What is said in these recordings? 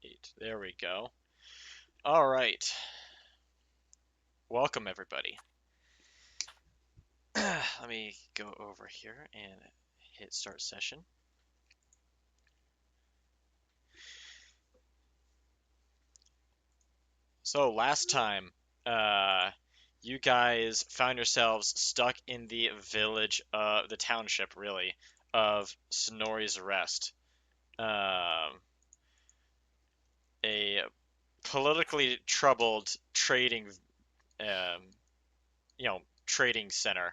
8. There we go. All right. Welcome, everybody. Let me go over here and hit start session. So last time, you guys found yourselves stuck in the village, the township, really, of Snorri's Rest. A politically troubled trading, um, trading center.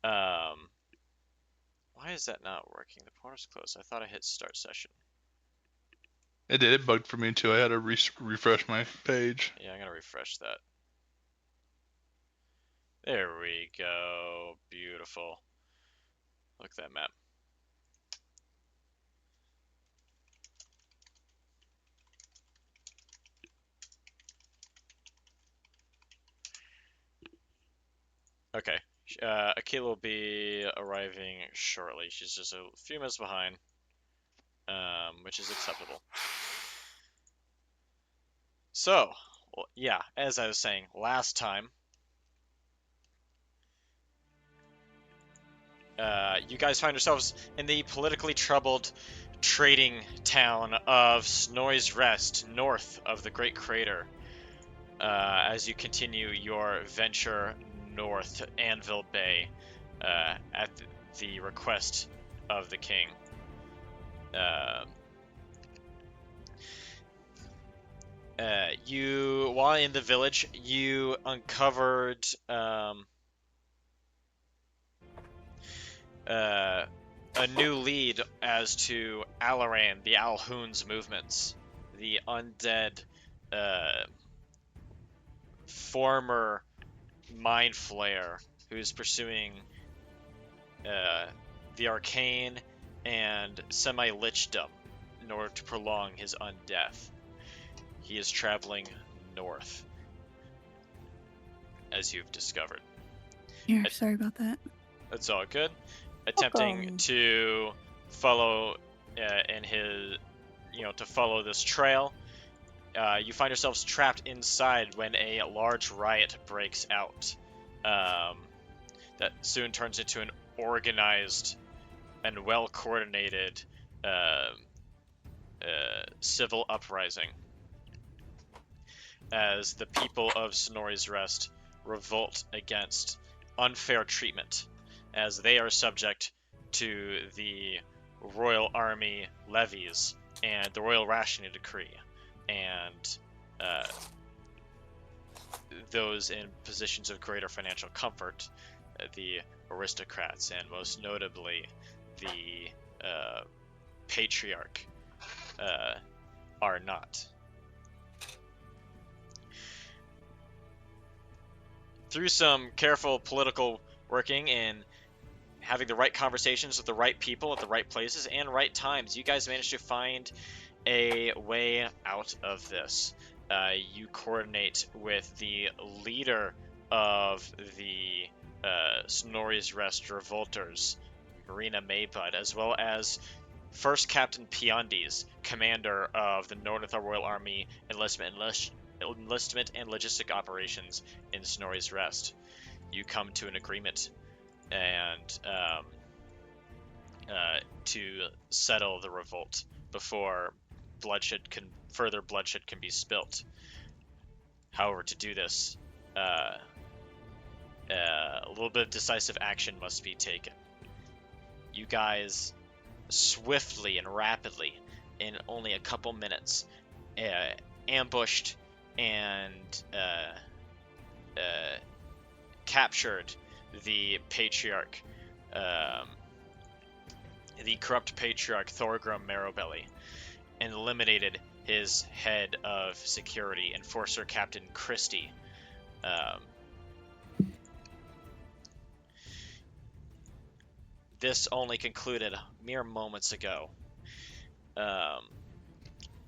Um, why is that not working? The portal's closed. I thought I hit start session. It did. It bugged for me too. I had to refresh my page. Yeah, I'm gonna refresh that. There we go. Beautiful. Look at that map. Okay. Akila will be arriving shortly. She's just a few minutes behind, which is acceptable. So, well, yeah, as I was saying last time, you guys find yourselves in the politically troubled trading town of Snorri's Rest, north of the Great Crater, as you continue your venture north to Anvil Bay, at the request of the king. While in the village, you uncovered a new lead as to Alaran, the Alhoun's movements, the undead former mind flayer who's pursuing the arcane and semi-lichdom in order to prolong his undeath. He is traveling north, as you've discovered. Yeah, sorry about that. It's all good. Attempting to follow to follow this trail. You find yourselves trapped inside when a large riot breaks out. That soon turns into an organized and well-coordinated civil uprising, as the people of Snorri's Rest revolt against unfair treatment, as they are subject to the royal army levies and the royal rationing decree, and those in positions of greater financial comfort, the aristocrats, and most notably the patriarch, are not. Through some careful political working and having the right conversations with the right people at the right places and right times, you guys managed to find a way out of this. You coordinate with the leader of the Snorri's Rest revolters, Marina Maybud, as well as First Captain Piondes, commander of the Northern Royal Army enlistment and logistic operations in Snorri's Rest. You come to an agreement and to settle the revolt before further bloodshed can be spilt. However, to do this, a little bit of decisive action must be taken. You guys swiftly and rapidly, in only a couple minutes, ambushed and captured the patriarch, the corrupt patriarch Thorgrim Marrowbelly, and eliminated his head of security, Enforcer Captain Christie. This only concluded mere moments ago,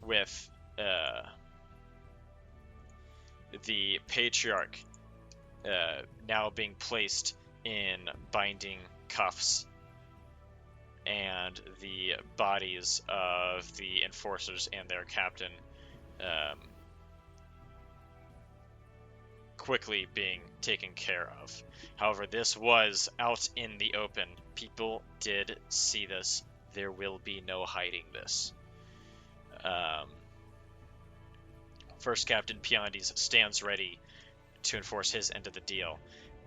with the patriarch now being placed in binding cuffs, and the bodies of the enforcers and their captain quickly being taken care of. However, this was out in the open. People did see this. There will be no hiding this. First Captain Piondes stands ready to enforce his end of the deal,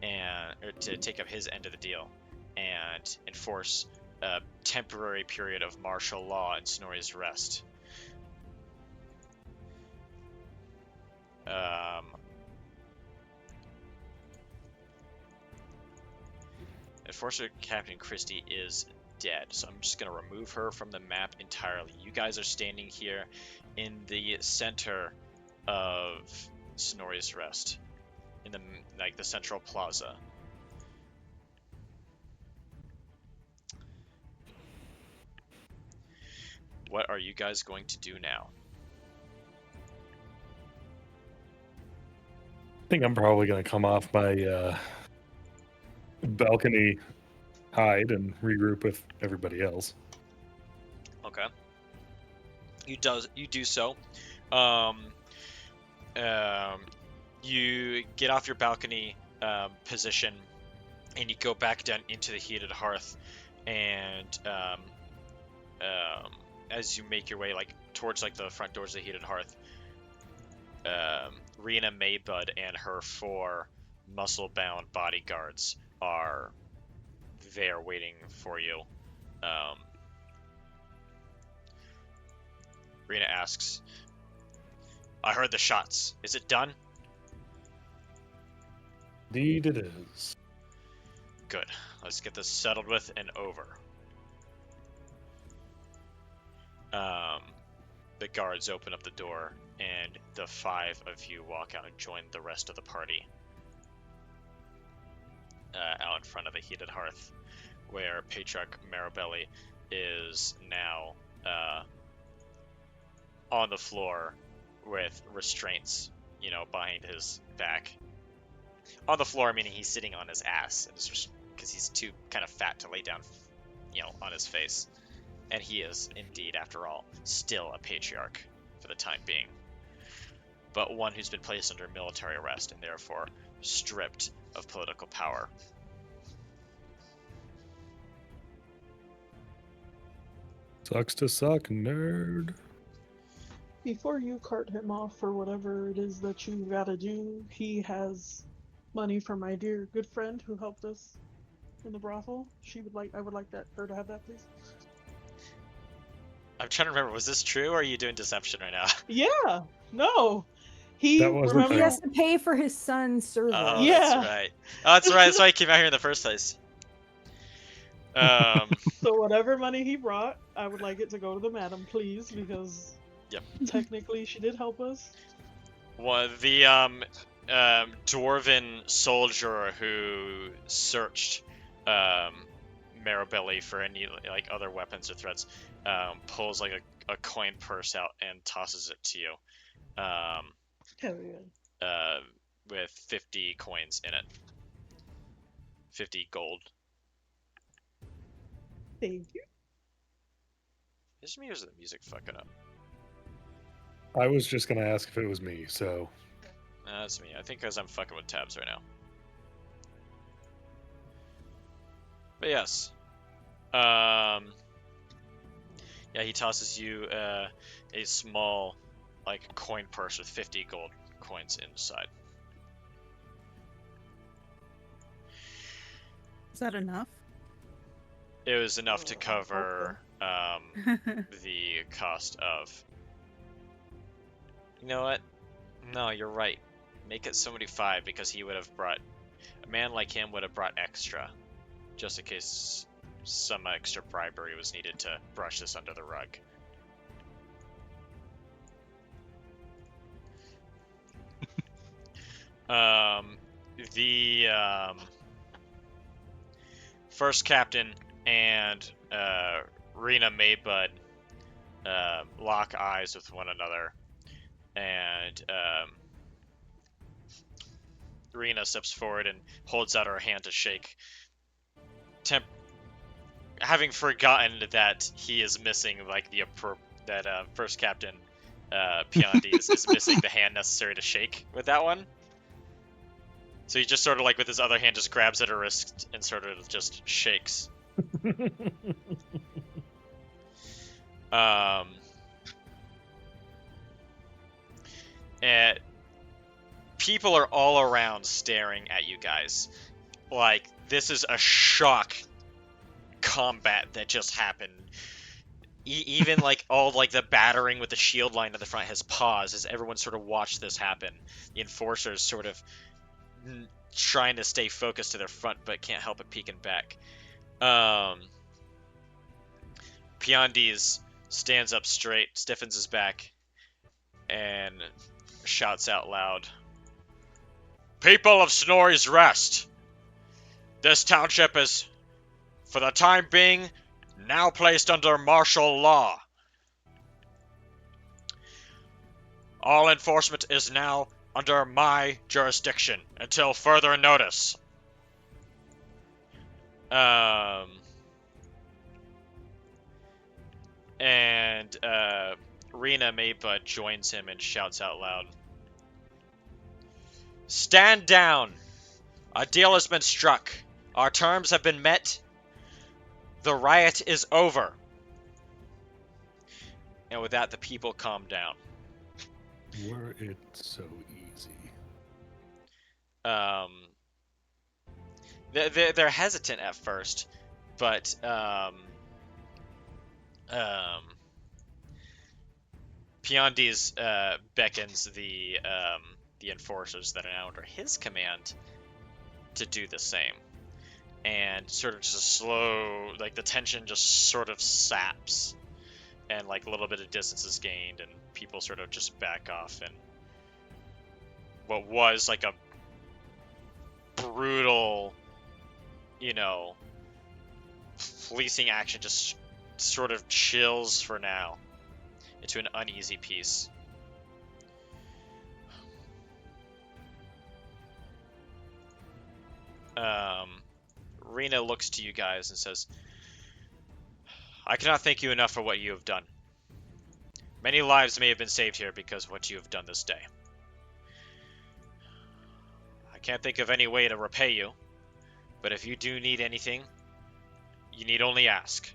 or to take up his end of the deal, and enforce a temporary period of martial law in Snorri's Rest. Unfortunately, Captain Christie is dead, so I'm just going to remove her from the map entirely. You guys are standing here in the center of Snorri's Rest, in the central plaza. What are you guys going to do now? I think I'm probably going to come off my balcony, hide, and regroup with everybody else. Okay. You do so. You get off your balcony position, and you go back down into the heated hearth, and as you make your way towards the front doors of the heated hearth, Rena Maybud and her 4 muscle-bound bodyguards are there waiting for you. Rena asks, I heard the shots. Is it done? Indeed it is. Good. Let's get this settled with and over. The guards open up the door, and the 5 of you walk out and join the rest of the party out in front of the heated hearth, where Patriarch Marabelli is now on the floor with restraints, behind his back. On the floor, meaning he's sitting on his ass, because he's too kind of fat to lay down, on his face. And he is, indeed, after all, still a patriarch for the time being, but one who's been placed under military arrest and therefore stripped of political power. Sucks to suck, nerd. Before you cart him off for whatever it is that you gotta do, he has money from my dear good friend who helped us in the brothel. I would like her to have that, please. I'm trying to remember, was this true, or are you doing deception right now? Yeah, no. That wasn't He true. has to pay for his son's service. Oh, Yeah. that's right. Oh, that's right. That's why he came out here in the first place. So whatever money he brought, I would like it to go to the madam, please, because Yep. technically she did help us. Well, the dwarven soldier who searched Marabelli for any other weapons or threats pulls a coin purse out and tosses it to you. Hell yeah. With 50 coins in it. 50 gold. Thank you. Is it me or is the music fucking up? I was just going to ask if it was me, so... That's me. I think because I'm fucking with tabs right now. But yes. Yeah, he tosses you a small, coin purse with 50 gold coins inside. Is that enough? It was enough to cover the cost of... You know what? No, you're right. Make it 75, because he would have brought... A man like him would have brought extra, just in case some extra bribery was needed to brush this under the rug. The first captain and Rena Maybud lock eyes with one another, and Rena steps forward and holds out her hand to shake. Having forgotten that he is missing that first captain Piandi is missing the hand necessary to shake with that one. So he just sort of like with his other hand just grabs at her wrist and sort of just shakes. And people are all around staring at you guys. Like, this is a shock combat that just happened. Even like all like the battering with the shield line at the front has paused as everyone sort of watched this happen. The enforcers sort of trying to stay focused to their front but can't help but peeking back. Piandis stands up straight, stiffens his back, and shouts out loud, "People of Snorri's Rest! This township is, for the time being, now placed under martial law. All enforcement is now under my jurisdiction until further notice." And Rena Mapa joins him and shouts out loud, "Stand down! A deal has been struck. Our terms have been met. The riot is over." And with that, the people calm down. Were it so easy. They're hesitant at first, but Piandis beckons the enforcers that are now under his command to do the same, and sort of just slow, like the tension just sort of saps, and like a little bit of distance is gained, and people sort of just back off, and what was like a brutal, policing action just sort of chills for now into an uneasy peace. Rena looks to you guys and says, "I cannot thank you enough for what you have done. Many lives may have been saved here because of what you have done this day. I can't think of any way to repay you, but if you do need anything, you need only ask."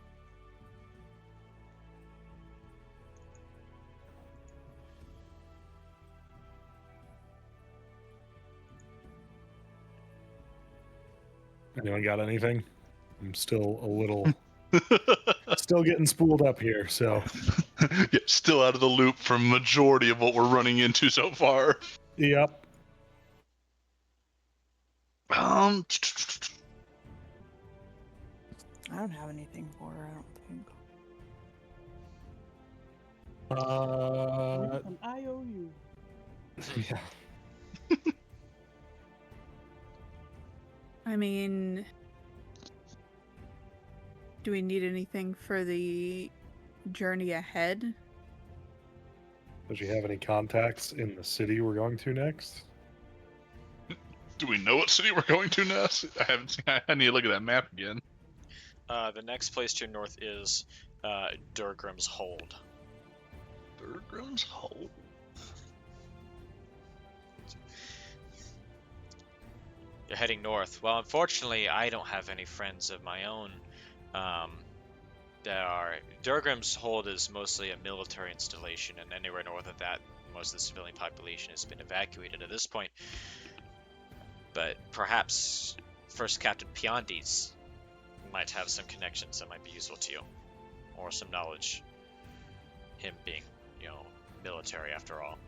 Anyone got anything? I'm still a little, still getting spooled up here. So, Yeah, still out of the loop from majority of what we're running into so far. yep. I don't have anything for her, I don't think. An IOU. Yeah. I mean, do we need anything for the journey ahead? Does she have any contacts in the city we're going to next? Do we know what city we're going to next? I haven't seen. I need to look at that map again. The next place to your north is Durgrim's Hold. Durgrim's Hold. You're heading north. Well, unfortunately, I don't have any friends of my own. Durgrim's Hold is mostly a military installation, and anywhere north of that, most of the civilian population has been evacuated at this point. But perhaps First Captain Piandis might have some connections that might be useful to you, or some knowledge. Him being, military after all.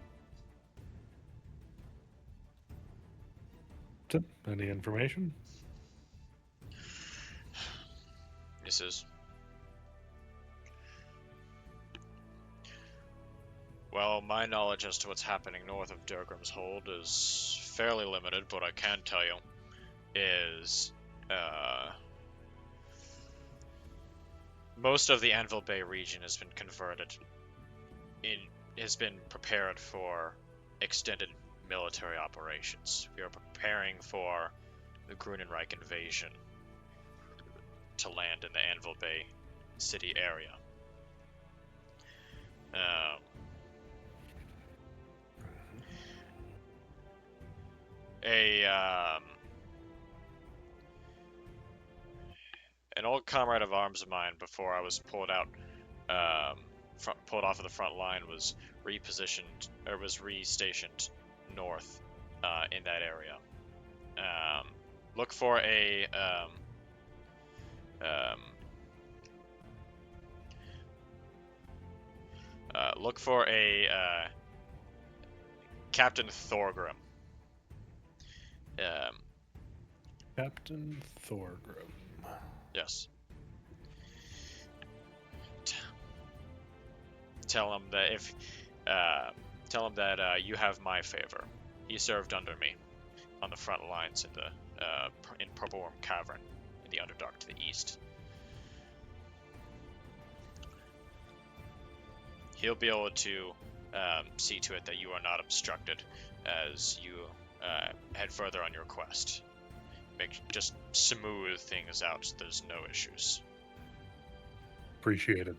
Any information? This is... Well, my knowledge as to what's happening north of Durgrim's Hold is fairly limited, but I can tell you is most of the Anvil Bay region has been converted. Has been prepared for extended military operations. We are preparing for the Grunenreich invasion to land in the Anvil Bay city area. an old comrade of arms of mine before I was pulled out, pulled off of the front line, was restationed north in that area. Look for a Captain Thorgrim. Captain Thorgrim. Yes. Tell him that you have my favor. He served under me on the front lines in Purple Worm Cavern in the Underdark to the east. He'll be able to see to it that you are not obstructed as you head further on your quest. Just smooth things out so there's no issues. Appreciated.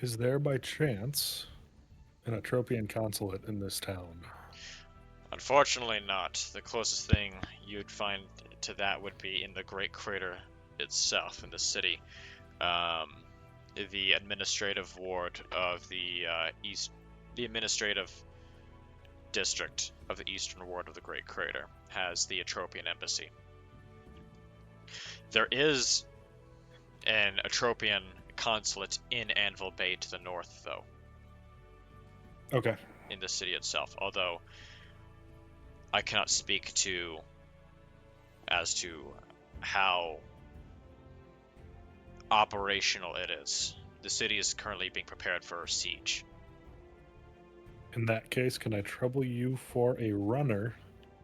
Is there by chance an Atropian consulate in this town? Unfortunately not. The closest thing you'd find to that would be in the Great Crater itself, in the city. The administrative ward of the administrative district of the eastern ward of the Great Crater has the Atropian embassy. There is an Atropian consulate in Anvil Bay to the north, though. Okay. In the city itself, although I cannot speak as to how operational it is. The city is currently being prepared for a siege. In that case, can I trouble you for a runner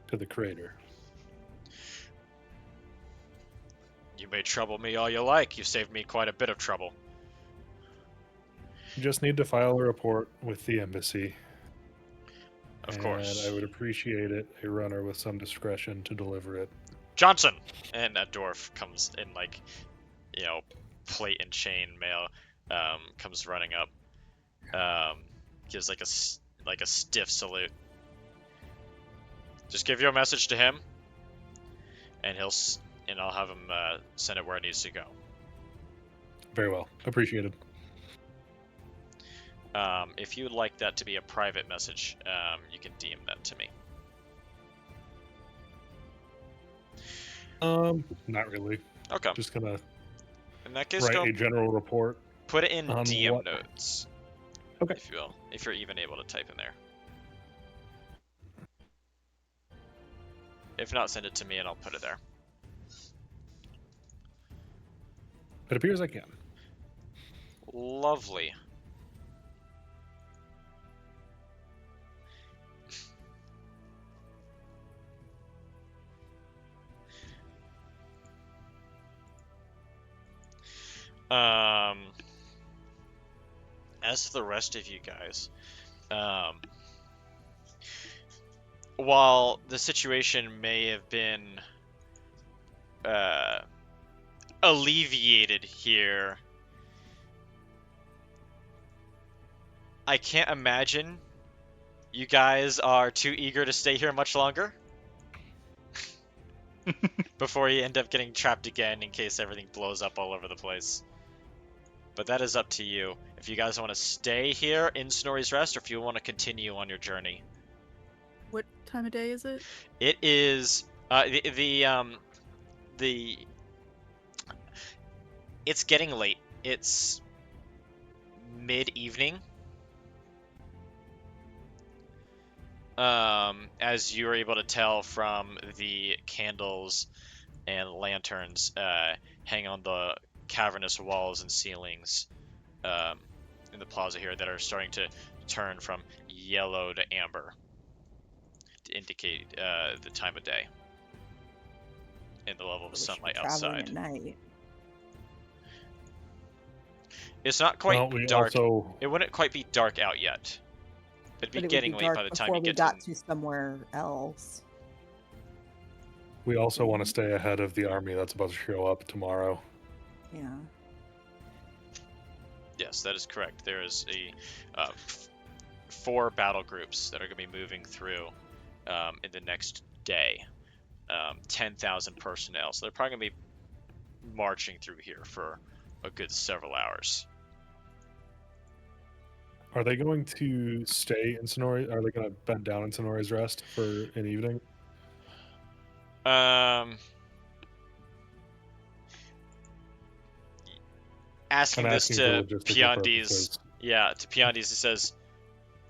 to the crater? You may trouble me all you like. You saved me quite a bit of trouble. You just need to file a report with the embassy. Of course. And I would appreciate it, a runner with some discretion to deliver it. Johnson! And a dwarf comes in, plate and chain mail, comes running up. Gives like a stiff salute. Just give your message to him, and I'll have him send it where it needs to go. Very well. Appreciated. If you'd like that to be a private message, you can DM that to me. Not really. Okay. Just gonna In that case, write go a general report. put it in on DM what- notes. Okay. If you will, if you're even able to type in there. If not, send it to me and I'll put it there. It appears I can. Lovely. As for the rest of you guys, while the situation may have been alleviated here, I can't imagine you guys are too eager to stay here much longer before you end up getting trapped again in case everything blows up all over the place. But that is up to you. If you guys want to stay here in Snorri's Rest, or if you want to continue on your journey. What time of day is it? It is it's getting late. It's mid-evening. As you are able to tell from the candles and lanterns hanging on the cavernous walls and ceilings in the plaza here that are starting to turn from yellow to amber to indicate the time of day and the level of We should be sunlight traveling outside. at night. It's not quite Well, we dark. also It wouldn't quite be dark out yet. It'd be But it would getting be late dark by the time before you we get got to. to somewhere else. want to stay ahead of the army that's about to show up tomorrow. Yeah. Yes, that is correct. There is a 4 battle groups that are going to be moving through in the next day. 10,000 personnel. So they're probably going to be marching through here for a good several hours. Are they going to stay in Snorri? Are they going to bend down in Snorri's Rest for an evening? Asking I'm this asking to for logistical Piandes. purposes. Yeah, to Piandes, it says,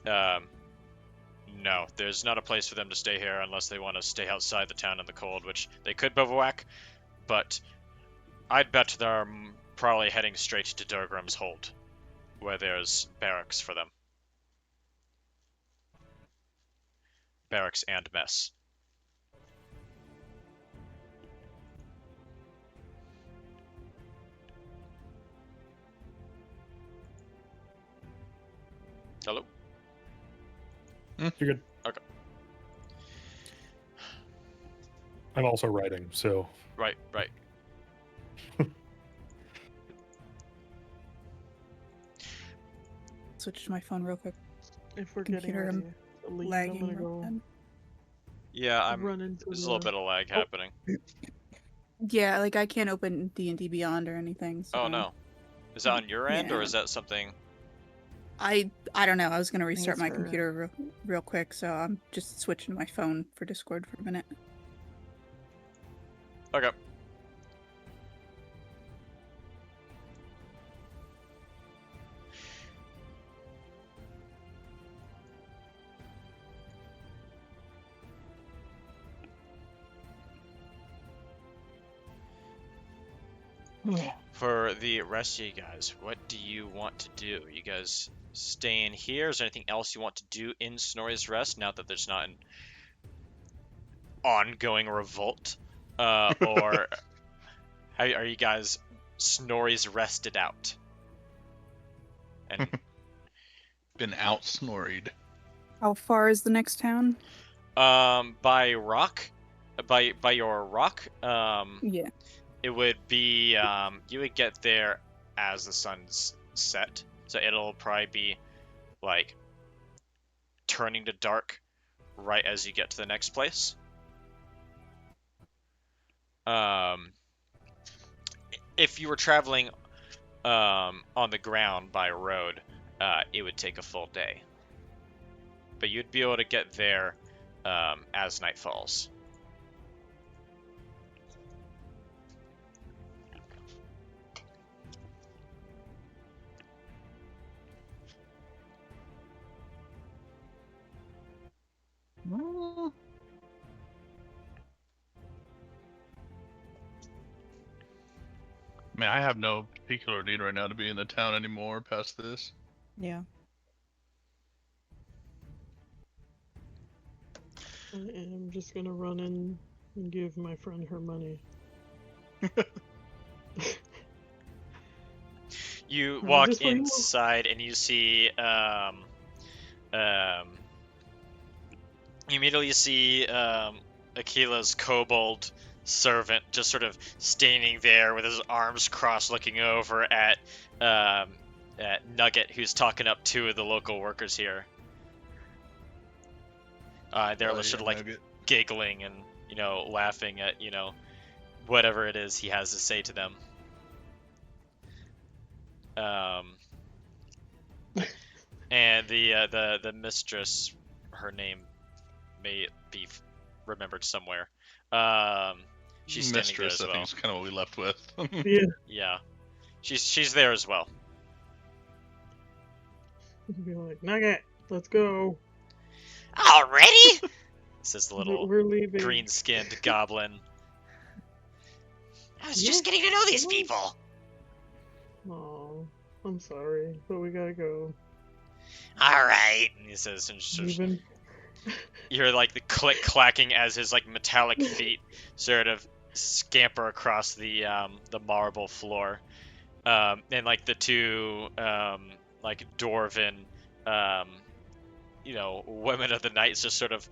no, there's not a place for them to stay here unless they want to stay outside the town in the cold, which they could bivouac, but I'd bet they're probably heading straight to Durgrim's Hold, where there's barracks for them. Barracks and mess. Hello? You're good. Okay. I'm also writing, so Right. Switch to my phone real quick. If we're Computer, getting I'm ready to leave, I'm Lagging. gonna real go bad. Yeah, I'm. run into There's a little bit of lag happening. Yeah, like I can't open D&D Beyond or anything. So Oh no. Is that on your end, or Yeah. is that something... I don't know. I was gonna restart it's my for- computer real quick, so I'm just switching to my phone for Discord for a minute. Okay. For the rest of you guys, what do you want to do? You guys staying here? Is there anything else you want to do in Snorri's Rest now that there's not an ongoing revolt? Or are you guys Snorri's rested out? And Been out snorried. How far is the next town? by your rock, Yeah. it would be you would get there as the sun's set, so it'll probably be like turning to dark right as you get to the next place. If you were traveling on the ground by road, it would take a full day, but you'd be able to get there as night falls. I mean, I have no particular need right now to be in the town anymore past this. Yeah. I am just gonna run in and give my friend her money. You walk just what you want. inside and you see you immediately see Akila's kobold servant just sort of standing there with his arms crossed looking over at Nugget, who's talking up 2 of the local workers here. They're Oh, sort yeah, of like Nugget. giggling and, laughing at, whatever it is he has to say to them. And the mistress, her name may be remembered somewhere. She's standing there Mistress, as I well. think is kind of what we left with. Yeah. Yeah, she's there as well. Be like, Nugget, let's go. Already? Says the little We're leaving. green-skinned goblin. I was Yeah. just getting to know these Come on. people. Oh, I'm sorry, but we gotta go. All right, he says, and just, Even. you hear like the click clacking as his like metallic feet sort of scamper across the marble floor, and like the 2 like dwarven women of the night just sort of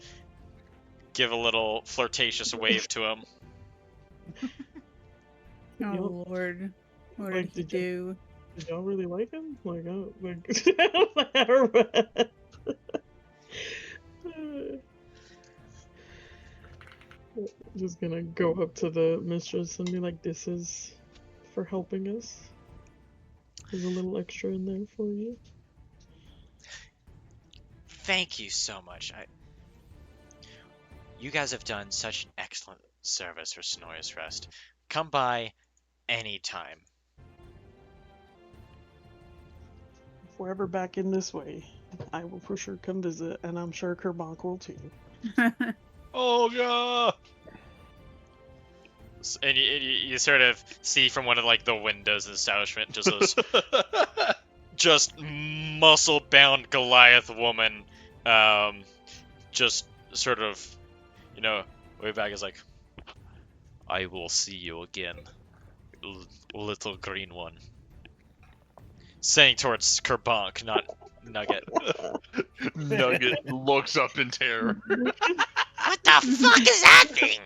give a little flirtatious wave to him. Oh Yup. Lord, what Like, did he did you- do? Did y'all really like him? Like, or what? Just gonna go up to the mistress and be like, "This is for helping us. There's a little extra in there for you." Thank you so much. You guys have done such an excellent service for Snorri's Rest. Come by anytime. If we're ever back in this way, I will for sure come visit, and I'm sure Kerbank will too. Oh god! And you sort of see from one of like the windows of the establishment just those just muscle-bound Goliath woman, just sort of, way back is like, I will see you again, little green one. Saying towards Kerbank, not Nugget. Nugget looks up in terror. What the fuck is that thing?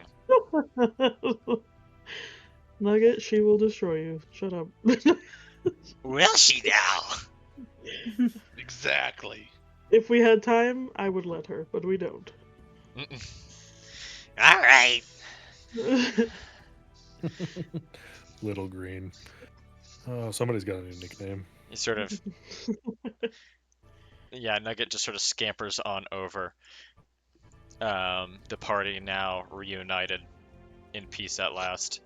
Nugget, she will destroy you. Shut up. Will she now? Exactly. If we had time, I would let her, but we don't. Alright. Little Green. Oh, somebody's got a new nickname. You sort of... Yeah, Nugget just sort of scampers on over. The party now reunited in peace at last.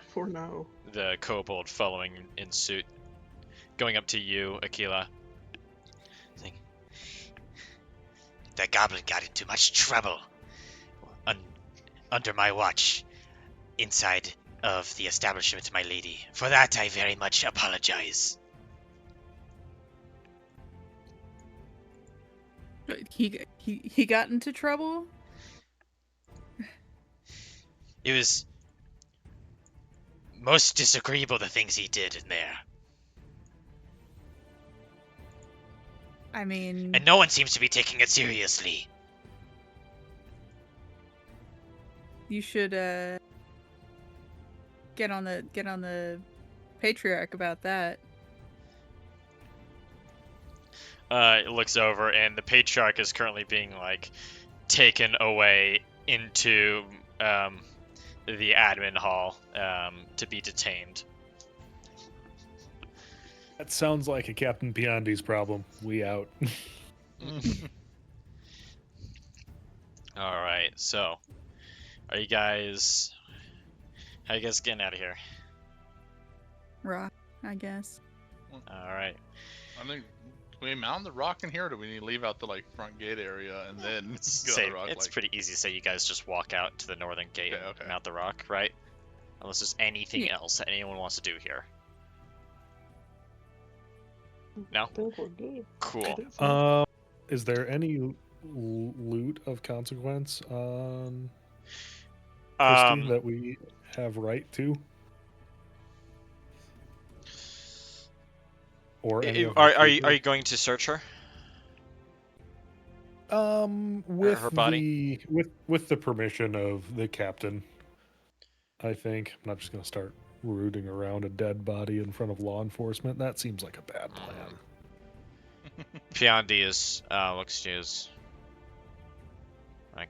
For now. The kobold following in suit. Going up to you, Aquila. The goblin got into much trouble under my watch inside of the establishment, my lady. For that, I very much apologize. He got into trouble? It was most disagreeable, the things he did in there. I mean, And no one seems to be taking it seriously. you should get on the patriarch about that. It looks over, and the patriarch is currently being taken away into the admin hall to be detained. That sounds like a Captain Biondi's problem. We out. All right, so how are you guys getting out of here? Rock, I guess. All right. I think, do we mount the rock in here, or do we need to leave out the front gate area and then It's, get on the rock? it's pretty easy to say you guys just walk out to the northern gate Okay. and mount the rock, right? Unless there's anything Yeah. else that anyone wants to do here. No? Think we're good. I Cool. think so. Is there any loot of consequence on Christy that we have right to? Or any of her Are you people? going to search her? With her body? with the permission of the captain, I think. I'm not just gonna start rooting around a dead body in front of law enforcement. That seems like a bad plan. Biondi is looks to you as like,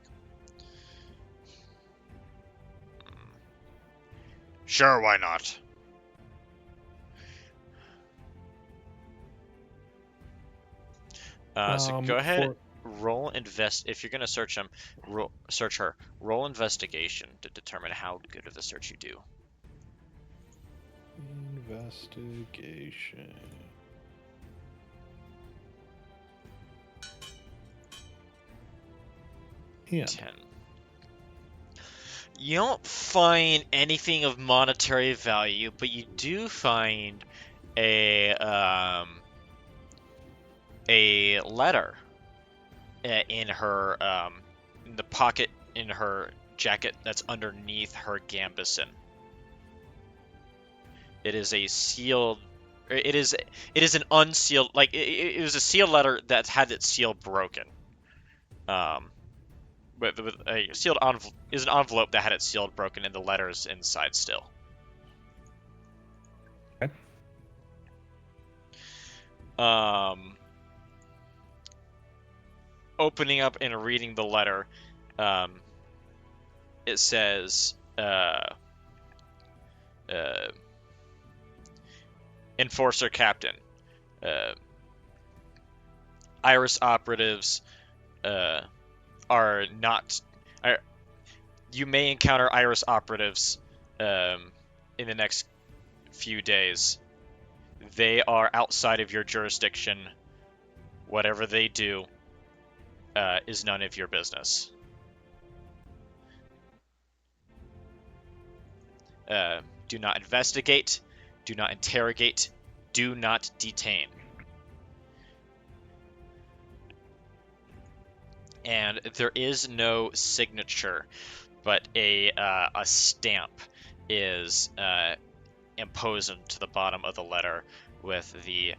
sure, why not? So go ahead. Roll if you're gonna search him. Search her. Roll investigation to determine how good of the search you do. Investigation. Yeah. 10. You don't find anything of monetary value, but you do find a letter in her in the pocket in her jacket that's underneath her gambeson. It is a sealed. It is an unsealed. It was a sealed letter that had its seal broken. With a sealed envelope is an envelope that had its sealed broken and the letters inside still. Okay. opening up and reading the letter, it says, Enforcer Captain, Iris operatives are not. You may encounter Iris operatives in the next few days. They are outside of your jurisdiction. Whatever they do is none of your business. Do not investigate. Do not interrogate. Do not detain. And there is no signature, but a stamp is imposed to the bottom of the letter with the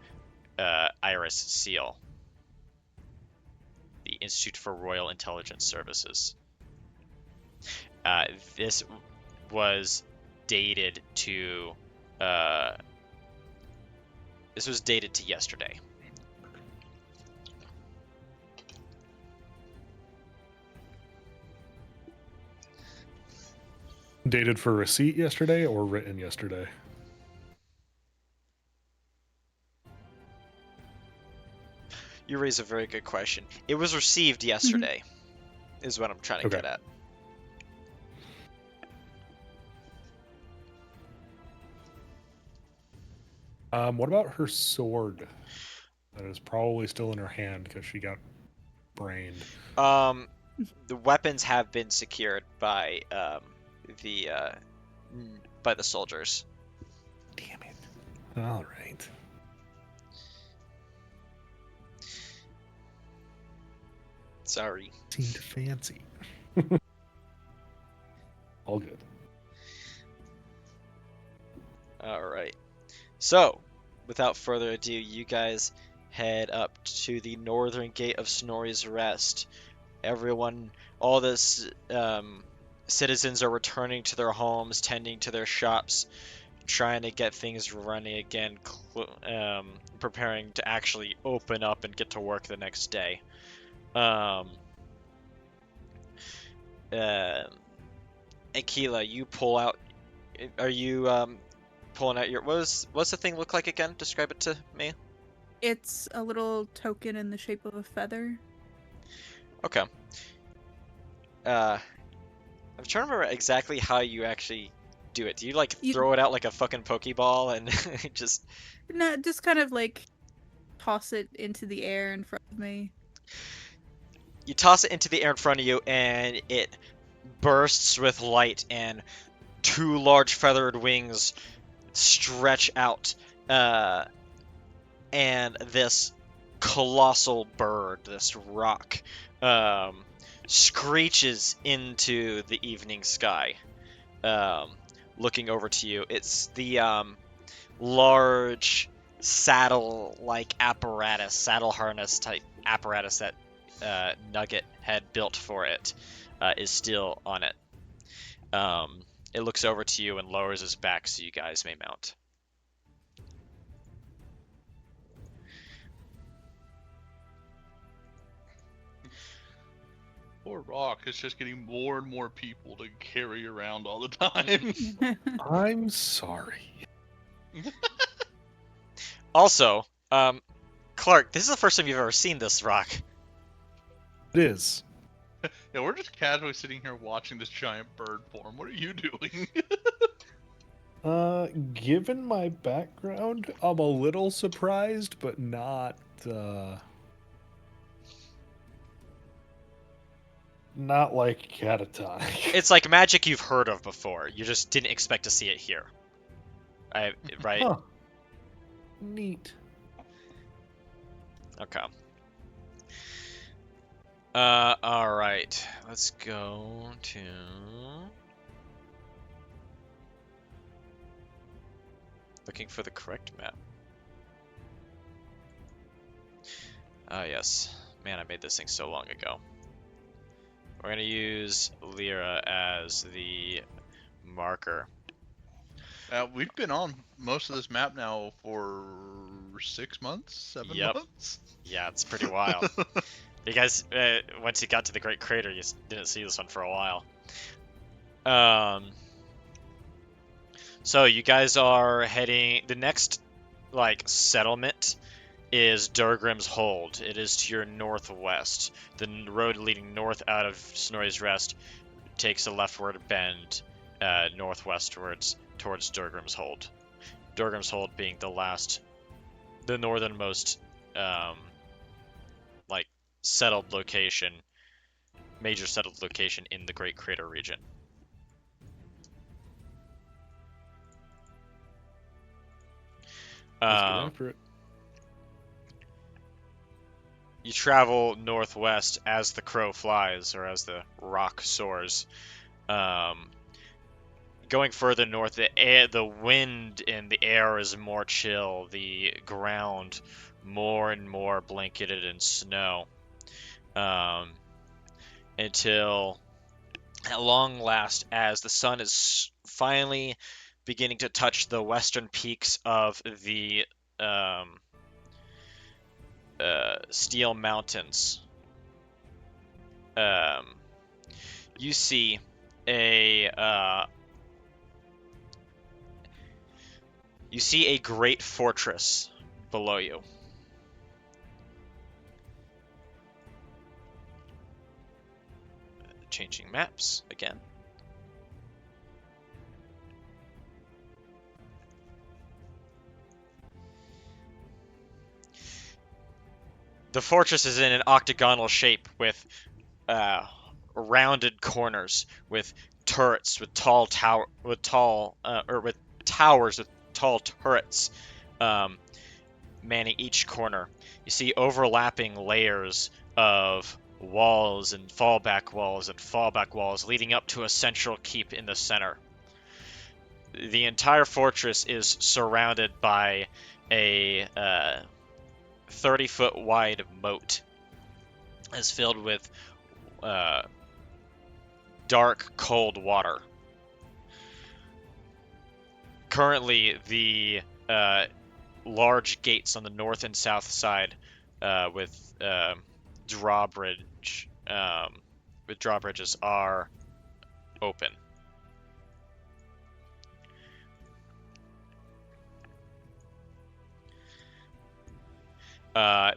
Iris seal. The Institute for Royal Intelligence Services. This was dated to yesterday. Dated for receipt yesterday or written yesterday? You raise a very good question. It was received yesterday, is what I'm trying to get at. What about her sword? That is probably still in her hand because she got brained. The weapons have been secured by the soldiers. Damn it. All right. Sorry. Seemed fancy. All good. All right. So, without further ado, you guys head up to the northern gate of Snorri's Rest. Everyone, all the citizens are returning to their homes, tending to their shops, trying to get things running again, preparing to actually open up and get to work the next day. Akila, you pull out. Are you pulling out your what's the thing look like again? Describe it to me. It's a little token in the shape of a feather. Okay. I'm trying to remember exactly how you actually do it. Do you throw it out like a fucking Pokeball and just? No, just kind of like toss it into the air in front of me. You toss it into the air in front of you, and it bursts with light, and two large feathered wings stretch out, and this colossal bird, this rock, screeches into the evening sky, looking over to you. It's the large saddle-like apparatus, saddle harness type apparatus that Nugget had built for it, is still on it. It looks over to you and lowers his back so you guys may mount. Poor Rock is just getting more and more people to carry around all the time. I'm sorry. Also, Clark, this is the first time you've ever seen this rock. It is. Yeah, we're just casually sitting here watching this giant bird form. What are you doing? Given my background, I'm a little surprised, but not like catatonic. It's like magic you've heard of before. You just didn't expect to see it here. Right? Huh. Neat. Okay. Alright. Let's go to... Looking for the correct map. Ah, yes. Man, I made this thing so long ago. We're gonna use Lyra as the marker. We've been on most of this map now for 6 months, 7 Yep. months. Yeah, it's pretty wild. You guys, once you got to the Great Crater, you didn't see this one for a while. So you guys are heading. The next, like, settlement is Durgrim's Hold. It is to your northwest. The road leading north out of Snorri's Rest takes a leftward bend northwestwards towards Durgrim's Hold. Durgrim's Hold being the northernmost, like, settled location, major settled location in the Great Crater region. Let's get after it. You travel northwest as the crow flies, or as the rock soars. Going further north, the wind in the air is more chill, the ground more and more blanketed in snow. Until, at long last, as the sun is finally beginning to touch the western peaks of the Steel Mountains, you see a great fortress below you. Changing maps again. The fortress is in an octagonal shape with rounded corners, with turrets, with towers with tall turrets manning each corner. You see overlapping layers of walls and fallback walls leading up to a central keep in the center. The entire fortress is surrounded by a 30-foot wide moat. Is filled with dark, cold water. Currently, the large gates on the north and south side with drawbridges are open.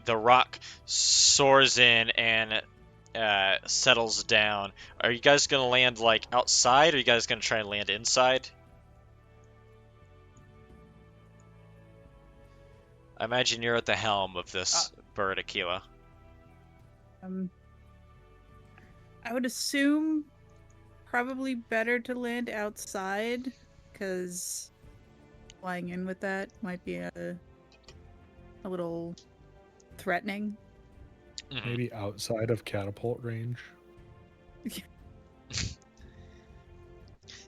The rock soars in and settles down. Are you guys gonna land like outside, or are you guys gonna try and land inside? I imagine you're at the helm of this bird, Aquila. I would assume probably better to land outside, because flying in with that might be a little threatening. Maybe outside of catapult range.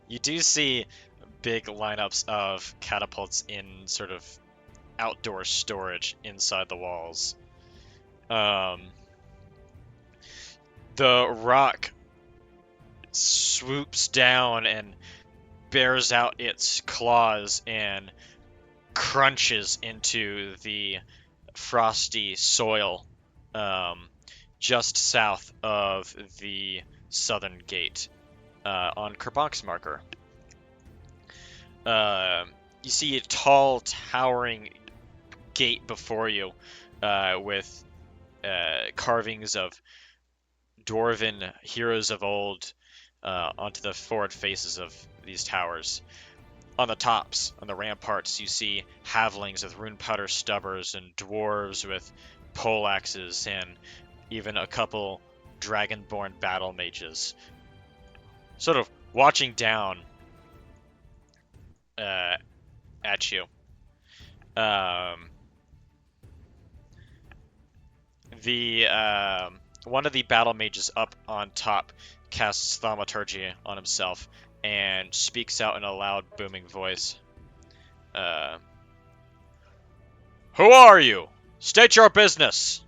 You do see big lineups of catapults in sort of outdoor storage inside the walls. The rock swoops down and bears out its claws and crunches into the frosty soil just south of the southern gate on Kerbonk's marker. You see a tall, towering gate before you with carvings of dwarven heroes of old onto the forward faces of these towers. On the tops, on the ramparts, you see halflings with rune powder stubbers and dwarves with poleaxes and even a couple dragonborn battle mages sort of watching down at you. One of the battle mages up on top casts Thaumaturgy on himself and speaks out in a loud, booming voice. Who are you? State your business!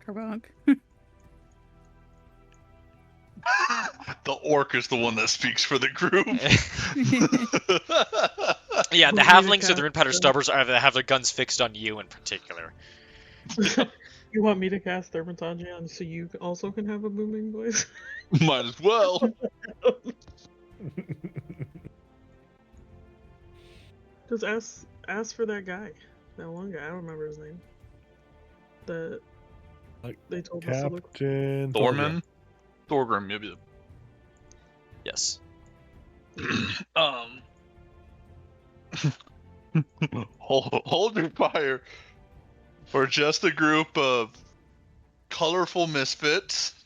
Kerbonk. The orc is the one that speaks for the group. Yeah, the Who halflings or cast the rune powder them? stubbers have their guns fixed on you in particular. You want me to cast Thermatage on so you also can have a booming voice? Might as well. Just ask for that guy. That one guy, I don't remember his name. That Like, they told us to look for. Captain Thorman? Thorgrim, maybe. Yes. Hold your fire for just a group of colorful misfits.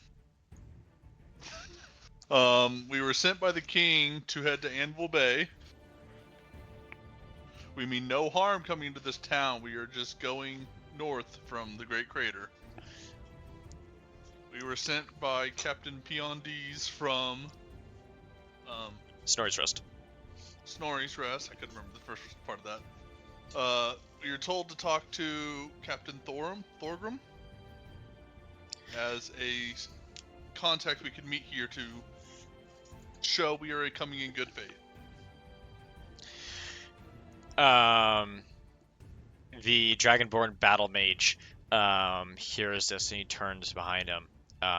We were sent by the king to head to Anvil Bay. We mean no harm coming into this town. We are just going north from the Great Crater. We were sent by Captain Piondes from Snorri's Rest. Snorri's Rest. I couldn't remember the first part of that. We were told to talk to Captain Thorgrim as a contact we could meet here to show we are coming in good faith. The Dragonborn battle mage hears this and he turns behind him.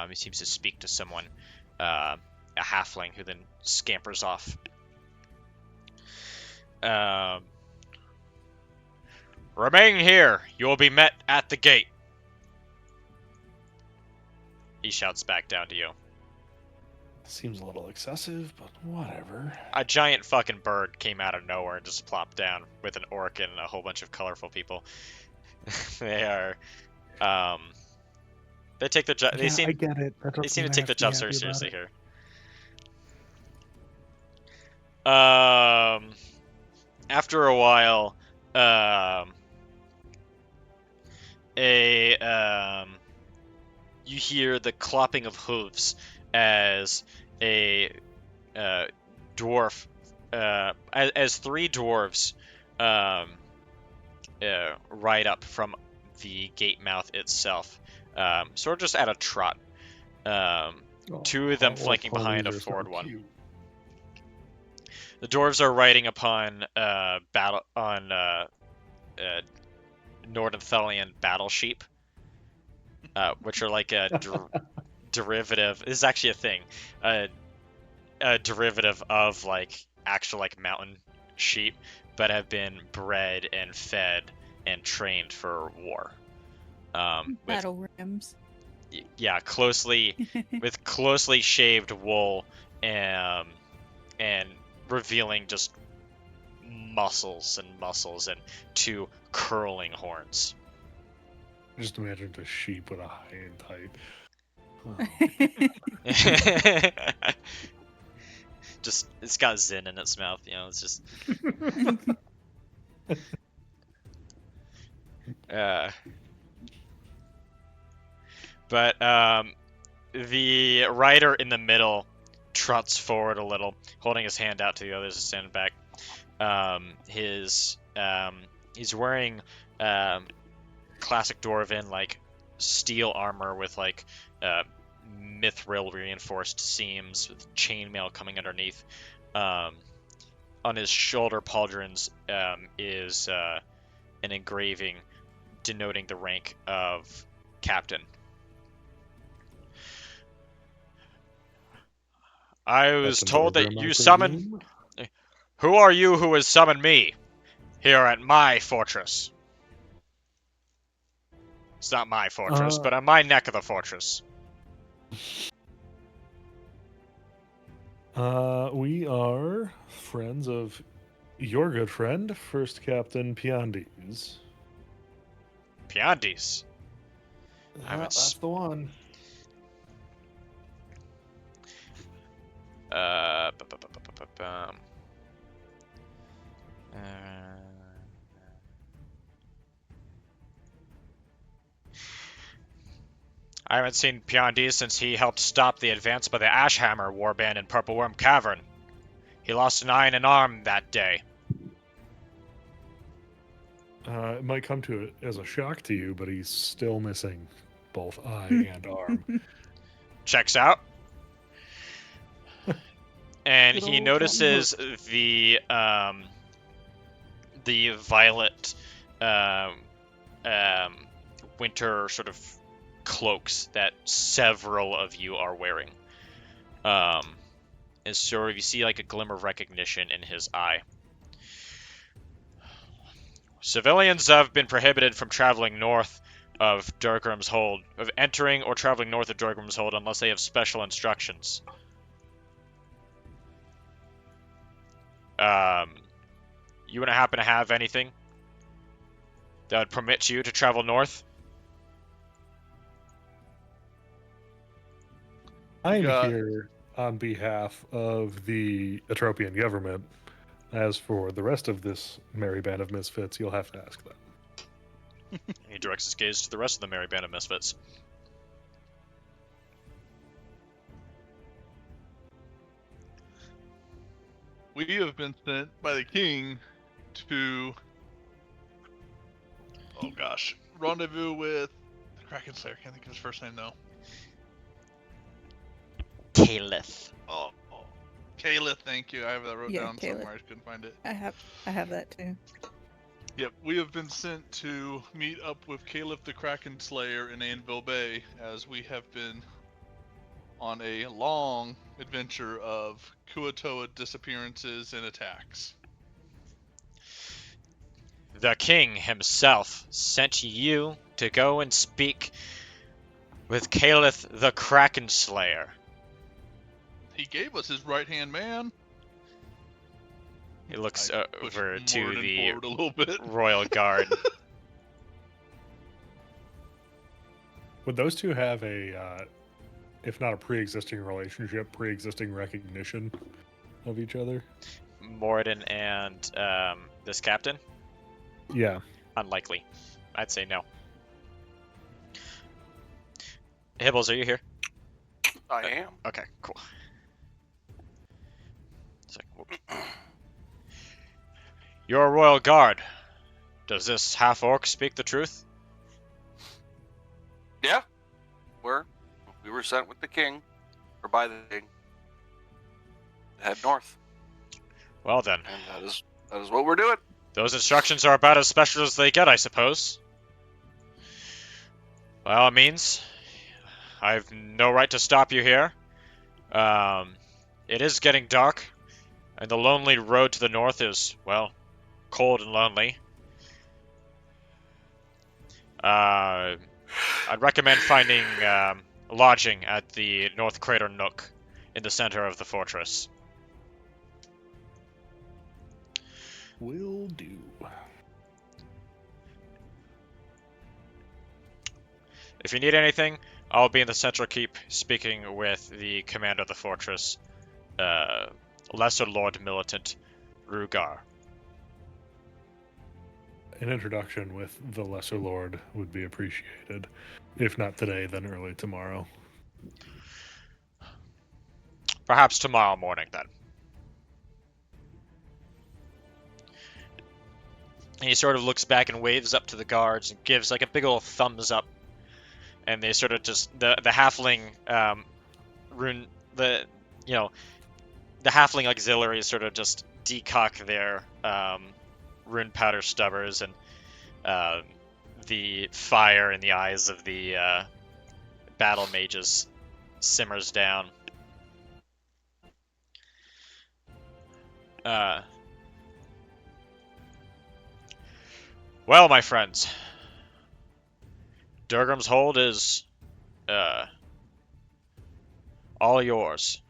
He seems to speak to someone, a halfling, who then scampers off. Remain here. You will be met at the gate. He shouts back down to you. Seems a little excessive, but whatever. A giant fucking bird came out of nowhere and just plopped down with an orc and a whole bunch of colorful people. They are, they take their job. I get it. They seem to take their job very seriously it. here. After a while, you hear the clopping of hooves as a dwarf, as three dwarves ride up from the gate mouth itself, sort of just at a trot. Two of them flanking behind a forward one. Cute. The dwarves are riding upon Nordenthalian battle sheep, which are like a derivative. This is actually a thing. A derivative of like actual like mountain sheep, but have been bred and fed and trained for war. Battle rams. Yeah, with closely shaved wool and revealing just muscles and two curling horns. Just imagine a sheep with a high end height. Just it's got Zin in its mouth, you know. It's just. But the rider in the middle trots forward a little, holding his hand out to the others to stand back. He's wearing classic dwarven like steel armor with like mithril reinforced seams with chainmail coming underneath. On his shoulder pauldrons is an engraving denoting the rank of captain. I was told that you summoned. Who are you who has summoned me here at my fortress? It's not my fortress, but on my neck of the fortress. We are friends of your good friend, First Captain Piondes. Piondes? That's the one. I haven't seen Piondes since he helped stop the advance by the Ashhammer warband in Purple Worm Cavern. He lost an eye and an arm that day. It might come to it as a shock to you, but he's still missing both eye and arm. Checks out. And Good he old notices Captain the violet winter sort of cloaks that several of you are wearing. And sort of you see like a glimmer of recognition in his eye. Civilians have been prohibited from traveling north of Durgrim's Hold, of entering or traveling north of Durgrim's Hold unless they have special instructions. You wouldn't happen to have anything that would permit you to travel north? I'm got- here on behalf of the Atropian government. As for the rest of this merry band of misfits, you'll have to ask them. He directs his gaze to the rest of the merry band of misfits. We have been sent by the king to, oh gosh, rendezvous with the Krakenslayer. Can't think of his first name though. Kaelith. Oh, Kaelith, thank you. I have that wrote Yeah, down Kaelith. somewhere. I just couldn't find it. I have that too. Yep, we have been sent to meet up with Kaelith the Krakenslayer in Anvil Bay, as we have been on a long adventure of Kuo-Toa disappearances and attacks. The king himself sent you to go and speak with Kaelith the Krakenslayer. He gave us his right-hand man. He looks I pushed over to Morden the forward a little bit. royal guard. Would those two have a, if not a pre-existing relationship, pre-existing recognition of each other? Morden and this captain? Yeah. Unlikely. I'd say no. Hibbles, are you here? I am. Okay, cool. It's like, whoops. Your royal guard. Does this half-orc speak the truth? Yeah. We were sent with the king, or by the king, to head north, Well then, and that is what we're doing. those instructions are about as special as they get, I suppose. By all means, I have no right to stop you here. It is getting dark, and the lonely road to the north is, well, cold and lonely. I'd recommend finding lodging at the North Crater Nook in the center of the fortress. Will do. If you need anything, I'll be in the central keep speaking with the commander of the fortress, Lesser Lord Militant Rugar. An introduction with the Lesser Lord would be appreciated. If not today, then early tomorrow. Perhaps tomorrow morning, then. And he sort of looks back and waves up to the guards and gives like a big old thumbs up. And they sort of just the halfling the halfling auxiliaries sort of just decock their rune powder stubbers, and the fire in the eyes of the battle mages simmers down. Well, my friends, Durgrim's Hold is all yours.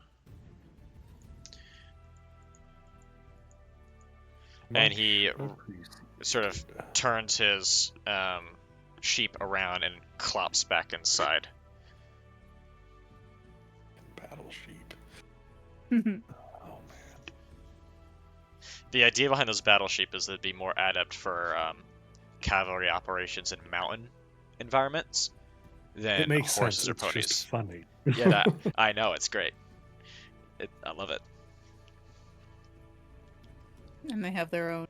And he sort of turns his sheep around and clops back inside. Battle sheep. Mhm. Oh man. The idea behind those battle sheep is they'd be more adept for cavalry operations in mountain environments than It makes horses sense. or It's ponies. just funny. Yeah, that, I know, it's great. I love it. And they have their own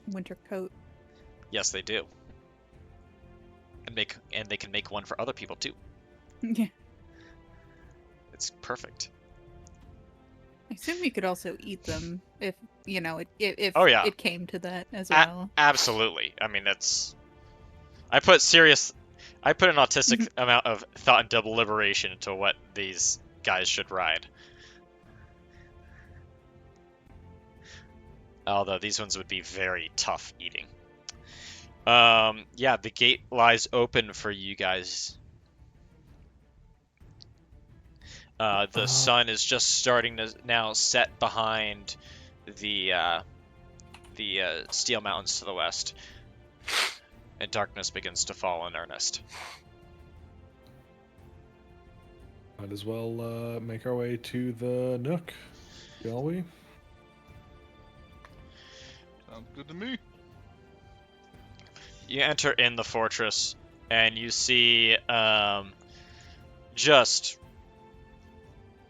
winter coat. Yes, they do. And they can make one for other people too. Yeah. It's perfect. I assume we could also eat them if if Oh, yeah. it came to that as well. Absolutely. I mean, I put an autistic amount of thought and deliberation into what these guys should ride. Although these ones would be very tough eating. Yeah, the gate lies open for you guys. The sun is just starting to now set behind the Steel Mountains to the west, and darkness begins to fall in earnest. Might as well make our way to the Nook, shall we? Sounds good to me. You enter in the fortress, and you see just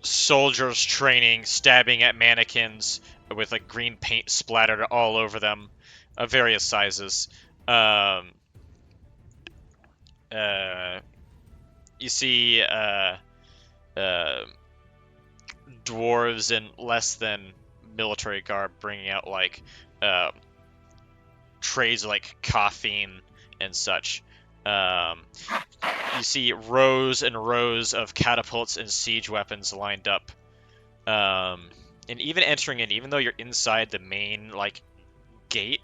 soldiers training, stabbing at mannequins with like green paint splattered all over them, of various sizes. You see dwarves in less than military garb bringing out like trays of like caffeine and such. You see rows and rows of catapults and siege weapons lined up. And even entering in, even though you're inside the main like gate,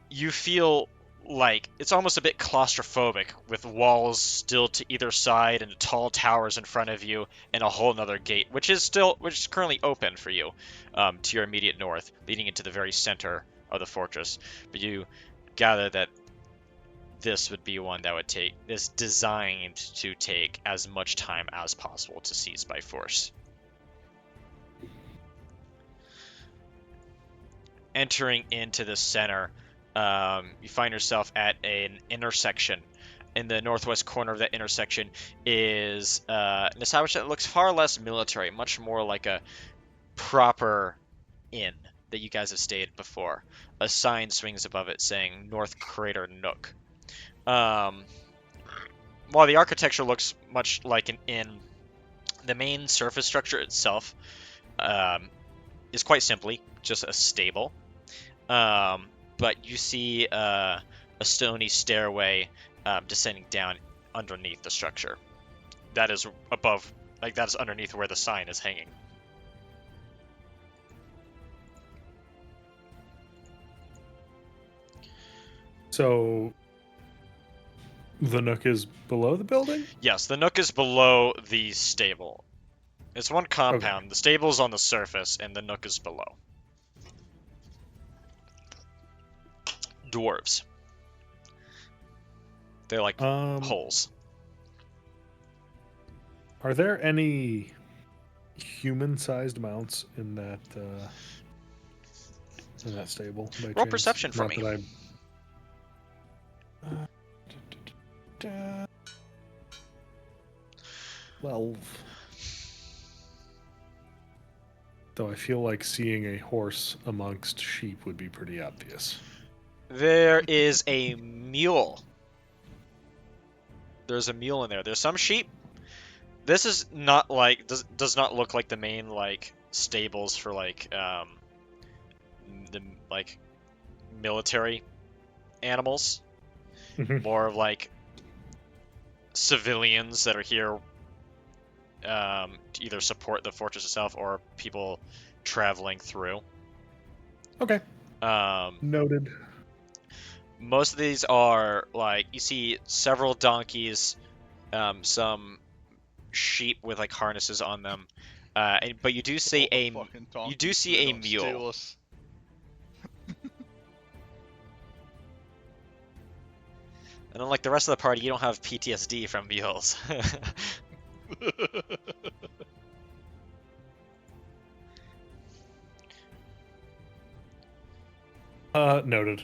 you feel like it's almost a bit claustrophobic, with walls still to either side and tall towers in front of you, and a whole another gate, which is currently open for you, to your immediate north, leading into the very center of the fortress. But you gather that this would be one that is designed to take as much time as possible to seize by force. Entering into the center, you find yourself at an intersection. In the northwest corner of that intersection is an establishment that looks far less military, much more like a proper inn that you guys have stayed before. A sign swings above it saying North Crater Nook. While the architecture looks much like an inn, the main surface structure itself is quite simply just a stable. But you see a stony stairway descending down underneath the structure. That is underneath where the sign is hanging. So the Nook is below the building? Yes, the Nook is below the stable. It's one compound. Okay. The stable is on the surface, and the Nook is below. Dwarves. They're like holes. Are there any human-sized mounts in that stable? Roll perception for me. 12. Though I feel like seeing a horse amongst sheep would be pretty obvious. There is a mule. There's a mule in there. There's some sheep. This is not like does not look like the main like stables for like the like military animals. More of like civilians that are here to either support the fortress itself or people traveling through. Okay. Noted. Most of these are like you see several donkeys, some sheep with like harnesses on them, but you do see a mule. And unlike the rest of the party, you don't have PTSD from mules. Noted.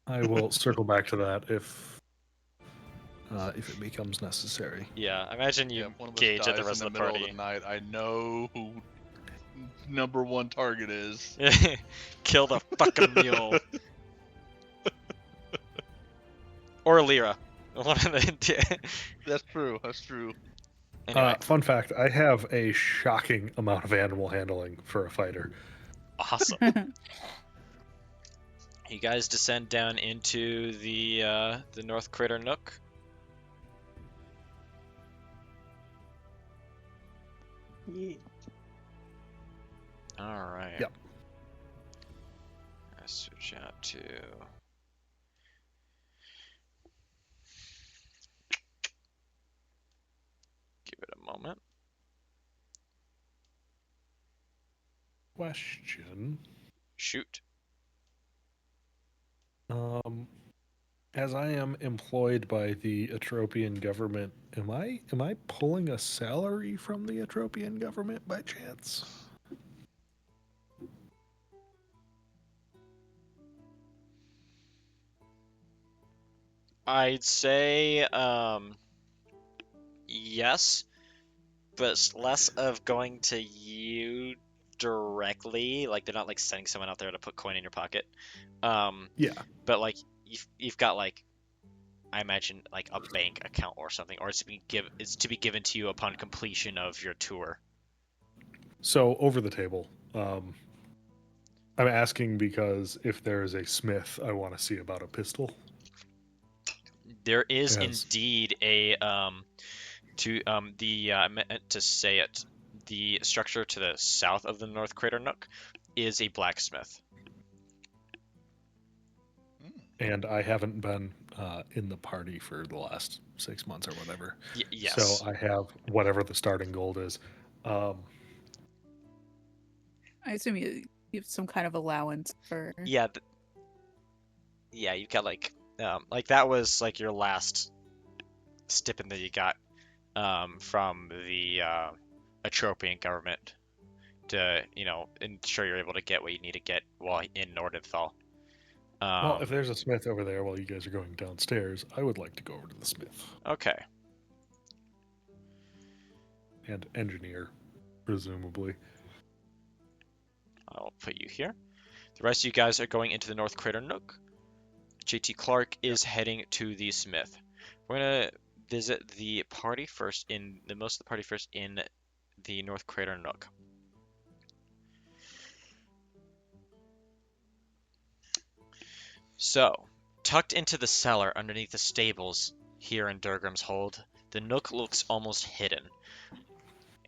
I will circle back to that if it becomes necessary. Yeah, imagine you gauge at the rest of the party. Middle of the night, I know who number one target is. Kill the fucking mule. Or Lyra. One of the That's true. That's true. Anyway, Fun fact: I have a shocking amount of animal handling for a fighter. awesome. You guys descend down into the North Crater Nook. Yeah. All right. Yep. Let's switch out to. Give it a moment. Question: Shoot. As I am employed by the Atropian government, am I pulling a salary from the Atropian government by chance? I'd say yes, but it's less of going to you directly. Like they're not like sending someone out there to put coin in your pocket. Yeah. But like you've got like I imagine like a bank account or something, or it's to be given to you upon completion of your tour. So over the table, I'm asking because if there is a smith, I want to see about a pistol. There is Yes. indeed a I meant to say it. The structure to the south of the North Crater Nook is a blacksmith. And I haven't been in the party for the last 6 months or whatever. Yes. So I have whatever the starting gold is. I assume you have some kind of allowance for. Yeah. Yeah, you've got like that was like your last stipend that you got from the Atropian government to ensure you're able to get what you need to get while in Nordenthal. Well, if there's a smith over there while you guys are going downstairs, I would like to go over to the smith. Okay. And engineer, presumably. I'll put you here. The rest of you guys are going into the North Crater Nook. JT Clark is heading to the smith. We're gonna visit the party first in most of the party first in the North Crater Nook. So, tucked into the cellar underneath the stables here in Durgrim's Hold, the Nook looks almost hidden.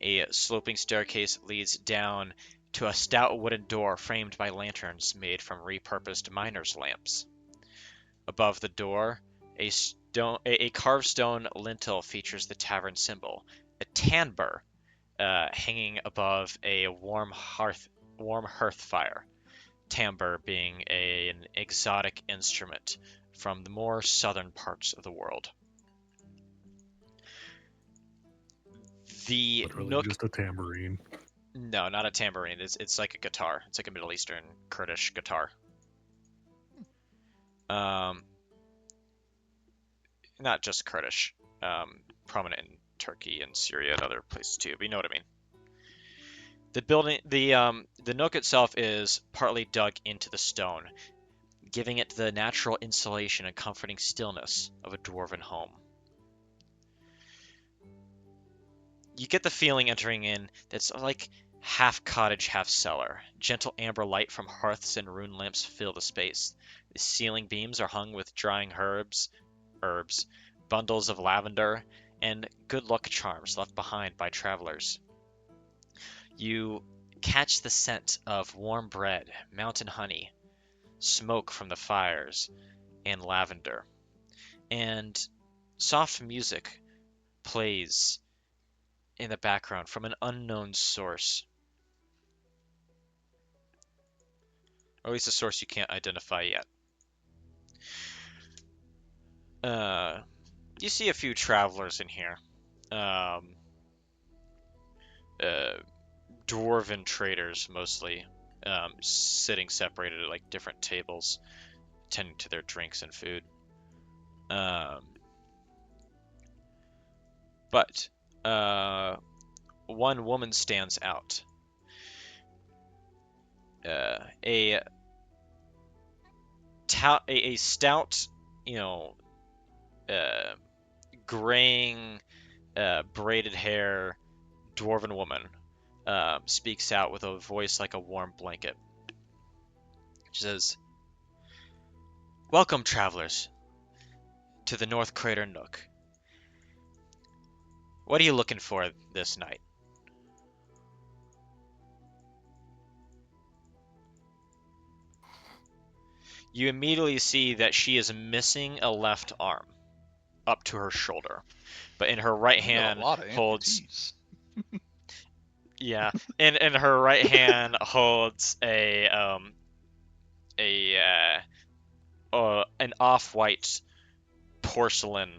A sloping staircase leads down to a stout wooden door framed by lanterns made from repurposed miner's lamps. Above the door, a carved stone lintel features the tavern symbol, a tambour hanging above a warm hearth fire. Tambour being an exotic instrument from the more southern parts of the world. The Literally Nook. just a tambourine. No, not a tambourine. It's like a guitar. It's like a Middle Eastern Kurdish guitar. Not just Kurdish. Prominent in Turkey and Syria and other places too. But you know what I mean. The Nook itself is partly dug into the stone, giving it the natural insulation and comforting stillness of a dwarven home. You get the feeling entering in that's like half cottage, half cellar. Gentle amber light from hearths and rune lamps fill the space. The ceiling beams are hung with drying herbs, bundles of lavender, and good luck charms left behind by travelers. You catch the scent of warm bread, mountain honey, smoke from the fires, and lavender. And soft music plays in the background from an unknown source. Or at least a source you can't identify yet. You see a few travelers in here. Dwarven traders, mostly. Sitting separated at like different tables, tending to their drinks and food. But one woman stands out. A stout, graying braided hair dwarven woman speaks out with a voice like a warm blanket. She says, "Welcome, travelers, to the North Crater Nook. What are you looking for this night?" You immediately see that she is missing a left arm up to her shoulder, but in her right I got hand a lot of holds amputees. yeah, in her right hand holds an off-white porcelain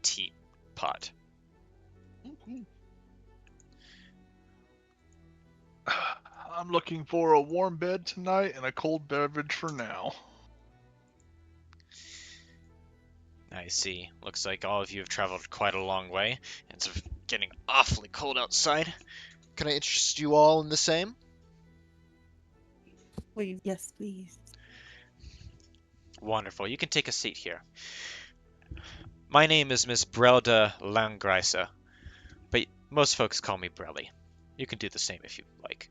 teapot. Oh, cool. I'm looking for a warm bed tonight and a cold beverage for now. I see. Looks like all of you have traveled quite a long way, and it's getting awfully cold outside. Can I interest you all in the same? Please. Yes, please. Wonderful. You can take a seat here. My name is Miss Brelda Langreise, but most folks call me Brelly. You can do the same if you like.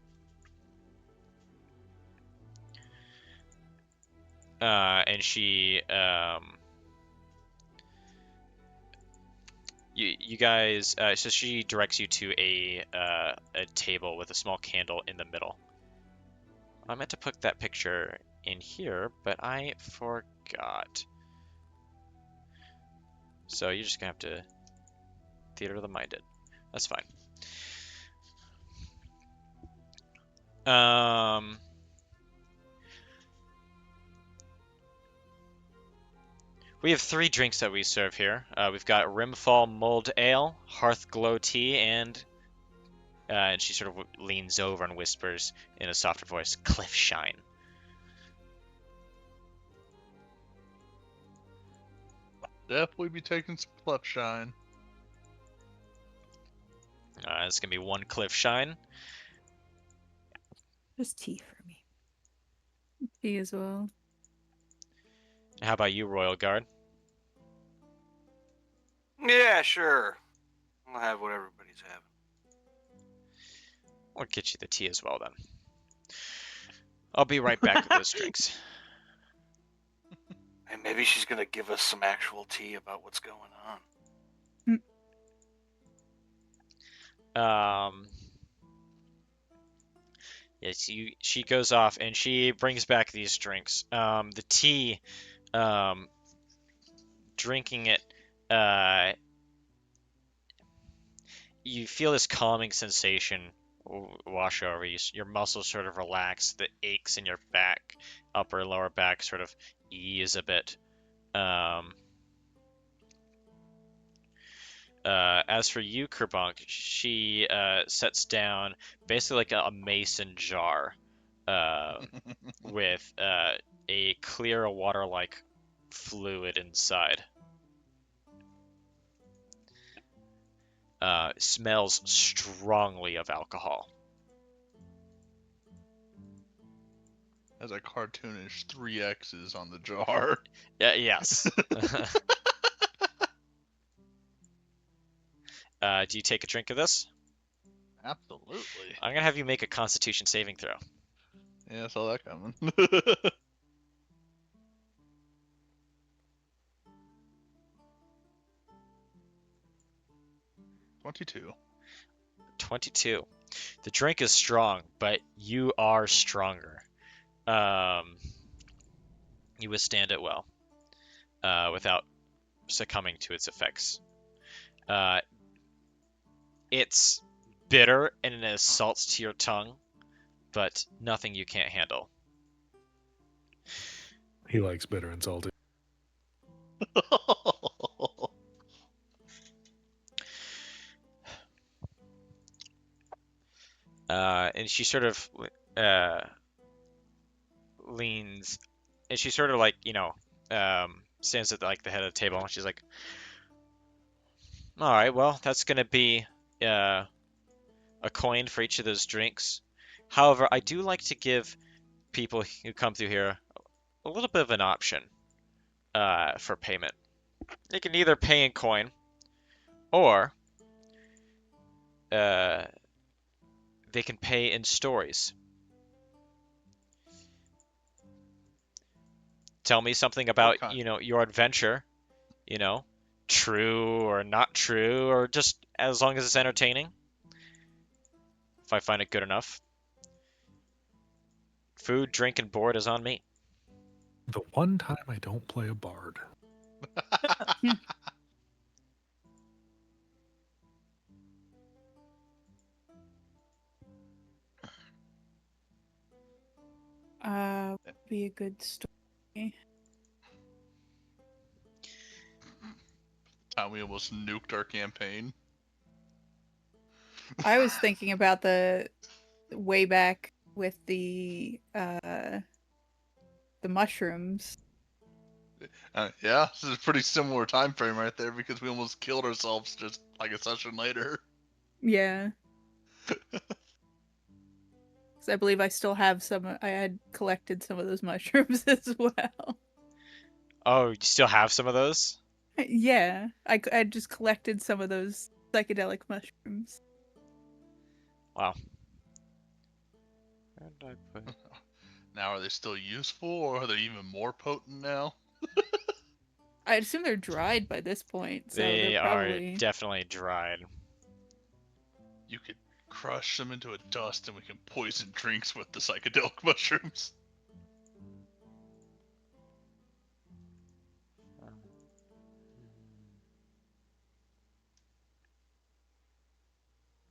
And she, you guys, so she directs you to a table with a small candle in the middle. I meant to put that picture in here, but I forgot. So you're just gonna have to theater of the minded. That's fine. We have 3 drinks that we serve here. We've got Rimfall Mulled Ale, Hearth Glow Tea, and she sort of leans over and whispers in a softer voice, Cliff Shine. Definitely be taking some Clef Shine. It's gonna be 1 Cliff Shine. Just tea for me. Tea as well. How about you, Royal Guard? Yeah, sure. I'll have what everybody's having. I'll get you the tea as well then. I'll be right back with those drinks. And maybe she's gonna give us some actual tea about what's going on. Yes, she goes off and she brings back these drinks. The tea, drinking it, you feel this calming sensation wash over you. Your muscles sort of relax. The aches in your back, upper and lower back, sort of ease a bit. As for you, Kerbunk, she sets down basically like a mason jar with a clear water-like fluid inside. Smells strongly of alcohol. Has a cartoonish 3 X's on the jar. Yes. Do you take a drink of this? Absolutely. I'm gonna have you make a Constitution saving throw. Yeah, I saw that coming. 22. 22. The drink is strong, but you are stronger. You withstand it well, without succumbing to its effects. It's bitter and it has salts to your tongue, but nothing you can't handle. He likes bitter and salty. And she sort of leans, and she sort of like, stands at like the head of the table, and she's like, all right, well, that's going to be a coin for each of those drinks. However, I do like to give people who come through here a little bit of an option for payment. They can either pay in coin, or they can pay in stories. Tell me something about, kind? your adventure, true or not true, or just as long as it's entertaining. If I find it good enough. Food, drink, and board is on me. The one time I don't play a bard. Be a good story. Time we almost nuked our campaign. I was thinking about the way back with the mushrooms. Yeah, this is a pretty similar time frame right there because we almost killed ourselves just like a session later. Yeah. 'Cause I believe I still have some. I had collected some of those mushrooms as well. Oh, you still have some of those? Yeah, I just collected some of those psychedelic mushrooms. Wow. Where did I put it? Now, are they still useful or are they even more potent now? I assume they're dried by this point, so They they're are probably. definitely dried. You could crush them into a dust and we can poison drinks with the psychedelic mushrooms.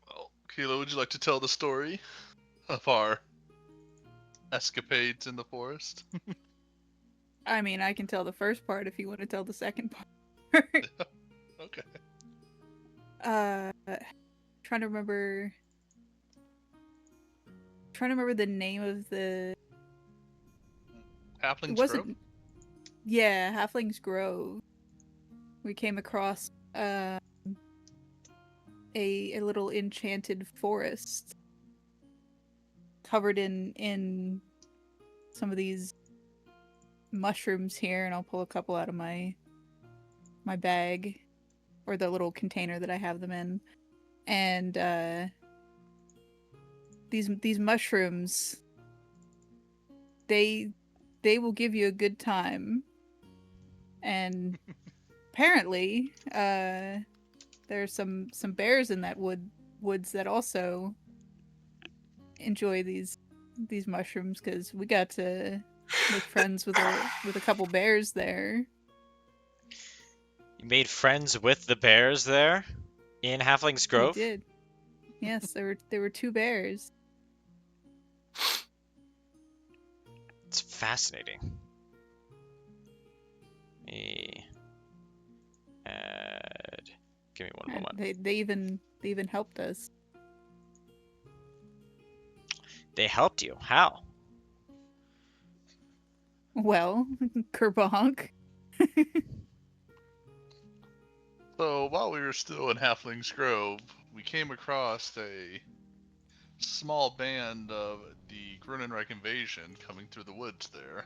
Well, Kilo, would you like to tell the story of our escapades in the forest? I mean, I can tell the first part if you want to tell the second part. Okay. Trying to remember. Trying to remember the name of the. Halfling's It wasn't. Grove? Yeah, Halfling's Grove. We came across a little enchanted forest covered in some of these mushrooms here, and I'll pull a couple out of my bag or the little container that I have them in. And these mushrooms, they will give you a good time. And apparently, there's some bears in that woods that also enjoy these mushrooms, because we got to make friends with a couple bears there. You made friends with the bears there in Halfling's We Grove? did. Yes, there were two bears. It's fascinating. Me add. Give me one And moment. they even helped us. They helped you. How? Well, Kerbonk. So while we were still in Halfling's Grove, we came across a small band of the Grunenreich invasion coming through the woods there.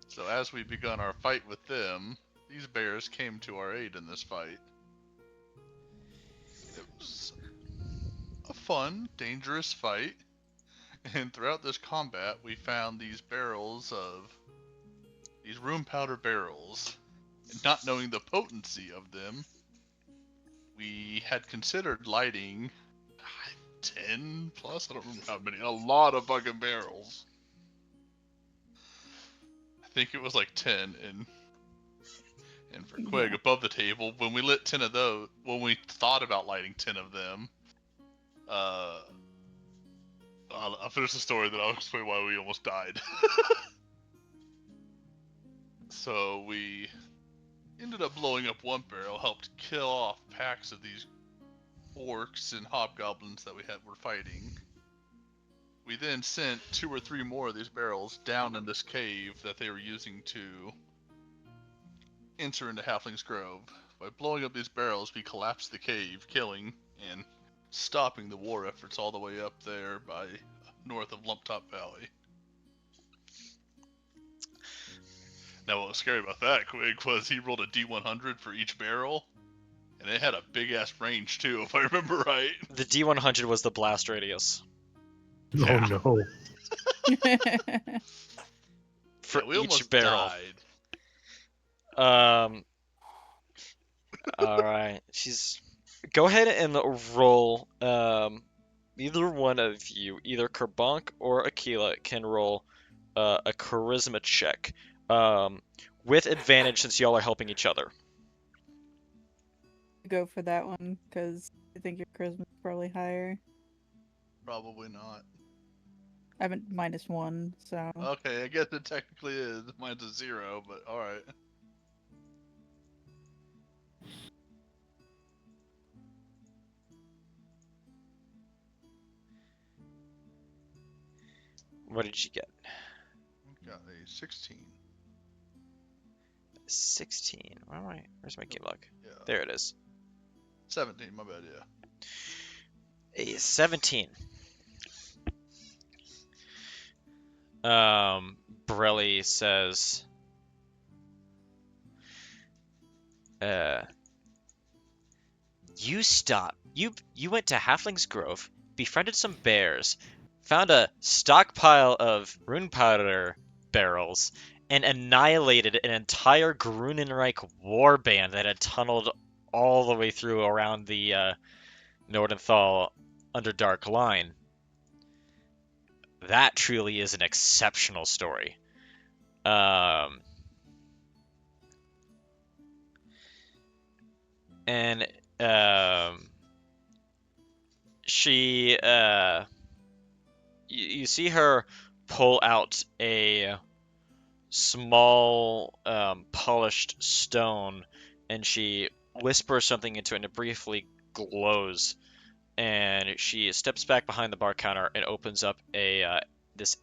So as we begun our fight with them, these bears came to our aid in this fight. It was a fun, dangerous fight, and throughout this combat we found these room powder barrels. And not knowing the potency of them, we had considered lighting 10 plus, I don't remember how many, a lot of fucking barrels. I think it was like 10, and for Quig, Yeah. above the table, when we lit 10 of those, when we thought about lighting 10 of them, I'll finish the story, then I'll explain why we almost died. So we ended up blowing up one barrel, helped kill off packs of these orcs and hobgoblins that were fighting. We then sent 2 or 3 more of these barrels down in this cave that they were using to enter into Halfling's Grove. By blowing up these barrels, we collapsed the cave, killing and stopping the war efforts all the way up there by north of Lumptop Valley. Now what was scary about that, Quig, was he rolled a D100 for each barrel, And it had a big ass range too, if I remember right. The D100 was the blast radius Yeah. Oh no. for Yeah, we each almost barrel. died. All right. Go ahead and roll. Either one of you, either Kerbank or Aquila, can roll a charisma check. With advantage since y'all are helping each other. Go for that one because I think your charisma's probably higher. Probably not. I have -1, so Okay, I guess it technically is. Mine's a 0, but alright. What did you get? Got a 16. 16. Where's my game log? Yeah. There it is. 17, my bad, yeah. A 17. Borelli says, you went to Halfling's Grove, befriended some bears, found a stockpile of rune powder barrels, and annihilated an entire Grunenreich warband that had tunneled all the way through around the Nordenthal Underdark line. That truly is an exceptional story. And she you see her pull out a small polished stone, and she whispers something into it, and it briefly glows, and she steps back behind the bar counter and opens up this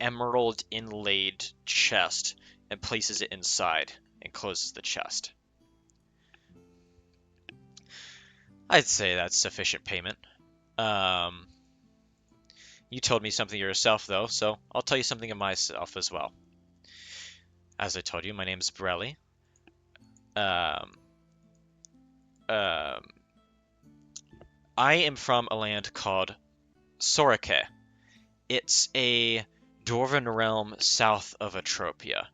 emerald inlaid chest and places it inside and closes the chest. I'd say that's sufficient payment. You told me something yourself, though, so I'll tell you something of myself as well. As I told you, my name is Borelli. I am from a land called Sorike. It's a dwarven realm south of Atropia.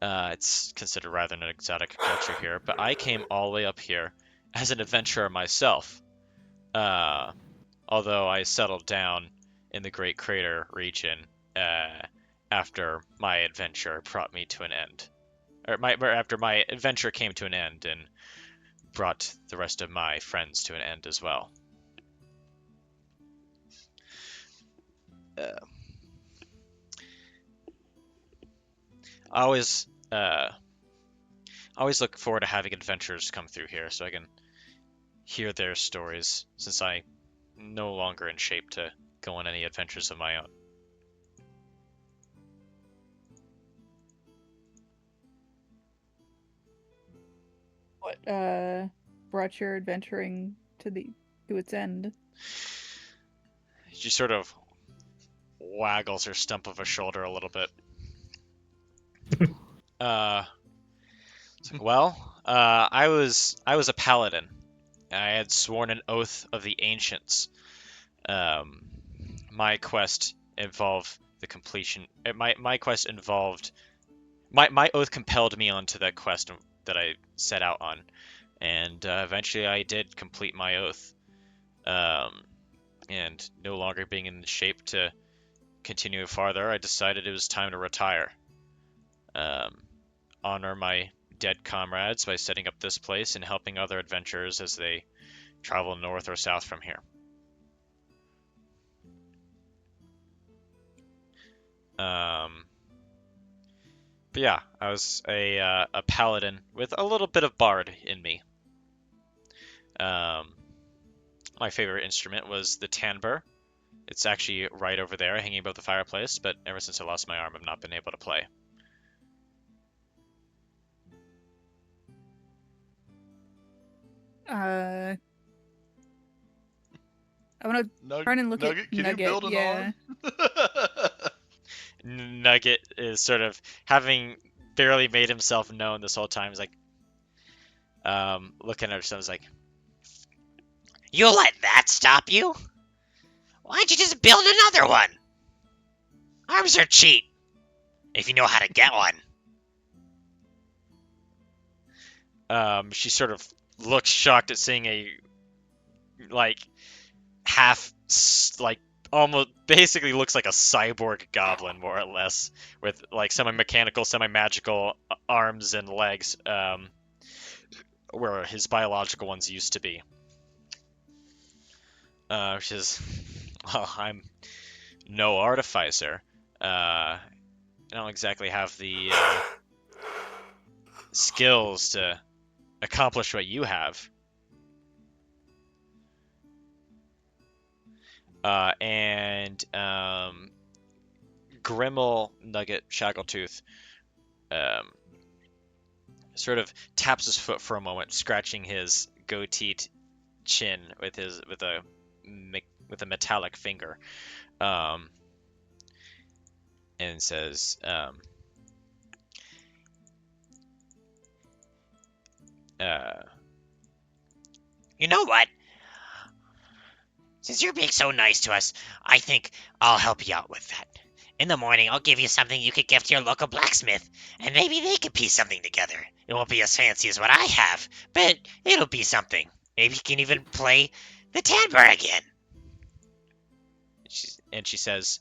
It's considered rather an exotic culture here, but I came all the way up here as an adventurer myself. Although I settled down in the Great Crater region after my adventure brought me to an end. Or after my adventure came to an end and brought the rest of my friends to an end as well. I always look forward to having adventurers come through here so I can hear their stories, since I'm no longer in shape to go on any adventures of my own. what brought your adventuring to its end? She sort of waggles her stump of a shoulder a little bit. It's like, well, I was a paladin. I had sworn an oath of the ancients. My quest involved the completion. My quest involved. My oath compelled me onto that quest that I set out on, and eventually I did complete my oath. And no longer being in shape to continue farther, I decided it was time to retire. Honor my dead comrades by setting up this place and helping other adventurers as they travel north or south from here. But yeah, I was a paladin with a little bit of bard in me. My favorite instrument was the tambour. It's actually right over there, hanging above the fireplace, but ever since I lost my arm, I've not been able to play. I want to turn and look Nugget, at can Nugget. you build an Yeah. arm? Nugget is sort of having barely made himself known this whole time. He's like, looking at her son's like, You let that stop you? Why'd you just build another one? Arms are cheap, if you know how to get one. she sort of looks shocked at seeing a like almost basically looks like a cyborg goblin, more or less, with like semi-mechanical, semi-magical arms and legs, where his biological ones used to be. Which is, well, I'm no artificer. I don't exactly have the skills to accomplish what you have. And Grimmel Nugget Shackletooth sort of taps his foot for a moment, scratching his goateed chin with a metallic finger, and says, You know what? Since you're being so nice to us, I think I'll help you out with that. In the morning, I'll give you something you could give to your local blacksmith, and maybe they could piece something together. It won't be as fancy as what I have, but it'll be something. Maybe you can even play the timbre again. and she says,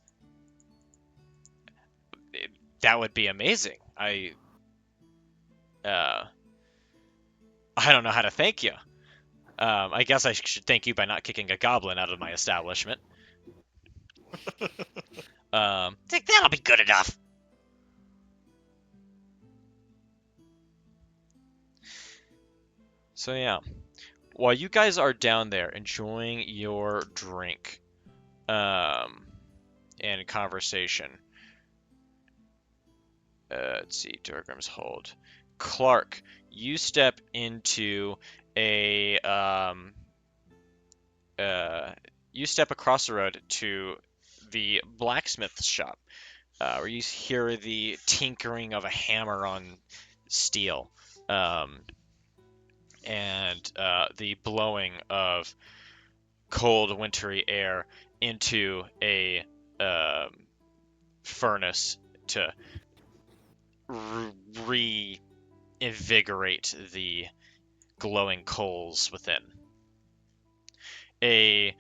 that would be amazing. I don't know how to thank you. I guess I should thank you by not kicking a goblin out of my establishment. Think that'll be good enough. So yeah, while you guys are down there enjoying your drink, and conversation, let's see, Durgrim's Hold. Clark, you step into you step across the road to the blacksmith shop, where you hear the tinkering of a hammer on steel, and the blowing of cold, wintry air into a furnace to reinvigorate the glowing coals within. A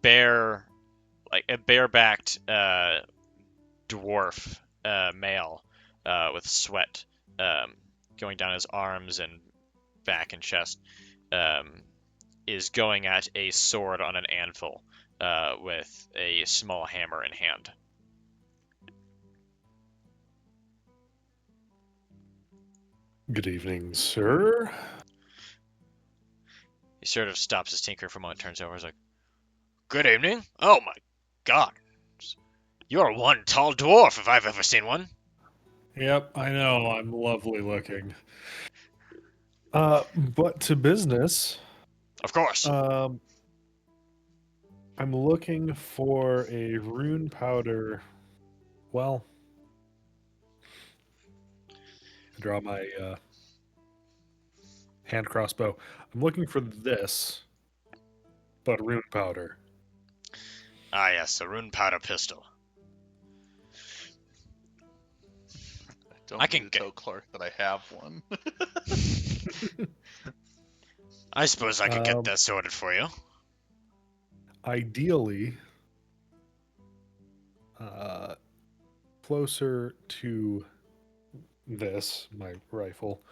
barebacked dwarf male with sweat going down his arms and back and chest is going at a sword on an anvil with a small hammer in hand. Good evening, sir. He sort of stops his tinkering for a moment, turns over, and is like, "Good evening. Oh my god. You're one tall dwarf if I've ever seen one." Yep, I know. I'm lovely looking. But to business. Of course. I'm looking for a rune powder. Well, I draw my hand crossbow. I'm looking for this, but rune powder. Ah, yes, a rune powder pistol. Don't I need can to tell Clark that I have one. I suppose I could get that sorted for you. Ideally, closer to this, my rifle,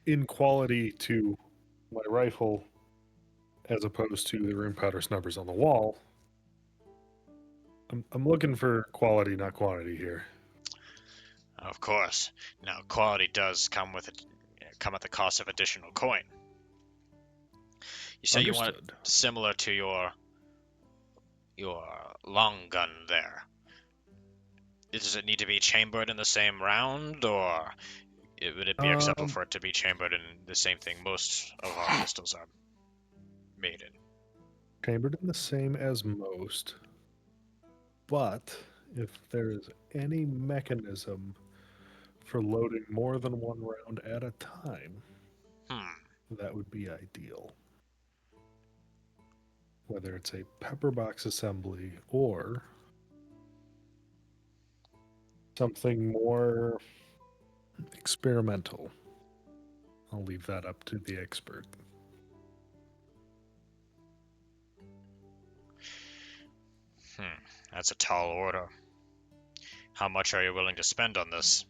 in quality to my rifle, as opposed to the rune powder snubbers on the wall. I'm looking for quality, not quantity here. Of course. Now, quality does come at the cost of additional coin. You say you want it similar to your long gun there. Does it need to be chambered in the same round, or would it be acceptable for it to be chambered in the same thing most of our pistols are made in? Chambered in the same as most, but if there is any mechanism for loading more than one round at a time. Hmm. That would be ideal. Whether it's a pepper box assembly or something more experimental. I'll leave that up to the expert. That's a tall order. How much are you willing to spend on this?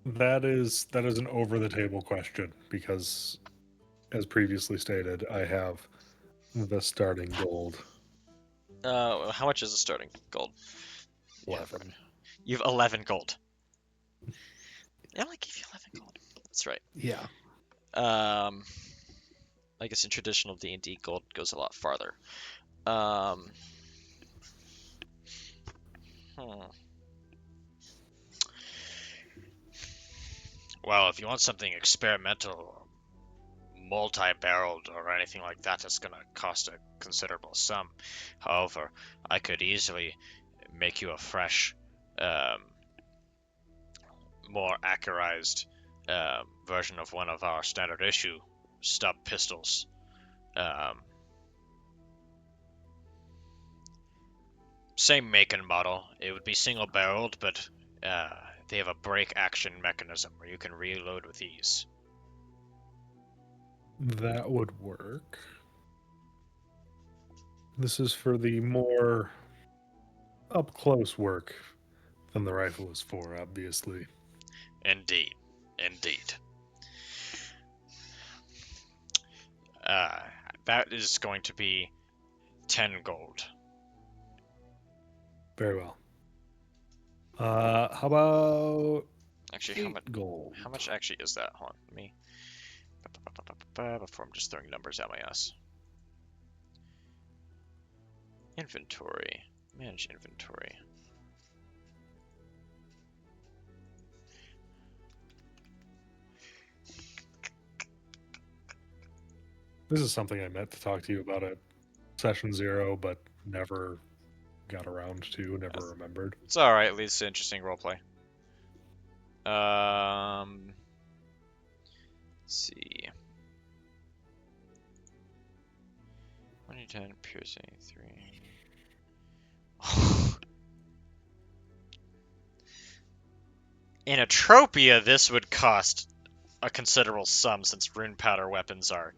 That is an over the table question because, as previously stated, I have the starting gold How much is the starting gold? 11. You have 11 gold. I only gave you 11 gold. That's right. Yeah. I guess in traditional D&D, gold goes a lot farther. Hmm. Well, if you want something experimental, multi-barreled, or anything like that, it's gonna cost a considerable sum. However, I could easily make you a fresh, more accurized version of one of our standard issue stub pistols. Same make and model. It would be single barreled, but they have a break action mechanism where you can reload with ease. That would work. This is for the more up close work than the rifle is for, obviously. Indeed. Indeed. That is going to be 10 gold. Very well. How about Actually, 8 gold? how much actually is that? Hold on, let me... Before I'm just throwing numbers at my ass. Inventory. Manage inventory. This is something I meant to talk to you about at session 0, but never got around to, never remembered. It's alright, it leads to interesting roleplay. Let's see. 2010 piercing 3. In Atropia, this would cost a considerable sum since rune powder weapons are...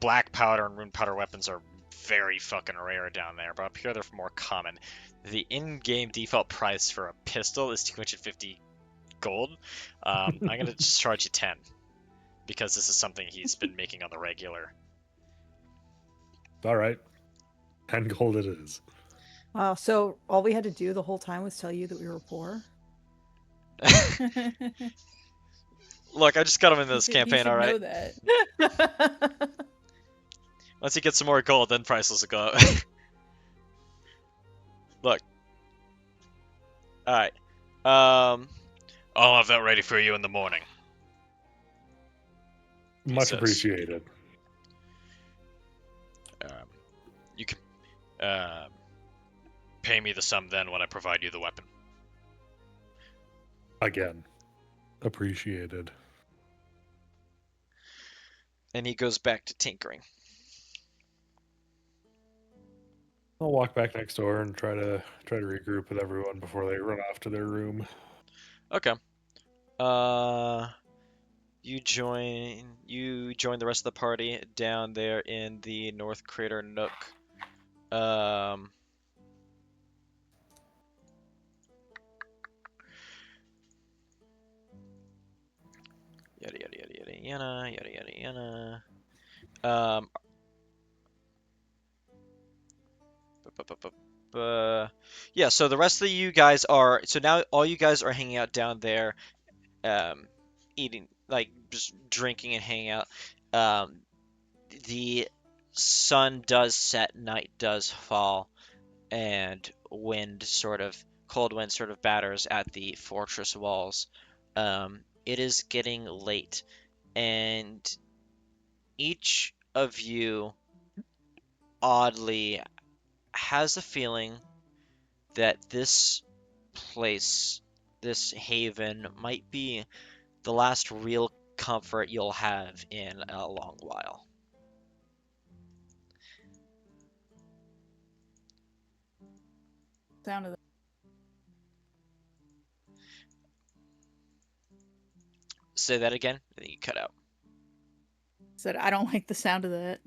Black powder and rune powder weapons are very fucking rare down there, but up here they're more common. The in-game default price for a pistol is 250 gold. I'm gonna just charge you 10 because this is something he's been making on the regular. All right. 10 gold it is. Wow, so all we had to do the whole time was tell you that we were poor? Look, I just got him in this He campaign, should alright? know that. Once he gets some more gold, then prices will go up. Look. Alright. I'll have that ready for you in the morning. Much says. appreciated. You can pay me the sum then when I provide you the weapon. Again, appreciated. And he goes back to tinkering. I'll walk back next door and try to regroup with everyone before they run off to their room. Okay. You join the rest of the party down there in the North Crater Nook. Yada yada yada yada yada yada yada yada. Yeah, so the rest of you guys are, so now all you guys are hanging out down there, eating, like, just drinking and hanging out. The sun does set, night does fall, and cold wind sort of batters at the fortress walls. It is getting late, and each of you oddly has a feeling that this place, this haven, might be the last real comfort you'll have in a long while. Sound of that. Say that again, and then you cut out. Said I don't like the sound of that.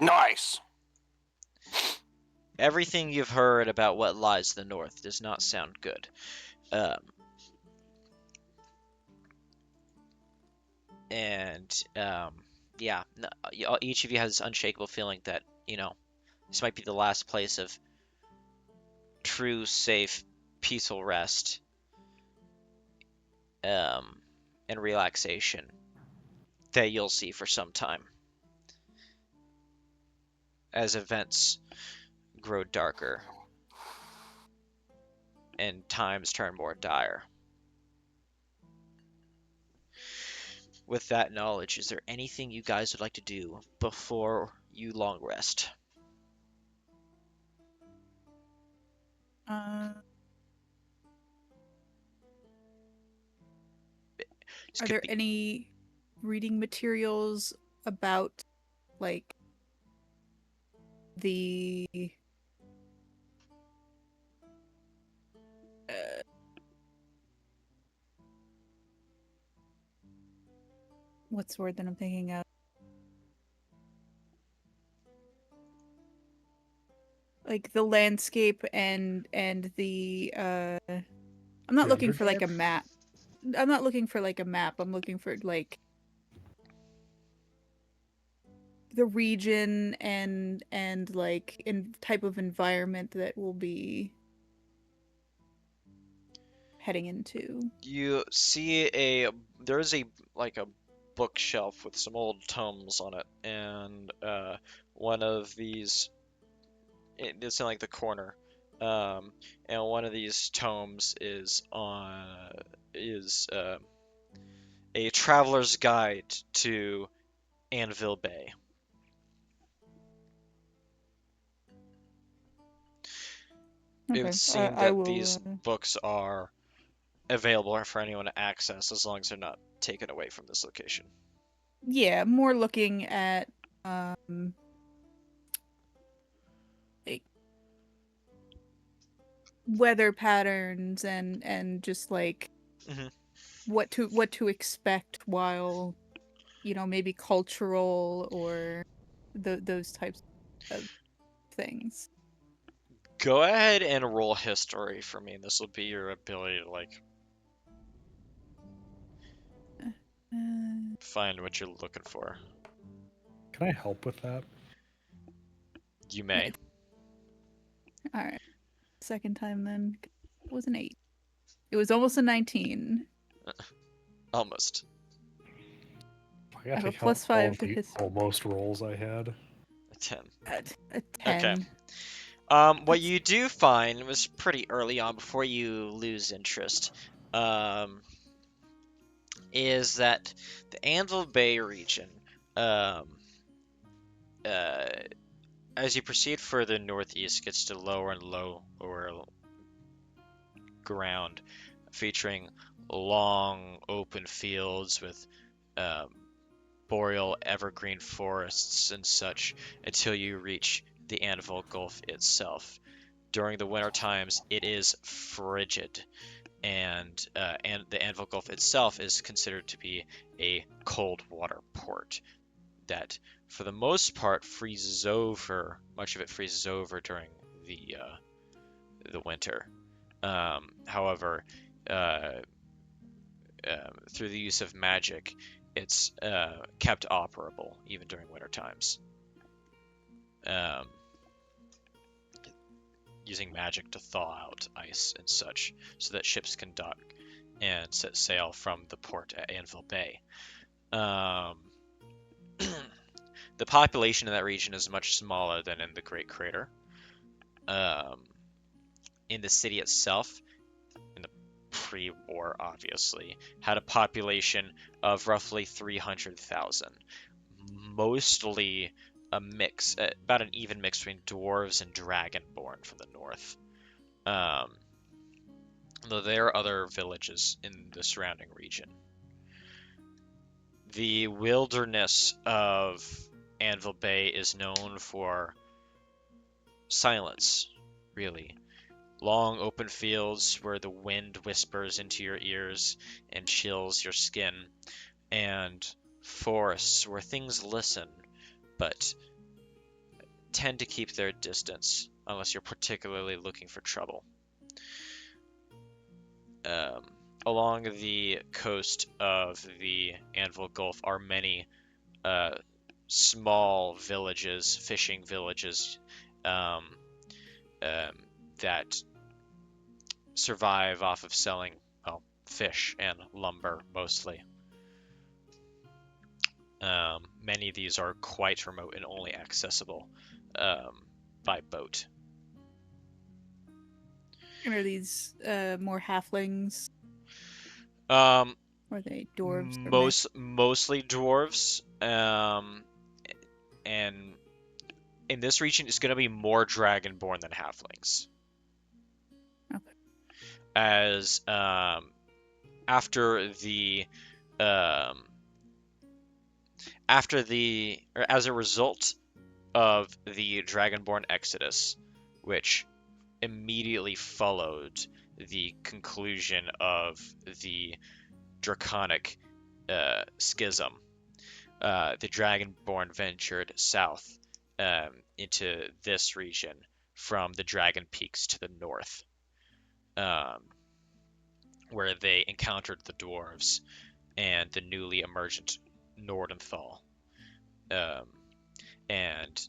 Nice. Everything you've heard about what lies to the north does not sound good. Yeah, each of you has this unshakable feeling that, this might be the last place of true, safe, peaceful rest, and relaxation that you'll see for some time. As events grow darker and times turn more dire. With that knowledge, is there anything you guys would like to do before you long rest? Are This could there be- any reading materials about, like, the what's the word that I'm thinking of? Like the landscape and the I'm not The looking for like a Underdark? map. I'm not looking for like a map. I'm looking for like the region and like in type of environment that we'll be heading into. You see there's a bookshelf with some old tomes on it, and one of these, it's in like the corner, and one of these tomes is a traveler's guide to Anvil Bay. It would seem I that will, these books are available for anyone to access as long as they're not taken away from this location. yeah, more looking at like weather patterns and just like Mhm. what to expect while maybe cultural or those types of things. Go ahead and roll history for me, and this will be your ability to find what you're looking for. Can I help with that? You may. All right, second time then. It was an 8. It was almost a 19. Almost. I gotta have a take out plus all 5 of to the history. almost rolls I had. A 10. A 10. What you do find was pretty early on before you lose interest, is that the Anvil Bay region, as you proceed further northeast, gets to lower and lower ground, featuring long open fields with boreal evergreen forests and such, until you reach the Anvil Gulf itself. During the winter times, it is frigid, and the Anvil Gulf itself is considered to be a cold water port that, for the most part, freezes over. Much of it freezes over during the winter. However, through the use of magic, it's kept operable even during winter times. Using magic to thaw out ice and such, so that ships can dock and set sail from the port at Anvil Bay. The population in that region is much smaller than in the Great Crater. In the city itself, in the pre-war, obviously, had a population of roughly 300,000, mostly a mix, about an even mix between dwarves and dragonborn from the north. Though there are other villages in the surrounding region. The wilderness of Anvil Bay is known for silence, really. Long open fields where the wind whispers into your ears and chills your skin, and forests where things listen, but tend to keep their distance unless you're particularly looking for trouble. Along the coast of the Anvil Gulf are many small villages, fishing villages, that survive off of selling, well, fish and lumber mostly. Many of these are quite remote and only accessible by boat. And are these more halflings? Um, Or are they dwarves? Or mixed? Mostly dwarves. And in this region, it's going to be more dragonborn than halflings. Okay. As as a result of the dragonborn exodus, which immediately followed the conclusion of the draconic schism, the dragonborn ventured south into this region from the Dragon Peaks to the north, where they encountered the dwarves and the newly emergent Nordenthal, and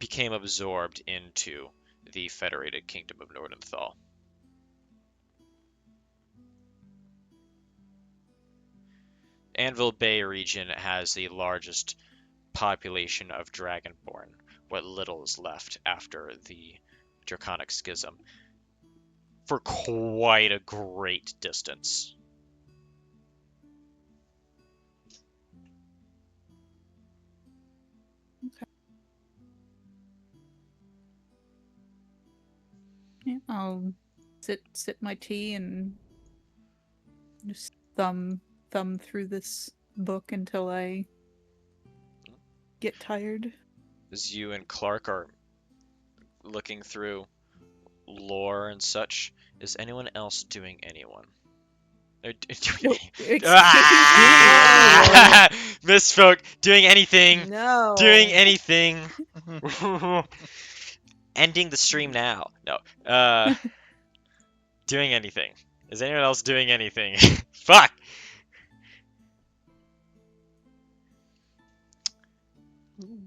became absorbed into the Federated Kingdom of Nordenthal. Anvil Bay region has the largest population of Dragonborn, what little is left after the Draconic Schism, for quite a great distance. Yeah, I'll sip my tea and just thumb through this book until I get tired. As you and Clark are looking through lore and such, is anyone else doing anyone? Nope. Misspoke. Doing anything. No. Doing anything. Ending the stream now. No. Doing anything. Is anyone else doing anything? Fuck.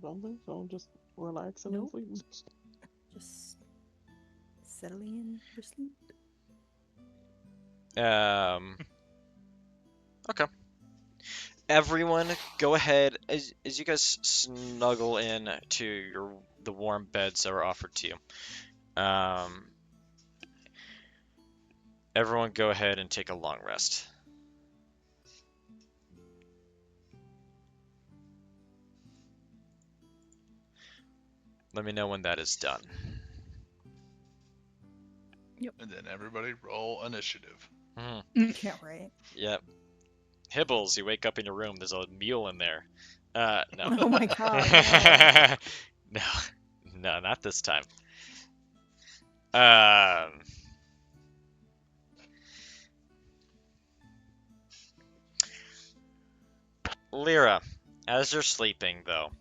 Don't think so. Just relaxing and Nope. sleeping. Just settling in for sleep. Okay. Everyone, go ahead as you guys snuggle in to the warm beds that were offered to you. Everyone, go ahead and take a long rest. Let me know when that is done. And then everybody roll initiative. Can't wait. Yep. Hibbles, you wake up in your room, there's a mule in there. No. Oh my god. No. No, not this time. Lyra, as you're sleeping, though,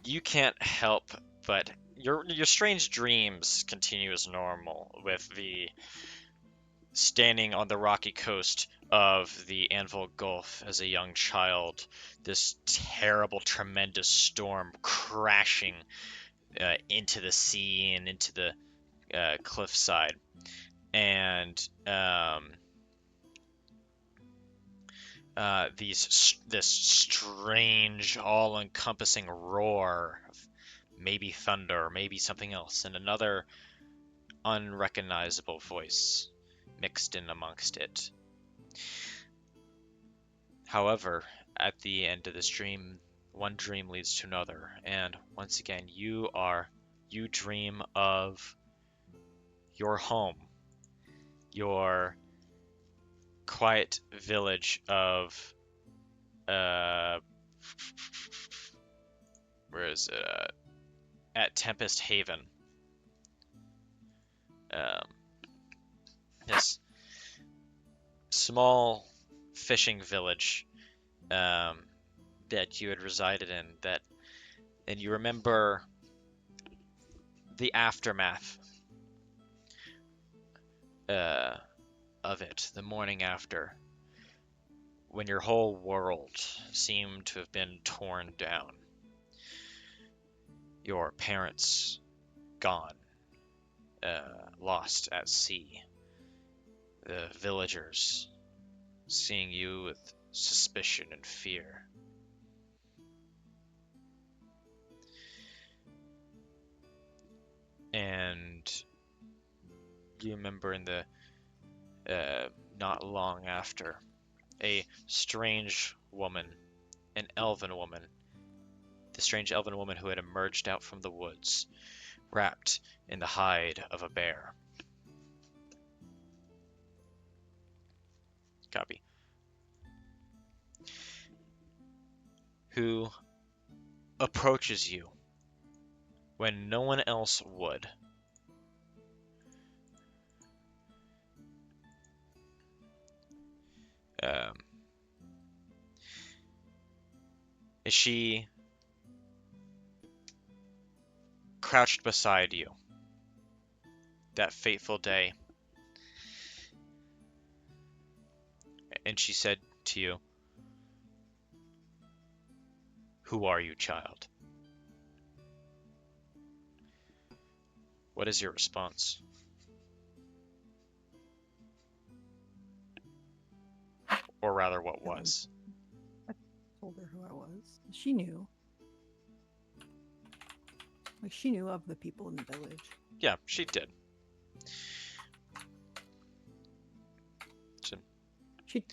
you can't help but your strange dreams continue as normal, with the standing on the rocky coast of the Anvil Gulf as a young child, this terrible, tremendous storm crashing into the sea and into the cliffside, and this strange, all-encompassing roar of maybe thunder, maybe something else, and another unrecognizable voice mixed in amongst it. However, at the end of this dream, one dream leads to another, and once again, you dream of your home, your quiet village of where is it? At Tempest Haven. This small fishing village that you had resided in, and you remember the aftermath of it, the morning after, when your whole world seemed to have been torn down. Your parents gone, lost at sea. The villagers seeing you with suspicion and fear. And you remember in the not long after, a strange woman, an elven woman, the strange elven woman who had emerged out from the woods, wrapped in the hide of a bear. Copy. Who approaches you when no one else would. Is she crouched beside you that fateful day? And she said to you, "Who are you, child?" What is your response? Or rather, what was? I told her who I was. She knew. Like, she knew of the people in the village. Yeah, she did.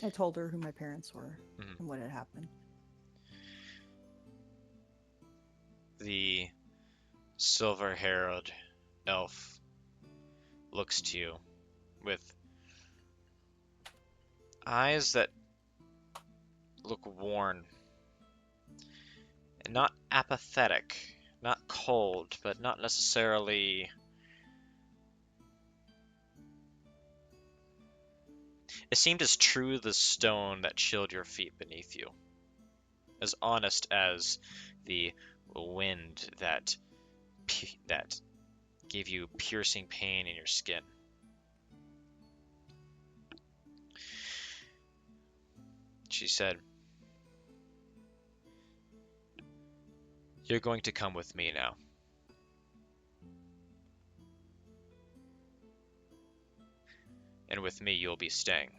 I told her who my parents were Mhm. and what had happened. The silver-haired elf looks to you with eyes that look worn, and not apathetic, not cold, but not necessarily... It seemed as true the stone that chilled your feet beneath you, as honest as the wind that gave you piercing pain in your skin. She said, "You're going to come with me now." And with me, you'll be staying.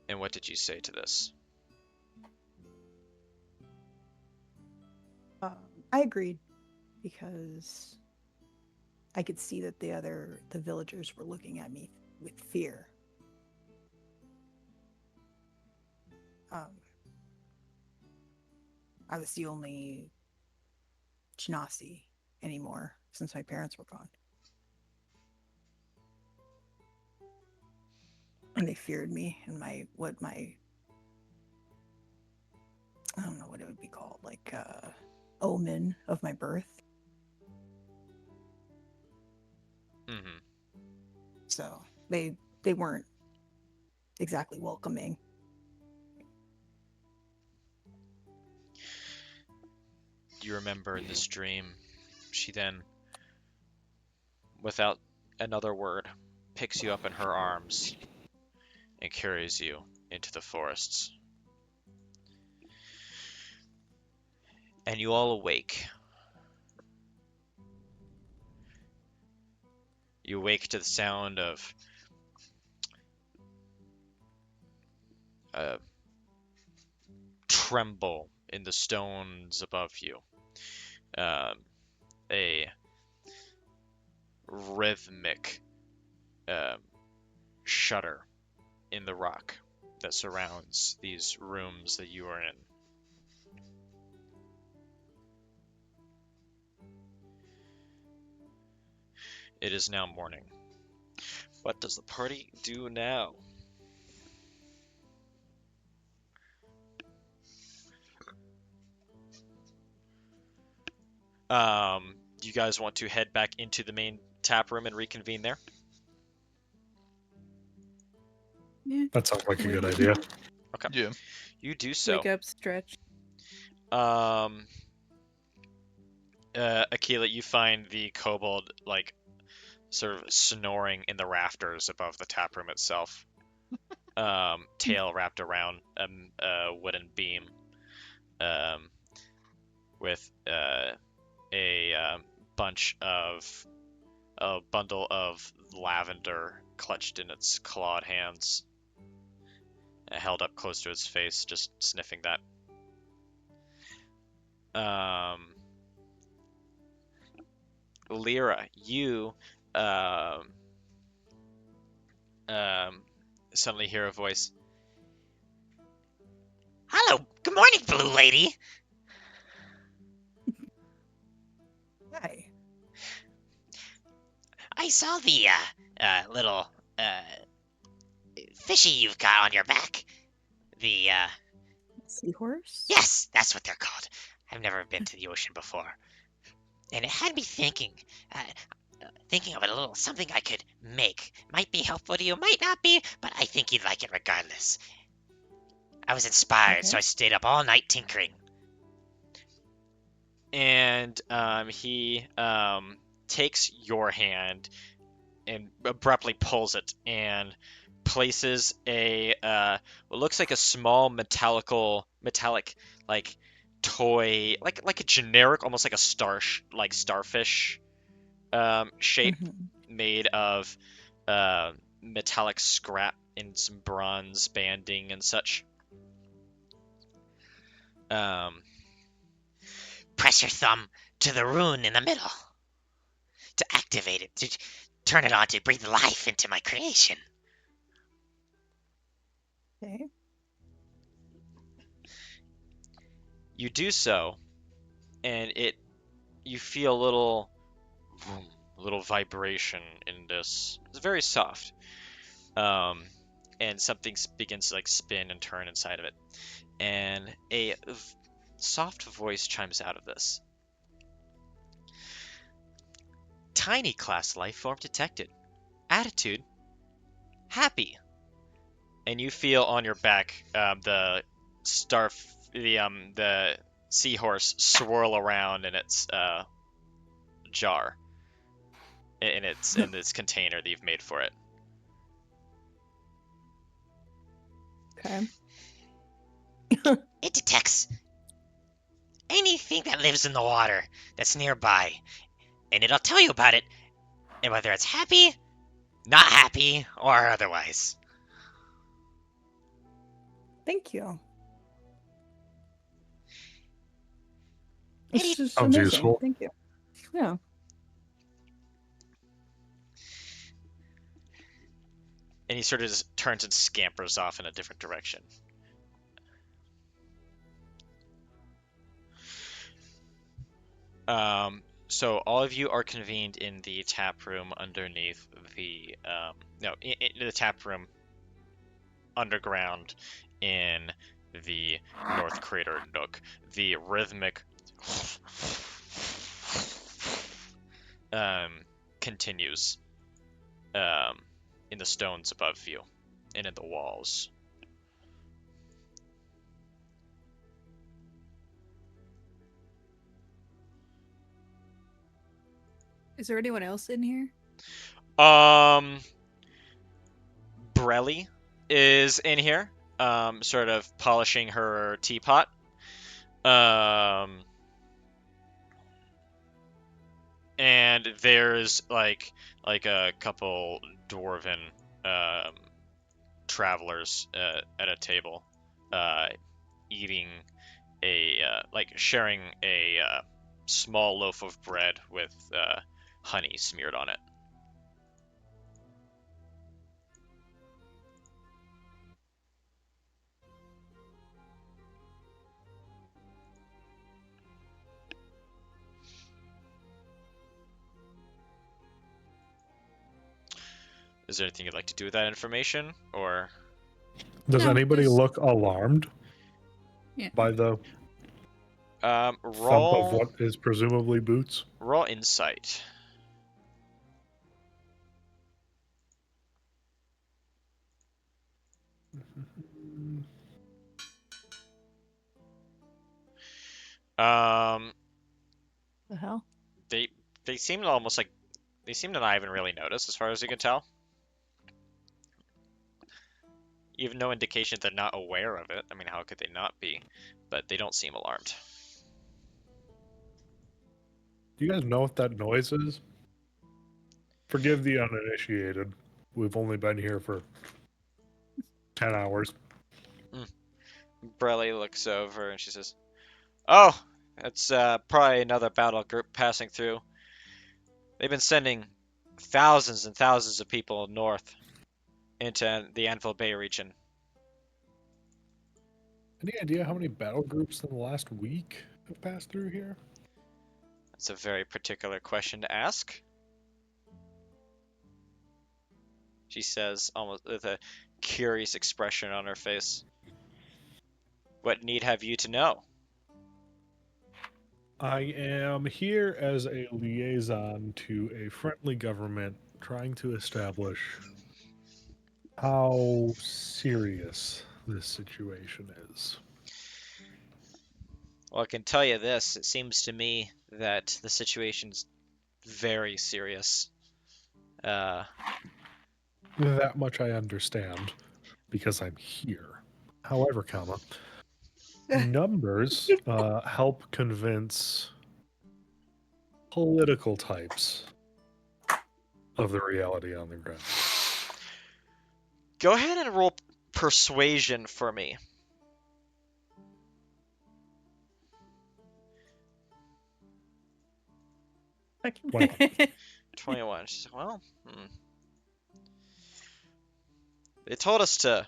And what did you say to this? I agreed because I could see that the villagers were looking at me with fear. I was the only Genasi anymore since my parents were gone. And they feared me and I don't know what it would be called, like omen of my birth. Mm-hmm. So they weren't exactly welcoming. You remember in this dream, she then, without another word, picks you up in her arms and carries you into the forests. And you all awake. You awake to the sound of a tremble in the stones above you. A rhythmic shudder in the rock that surrounds these rooms that you are in. It is now morning. What does the party do now? Do you guys want to head back into the main tap room and reconvene there? Yeah. That sounds like a good idea. Okay. Yeah. You do so. Wake up, stretch. Akila, you find the kobold like sort of snoring in the rafters above the tap room itself. Tail wrapped around a wooden beam. With a bundle of lavender clutched in its clawed hands, held up close to its face, just sniffing that. Lyra, you suddenly hear a voice. Hello, good morning, Blue Lady. Hi. I saw the little fishy you've got on your back. The Seahorse? yes, that's what they're called. I've never been to the ocean before, and it had me thinking of it a little. Something I could make. Might be helpful to you, might not be, but I think you'd like it regardless. I was inspired, so Okay. I stayed up all night tinkering. And he takes your hand and abruptly pulls it and places what looks like a small metallic like toy, like a generic, almost like a starfish shape, Mhm. made of metallic scrap and some bronze banding and such. Press your thumb to the rune in the middle to activate it, to turn it on to breathe life into my creation. Okay. You do so, and you feel a little vibration in this. It's very soft, and something begins to like spin and turn inside of it, and a soft voice chimes out of this. Tiny class life form detected. Attitude happy. And you feel on your back the seahorse swirl around in its jar, in its container that you've made for it. Okay. It detects anything that lives in the water that's nearby, and it'll tell you about it, and whether it's happy, not happy, or otherwise. Thank you. Maybe- It's just Sounds amazing. useful. Thank you. Yeah. And he sort of just turns and scampers off in a different direction. So all of you are convened in the tap room underneath the in the tap room underground in the North Crater Nook. The rhythmic continues in the stones above you and in the walls. Is there anyone else in here? Brelly is in here, sort of polishing her teapot. And there's like a couple dwarven travelers at a table, eating sharing a small loaf of bread with honey smeared on it. Is there anything you'd like to do with that information, or? Does No, anybody just- look alarmed Yeah. by the thump of Roll what is presumably boots? roll insight. Um, The hell? they seem almost like they seem to not even really notice, as far as you can tell. Even no indication they're not aware of it. I mean, how could they not be? But they don't seem alarmed. Do you guys know what that noise is? Forgive the uninitiated. We've only been here for 10 hours. Brelly looks over and she says, "Oh, it's probably another battle group passing through. They've been sending thousands and thousands of people north into the Anvil Bay region." Any idea how many battle groups in the last week have passed through here? That's a very particular question to ask. She says, almost with a curious expression on her face. "What need have you to know?" I am here as a liaison to a friendly government trying to establish how serious this situation is. Well, I can tell you this. It seems to me that the situation's very serious. That much I understand because I'm here. However, numbers help convince political types of the reality on the ground. Go ahead and roll persuasion for me. Well, 21. She's like, well, they told us to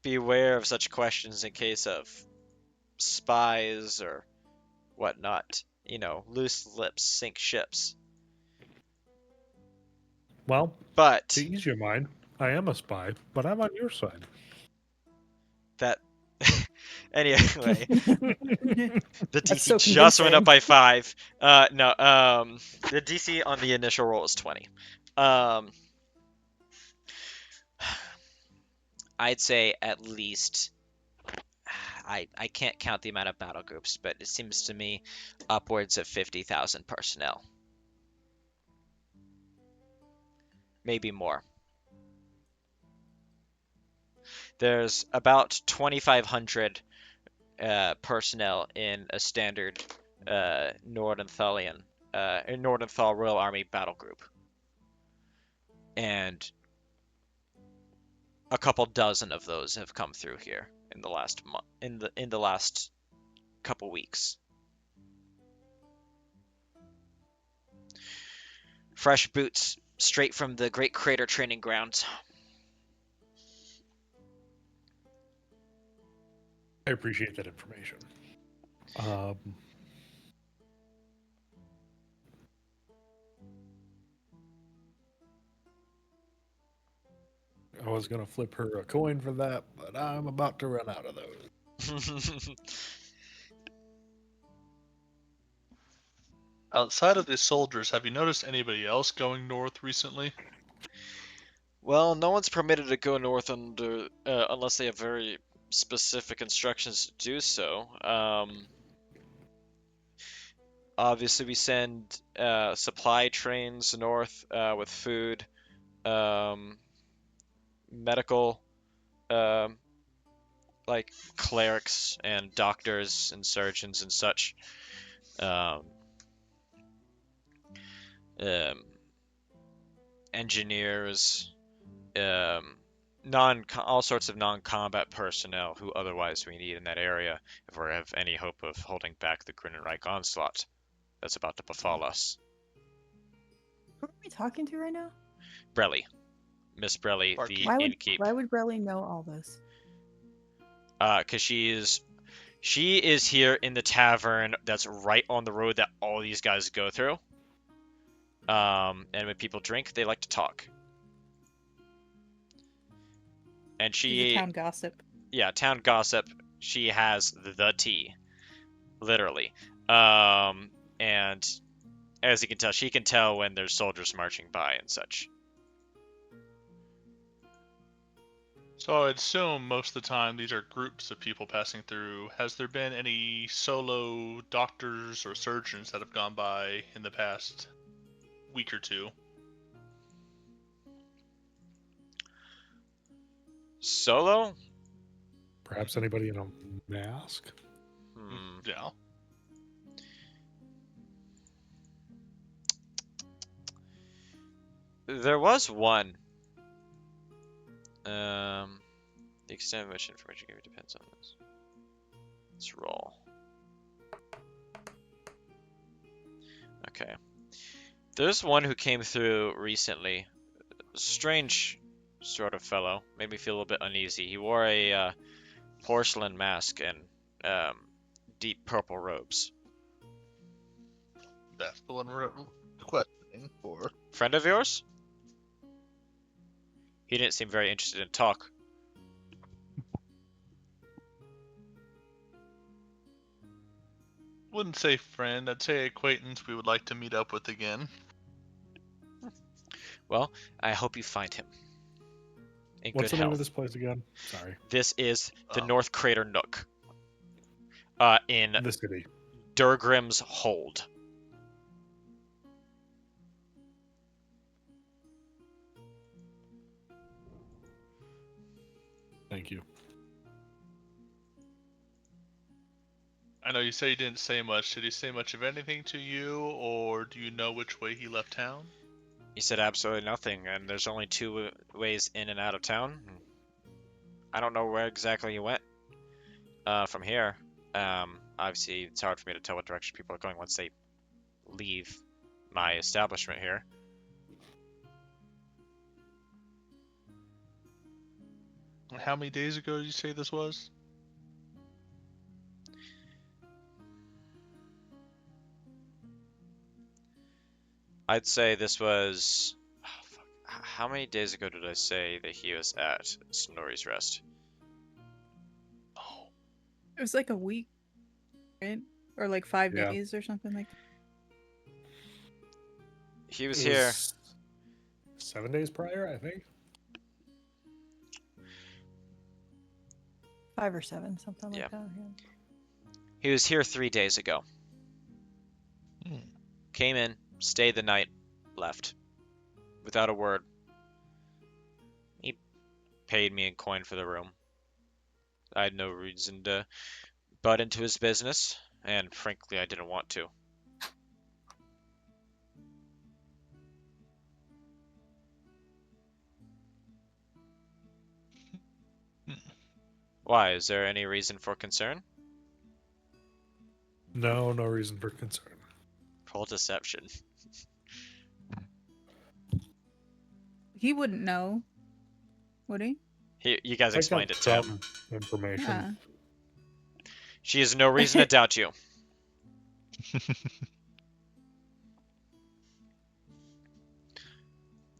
beware of such questions in case of spies or whatnot. You know, loose lips sink ships. well, But to ease your mind, I am a spy, but I'm on your side. that anyway, the That's DC so just went up convincing. by 5. No, the DC on the initial roll is 20. I'd say at least I can't count the amount of battle groups, but it seems to me upwards of 50,000 personnel. Maybe more. There's about 2,500 personnel in a standard Nordenthalian Nordenthal Royal Army battle group, and a couple dozen of those have come through here in the last month, in the last couple weeks. Fresh boots straight from the Great Crater training grounds. I appreciate that information. I was going to flip her a coin for that, but I'm about to run out of those. Outside of the soldiers, have you noticed anybody else going north recently? Well, no one's permitted to go north under unless they have very specific instructions to do so. Obviously, we send supply trains north with food, medical, like clerics and doctors and surgeons and such. Engineers, all sorts of non-combat personnel who otherwise we need in that area if we have any hope of holding back the Grunenreich onslaught that's about to befall us. Who are we talking to right now? Brelly. Miss Brelly, Barkeep. the Why innkeep. would Brelly know all this? Because she is here in the tavern that's right on the road that all these guys go through. And when people drink, they like to talk. And She's a she, town gossip. yeah, town gossip. She has the tea, literally. And as you can tell, she can tell when there's soldiers marching by and such. So I'd assume most of the time these are groups of people passing through. Has there been any solo doctors or surgeons that have gone by in the past week or two? Solo? Perhaps anybody in a mask? Yeah. There was one. The extent of which information given depends on this. Let's roll. Okay. There's one who came through recently. Strange sort of fellow. Made me feel a little bit uneasy. He wore a porcelain mask and deep purple robes. That's the one we're questioning for. Friend of yours? He didn't seem very interested in talk. Wouldn't say friend, I'd say acquaintance we would like to meet up with again. Well, I hope you find him. In What's good the name health. of this place again? Sorry. This is the Oh. North Crater Nook. In The city. Durgrim's Hold. Thank you. I know you say he didn't say much. Did he say much of anything to you, or do you know which way he left town? He said absolutely nothing, and there's only two ways in and out of town. I don't know where exactly he went from here. Obviously, it's hard for me to tell what direction people are going once they leave my establishment here. How many days ago did you say this was? I'd say this was... oh, fuck. How many days ago did I say that he was at Snorri's Rest? Oh, It was like a week, right? Or like 5 Yeah. days or something like that. He was It here. was 7 days prior, I think. 5 or 7, something like Yeah. that. Yeah. He was here 3 days ago. Came in, stayed the night, left. Without a word. He paid me in coin for the room. I had no reason to butt into his business, and frankly, I didn't want to. Why? Is there any reason for concern? No reason for concern. Roll deception. He wouldn't know, would he? You guys I got explained it to him. some information. Yeah. She has no reason to doubt you.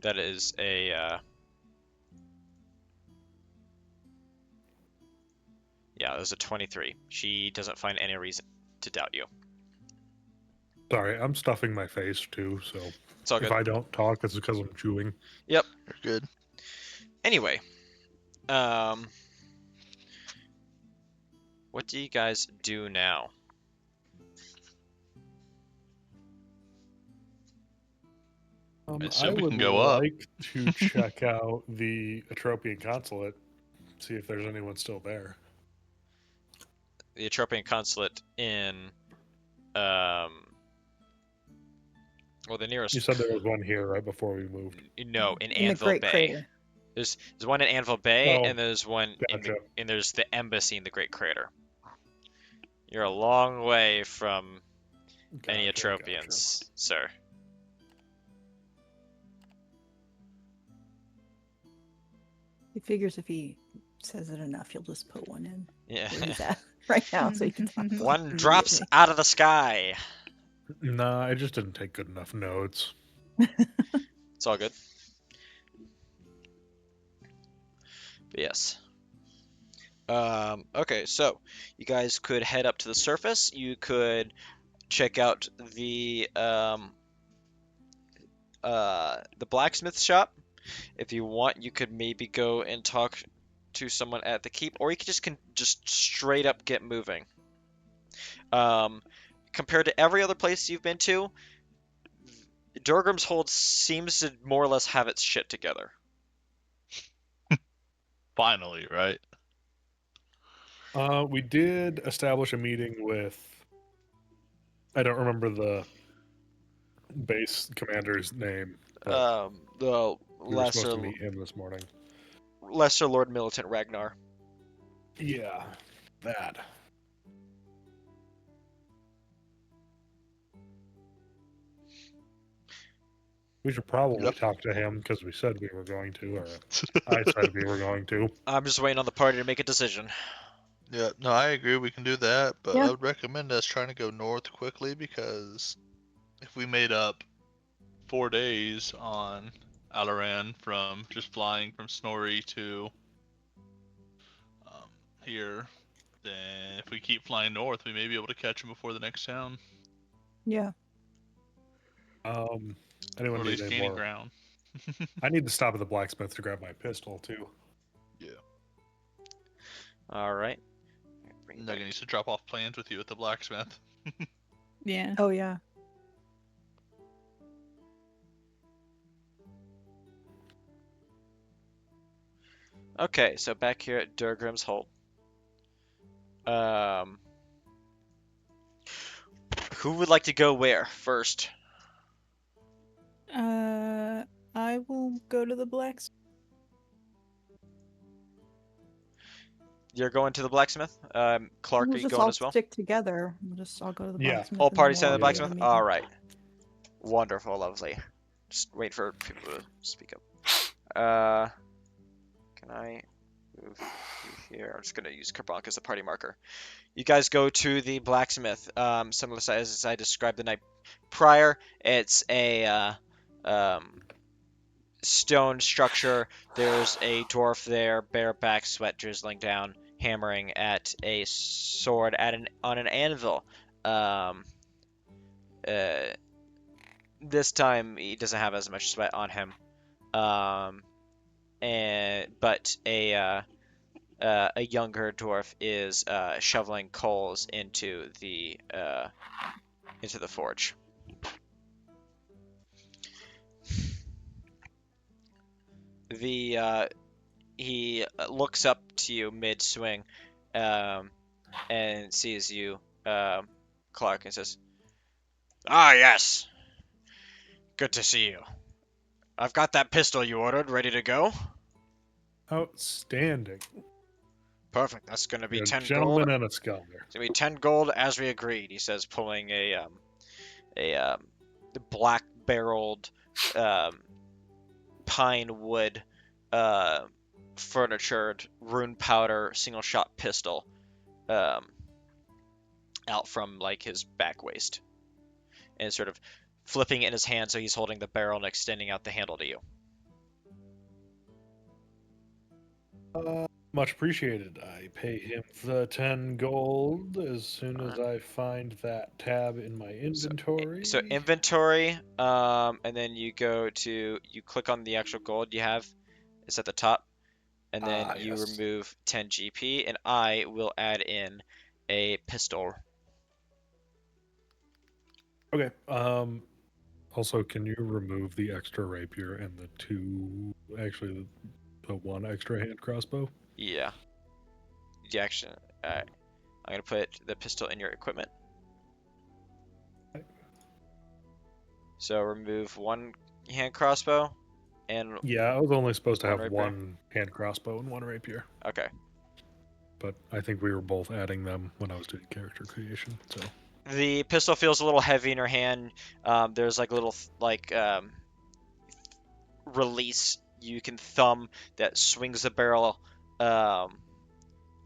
That is a yeah, there's a 23. She doesn't find any reason to doubt you. Sorry, I'm stuffing my face too, so It's all if good. I don't talk, it's because I'm chewing. you're good. Anyway, what do you guys do now? I I assume we would can go up. like to check out the Atropian consulate, see if there's anyone still there. The Atropian consulate in well, the nearest You said there was one here right before we moved. no, in In the Anvil Great Bay. Crater. There's one in Anvil Bay, Oh, and there's one gotcha. and there's the embassy in the Great Crater. You're a long way from any Gotcha, Atropians, sir. He figures if he says it enough, he'll just put one in Yeah. where he's at right now, so he can talk. One drops out of the sky. Gotcha. Nah, I just didn't take good enough notes. It's all good. But yes. Okay, so you guys could head up to the surface. You could check out the blacksmith shop. If you want, you could maybe go and talk to someone at the keep, or you could just straight up get moving. Compared to every other place you've been to, Durgrim's Hold seems to more or less have its shit together. Finally, right? We did establish a meeting with. I don't remember the base commander's name. But The we were supposed lesser to meet him this morning. Lord Militant Ragnar. Yeah, that. We should probably Yep. talk to him because we said we were going to, or I said we were going to. I'm just waiting on the party to make a decision. Yeah, no, I agree. We can do that, but Yeah. I would recommend us trying to go north quickly because if we made up 4 days on Alaran from just flying from Snorri to here, then if we keep flying north, we may be able to catch him before the next town. Yeah. Or Anyone at need least any gaining more? ground. I need to stop at the blacksmith to grab my pistol too. Yeah. All right. Nugget needs to drop off plans with you at the blacksmith. Yeah. Oh yeah. Okay, so back here at Durgrim's Hold. Who would like to go where first? I will go to the blacksmith. You're going to the blacksmith. Clark, We'll are you just going all as well? stick together. We'll just all go to the Yeah. blacksmith. All and then parties we'll at the all go to blacksmith? meeting. All right. Wonderful, lovely. Just wait for people to speak up. Can I move you here? I'm just gonna use Kerbonk as a party marker. You guys go to the blacksmith. Similar size as I described the night prior. It's a stone structure. There's a dwarf there, bareback, sweat drizzling down, hammering at a sword on an anvil. This time he doesn't have as much sweat on him. But a younger dwarf is shoveling coals into the forge. He looks up to you mid-swing, and sees you, Clark, and says, "Ah, yes. Good to see you. I've got that pistol you ordered ready to go." Outstanding. Perfect. That's gonna be You're a 10 gold. gentleman and a scholar. It's gonna be 10 gold as we agreed. He says, pulling a black-barreled pine wood furnitured rune powder single-shot pistol out from like his back waist, and sort of flipping it in his hand so he's holding the barrel and extending out the handle to you. Much appreciated. I pay him the 10 gold as soon as I find that tab in my inventory. So inventory, and then you click on the actual gold you have. It's at the top, and then you yes. remove 10 GP, and I will add in a pistol. Okay. Also, can you remove the extra rapier and the one extra hand crossbow? Yeah. The action. I'm gonna put the pistol in your equipment. Okay. So remove one hand crossbow, and Yeah, I was only supposed to One have rapier? one hand crossbow and one rapier, okay. but I think we were both adding them when I was doing character creation. So The pistol feels a little heavy in your hand. There's like a little release you can thumb that swings the barrel out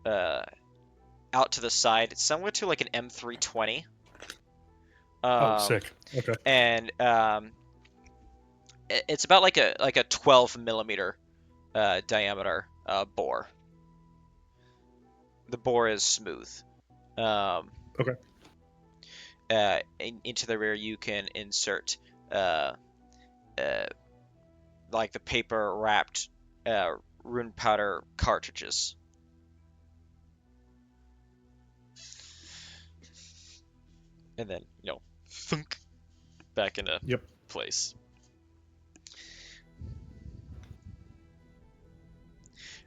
to the side. It's similar to like an M320. sick. Okay. And it's about like a 12 millimeter diameter bore. The bore is smooth. Okay. Into the rear, you can insert like the paper wrapped rune powder cartridges. And then, thunk, back into Yep. place.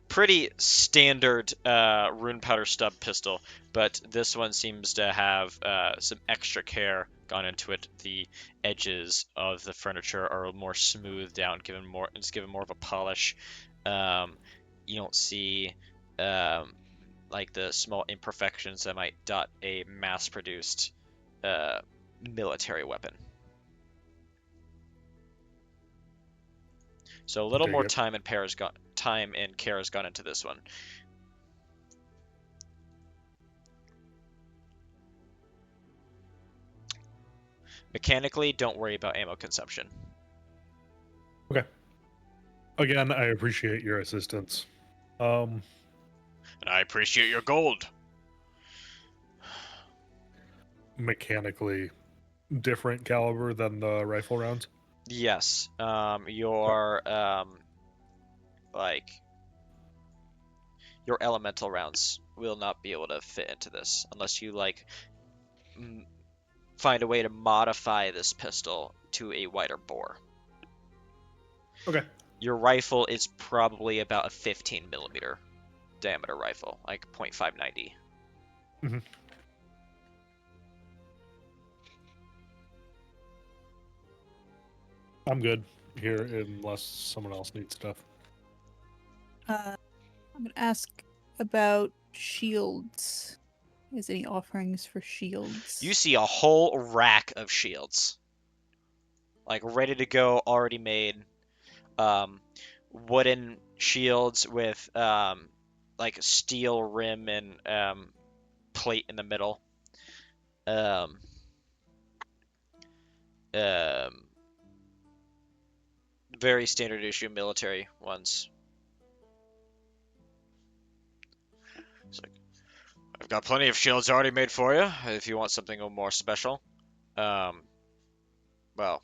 Pretty standard rune powder stub pistol, but this one seems to have some extra care gone into it. The edges of the furniture are more smoothed down, given more of a polish. You don't see like the small imperfections that might dot a mass-produced military weapon. So a little Dig more it. time and care has gone into this one. Mechanically, don't worry about ammo consumption. Again, I appreciate your assistance. And I appreciate your gold. Mechanically different caliber than the rifle rounds. Yes. Your your elemental rounds will not be able to fit into this unless you find a way to modify this pistol to a wider bore. Okay. Your rifle is probably about a 15 millimeter diameter rifle, like .590. Mm-hmm. I'm good here unless someone else needs stuff. I'm gonna ask about shields. Is any offerings for shields? You see a whole rack of shields, like ready to go, already made. Wooden shields with like steel rim and plate in the middle. Very standard issue military ones. It's like, I've got plenty of shields already made for you if you want something more special. Well, I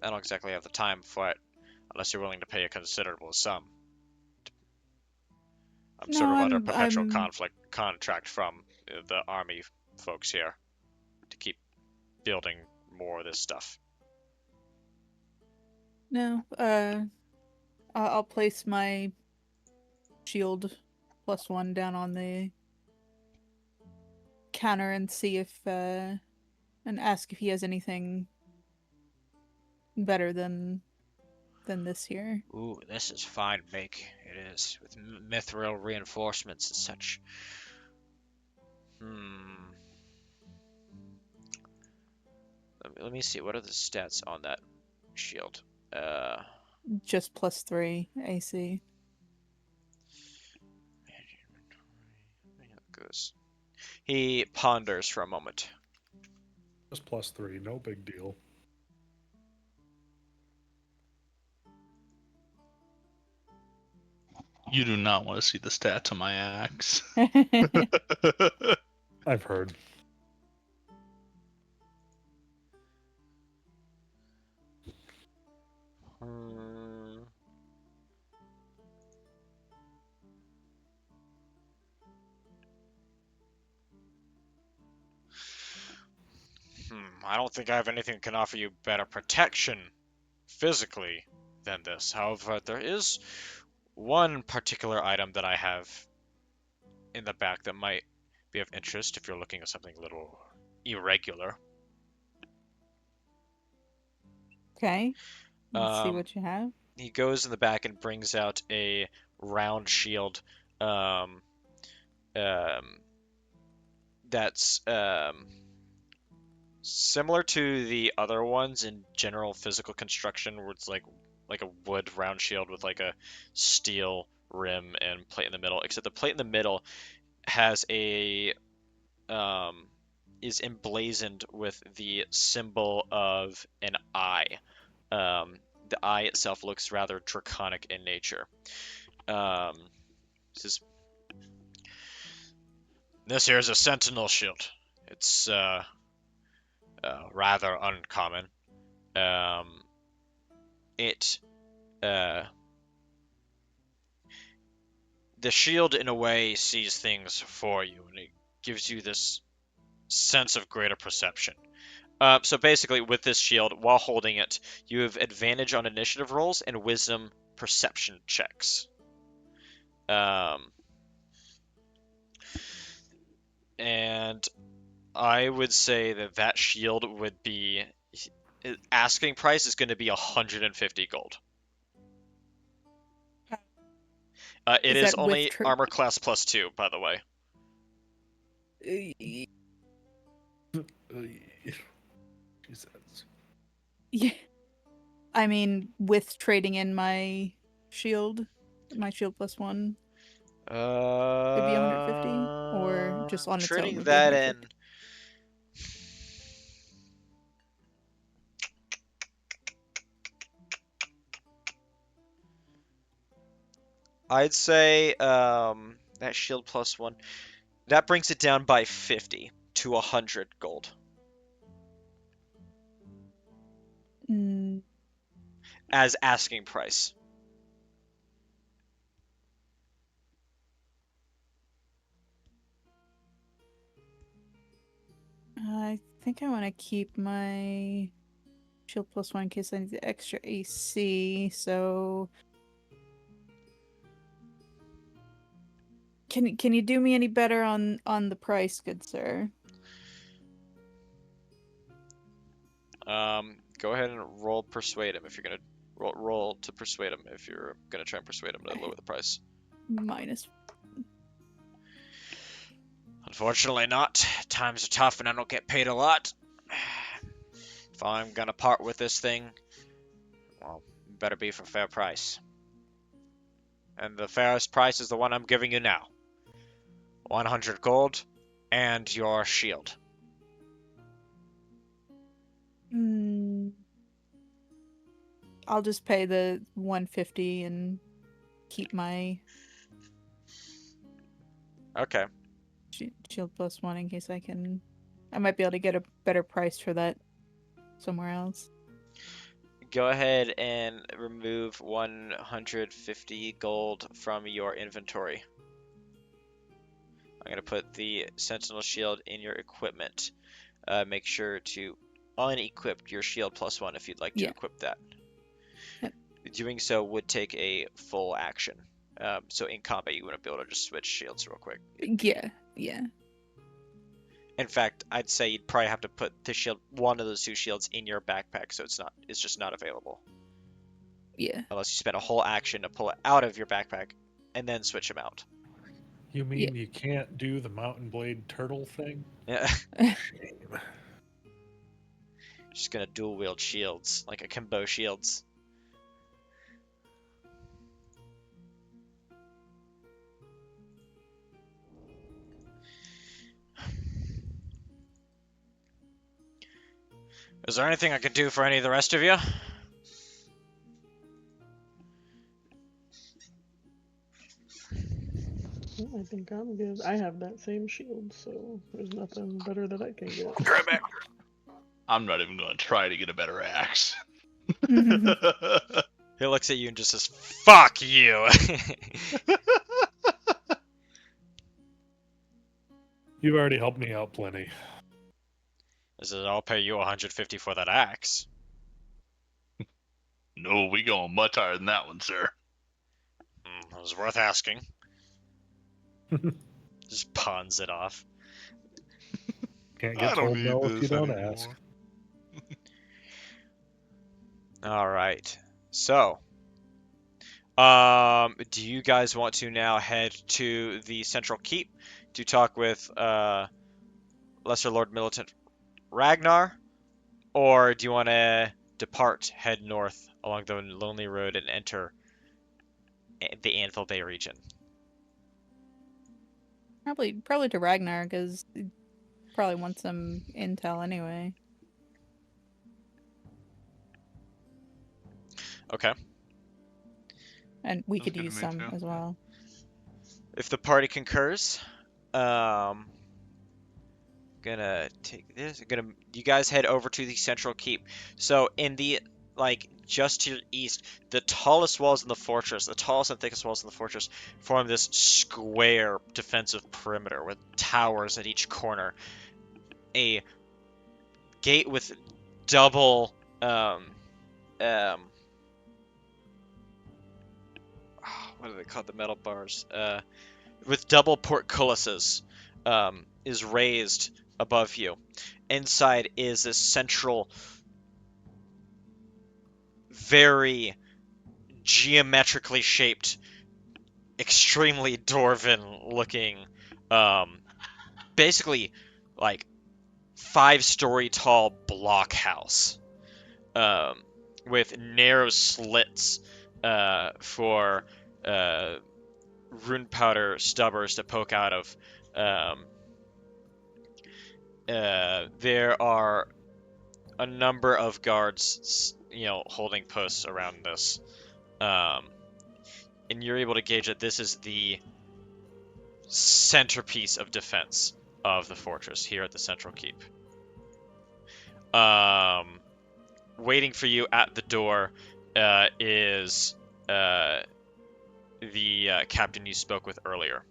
don't exactly have the time for it unless you're willing to pay a considerable sum. I'm No, sort of under I'm- perpetual I'm- contract from the army folks here to keep building more of this stuff. No, I'll place my shield +1 down on the counter and see if, and ask if he has anything better than this here. Ooh, this is fine make. It is, with mithril reinforcements and such. Let me see, what are the stats on that shield? Just +3 AC. Goes. He ponders for a moment. Just +3, no big deal. You do not want to see the stats on my axe. I've heard. I don't think I have anything that can offer you better protection physically than this. However, there is one particular item that I have in the back that might be of interest if you're looking at something a little irregular. Okay. Let's see Um, what you have. He goes in the back and brings out a round shield that's similar to the other ones in general physical construction, where it's like a wood round shield with like a steel rim and plate in the middle, except the plate in the middle has is emblazoned with the symbol of an eye. the eye itself looks rather draconic in nature. This here is a sentinel shield. It's rather uncommon. The shield in a way sees things for you, and it gives you this sense of greater perception. So basically, with this shield, while holding it, you have advantage on initiative rolls and wisdom perception checks. And I would say that shield would be... asking price is going to be 150 gold. It is that only with armor class +2, by the way. Jesus. Yeah. I mean, with trading in my shield +1, it'd be 150, or just on its own trading would be that 150. in. I'd say that shield +1, that brings it down by 50 to 100 gold. Mm, As asking price. I think I want to keep my shield +1 in case I need the extra AC. So, can you do me any better on the price, good sir? Go ahead and roll persuade him if you're gonna roll to persuade him if you're gonna try and persuade him to lower the price. Minus. Unfortunately not. Times are tough and I don't get paid a lot. If I'm gonna part with this thing, well, it better be for fair price. And the fairest price is the one I'm giving you now. 100 gold and your shield. I'll just pay the 150 and keep my Okay. shield +1 in case I might be able to get a better price for that somewhere else. Go ahead and remove 150 gold from your inventory. I'm going to put the Sentinel Shield in your equipment. Make sure to unequip your shield +1 if you'd like to equip that. Yep. Doing so would take a full action. So in combat, you wouldn't be able to just switch shields real quick. Yeah. In fact, I'd say you'd probably have to put the shield, one of those two shields, in your backpack, so it's just not available. Yeah. Unless you spend a whole action to pull it out of your backpack and then switch them out. You mean you can't do the mountain blade turtle thing? Yeah. Shame. Just gonna dual wield shields, like a Kimbo shields. Is there anything I can do for any of the rest of you? I think I'm good. I have that same shield, so there's nothing better that I can get. Right back. I'm not even going to try to get a better axe. He looks at you and just says, "Fuck you!" You've already helped me out plenty. He says, "I'll pay you 150 for that axe." No, we going much higher than that one, sir. It was worth asking. Just pawns it off. Can't get told no if you don't ask. All right. So, do you guys want to now head to the central keep to talk with Lesser Lord Militant Ragnar, or do you want to depart, head north along the Lonely Road, and enter the Anvil Bay region? Probably to Ragnar, because he probably wants some intel anyway. Okay. And we Sounds could good to use me, some too. as well. If the party concurs, gonna take this. You guys head over to the central keep. So in the just to your east, the tallest walls in the fortress, the tallest and thickest walls in the fortress, form this square defensive perimeter with towers at each corner. A gate with double what do they call the metal bars? With double portcullises, is raised above you. Inside is this central, very geometrically shaped, extremely dwarven looking, basically like 5-story tall blockhouse, with narrow slits for rune powder stubbers to poke out of. There are a number of guards, holding posts around this, and you're able to gauge that this is the centerpiece of defense of the fortress here at the central keep. Waiting for you at the door is the captain you spoke with earlier.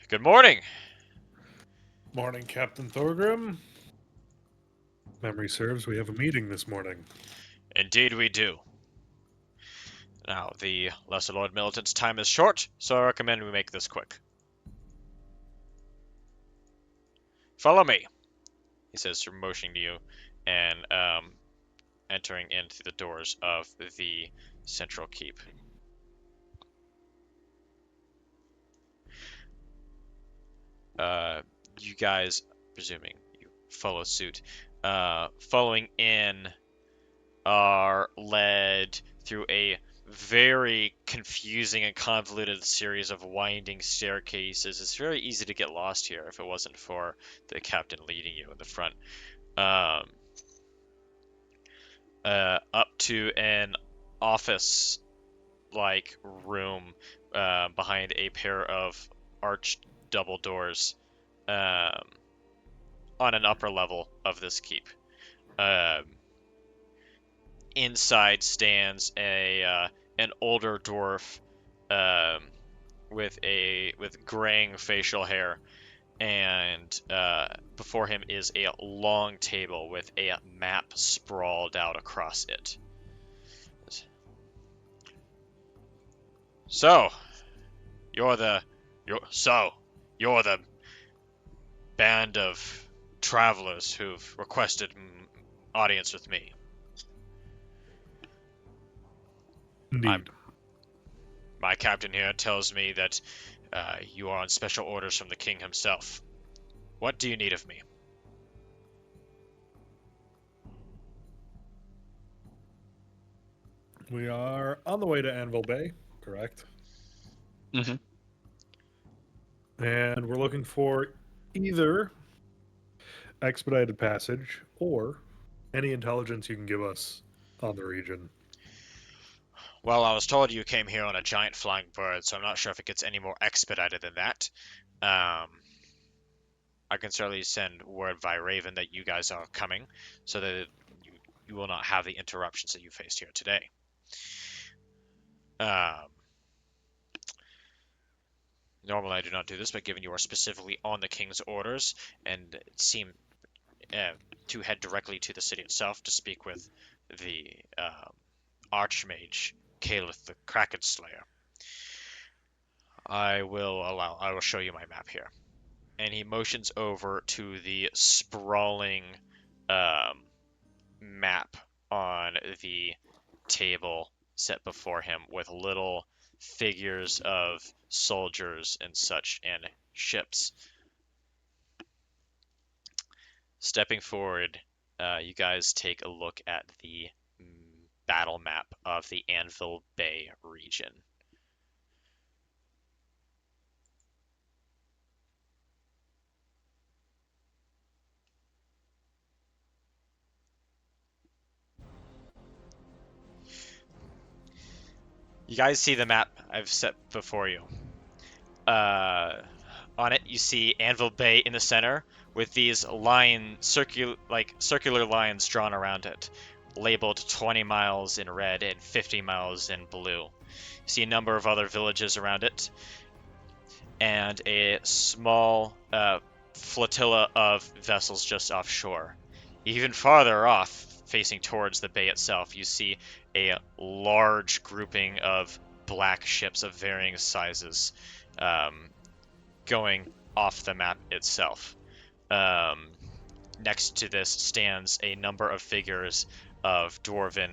Good morning. Morning, Captain Thorgrim. Memory serves, we have a meeting this morning. Indeed we do. Now, the Lesser Lord Militant's time is short, so I recommend we make this quick. Follow me, he says, motioning to you, and entering into the doors of the central keep. You guys, presuming you follow suit, following in, are led through a very confusing and convoluted series of winding staircases. It's very easy to get lost here if it wasn't for the captain leading you in the front. Up to an office-like room behind a pair of arched double doors on an upper level of this keep. Inside stands an older dwarf with graying facial hair, and before him is a long table with a map sprawled out across it. So, you're the band of travelers who've requested audience with me. Indeed. My captain here tells me that you are on special orders from the king himself. What do you need of me? We are on the way to Anvil Bay, correct? Mm-hmm. And we're looking for either expedited passage or any intelligence you can give us on the region. Well, I was told you came here on a giant flying bird, so I'm not sure if it gets any more expedited than that. I can certainly send word via Raven that you guys are coming, so that you will not have the interruptions that you faced here today. Normally I do not do this, but given you are specifically on the king's orders and seem to head directly to the city itself to speak with the archmage Kaelith the Krakenslayer, I will show you my map here. And he motions over to the sprawling map on the table set before him with little figures of soldiers and such and ships. Stepping forward, you guys take a look at the battle map of the Anvil Bay region. You guys see the map I've set before you. On it, you see Anvil Bay in the center with these circular lines drawn around it, labeled 20 miles in red and 50 miles in blue. You see a number of other villages around it, and a small flotilla of vessels just offshore. Even farther off, facing towards the bay itself, you see a large grouping of black ships of varying sizes going off the map itself. Next to this stands a number of figures of dwarven,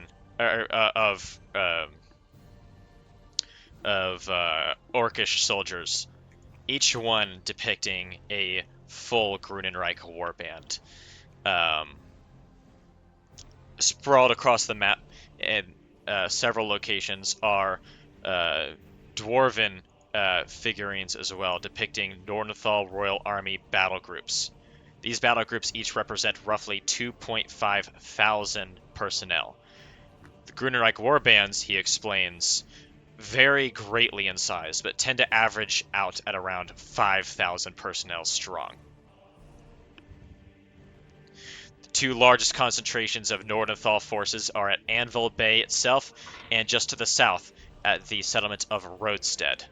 orcish soldiers, each one depicting a full Grunenreich warband. Sprawled across the map in several locations are dwarven figurines as well, depicting Nordenthal Royal Army battle groups. These battle groups each represent roughly 2.5 thousand personnel. The Grunenreich warbands, he explains, vary greatly in size, but tend to average out at around 5,000 personnel strong. The two largest concentrations of Nordenthal forces are at Anvil Bay itself, and just to the south at the settlement of Roadstead,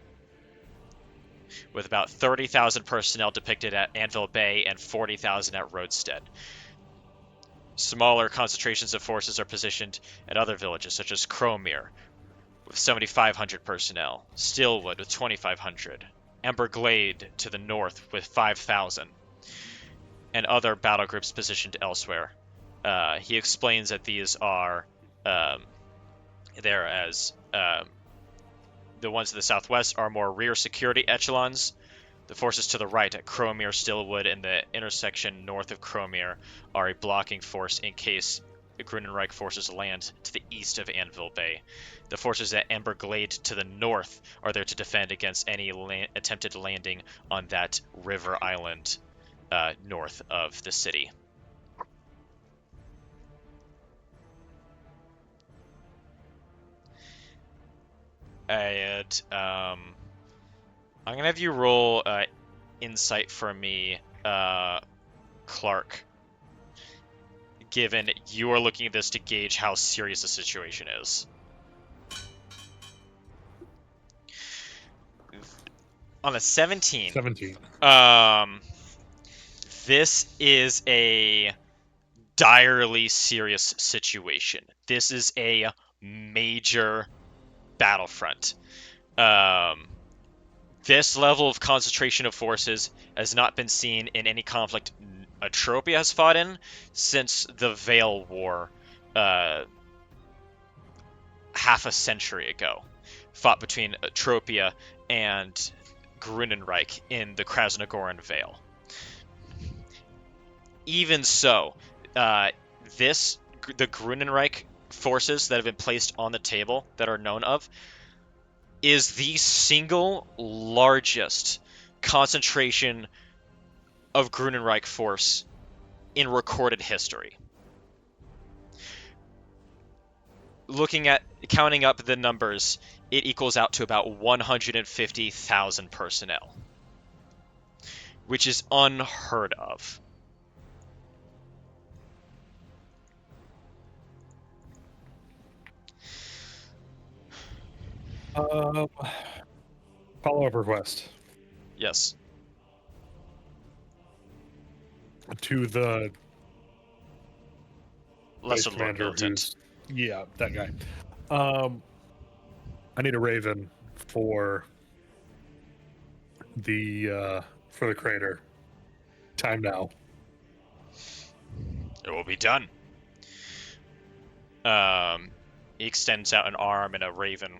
with about 30,000 personnel depicted at Anvil Bay and 40,000 at Roadstead. Smaller concentrations of forces are positioned at other villages, such as Cromere, with 7,500 personnel, Stillwood with 2,500, Emberglade to the north with 5,000, and other battle groups positioned elsewhere. He explains that these are there as the ones to the southwest are more rear security echelons. The forces to the right at Cromere, Stillwood, and the intersection north of Cromere are a blocking force in case the Grunenreich forces land to the east of Anvil Bay. The forces at Emberglade to the north are there to defend against any attempted landing on that river island north of the city. And I'm gonna have you roll insight for me, Clark, given you are looking at this to gauge how serious the situation is. On a 17. 17. This is a direly serious situation. This is a major battlefront. This level of concentration of forces has not been seen in any conflict Atropia has fought in since the Vale War half a century ago. Fought between Atropia and Grunenreich in the Krasnogoran Vale. Even so, the Grunenreich forces that have been placed on the table that are known of is the single largest concentration of Grunenreich force in recorded history. Counting up the numbers, it equals out to about 150,000 personnel, which is unheard of. Follow-up request Yes. to the Lesser base Lord commander Militant. yeah, that guy. I need a raven for the crater. Time now. It will be done. He extends out an arm, and a raven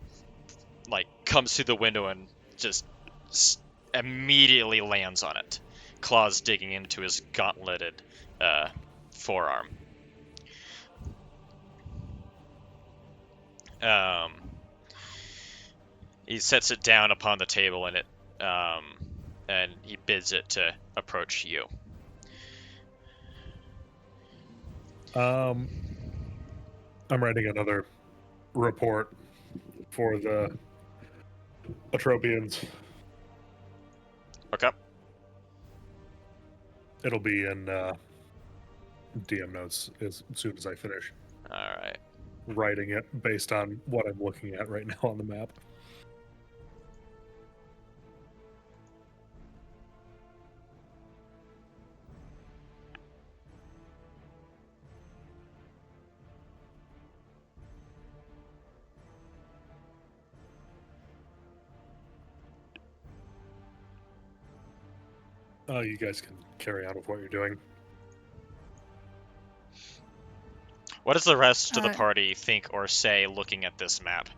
comes through the window and just immediately lands on it, claws digging into his gauntleted forearm. He sets it down upon the table, and and he bids it to approach you. I'm writing another report for the Atropians. Okay. It'll be in DM notes as soon as I finish All right. writing it based on what I'm looking at right now on the map. You guys can carry on with what you're doing. What does the rest of the Uh, party think or say looking at this map?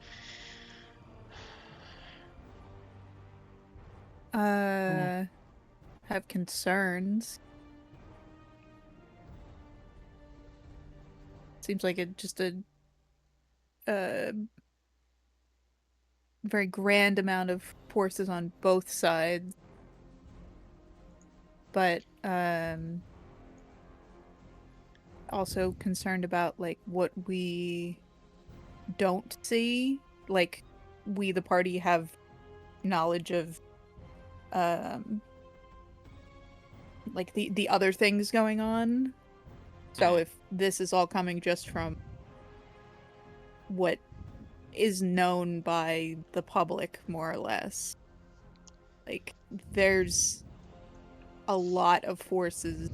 Have concerns. Seems like just a very grand amount of forces on both sides. But also concerned about like what we don't see. Like we the party have knowledge of like the other things going on. So if this is all coming just from what is known by the public, more or less, like there's a lot of forces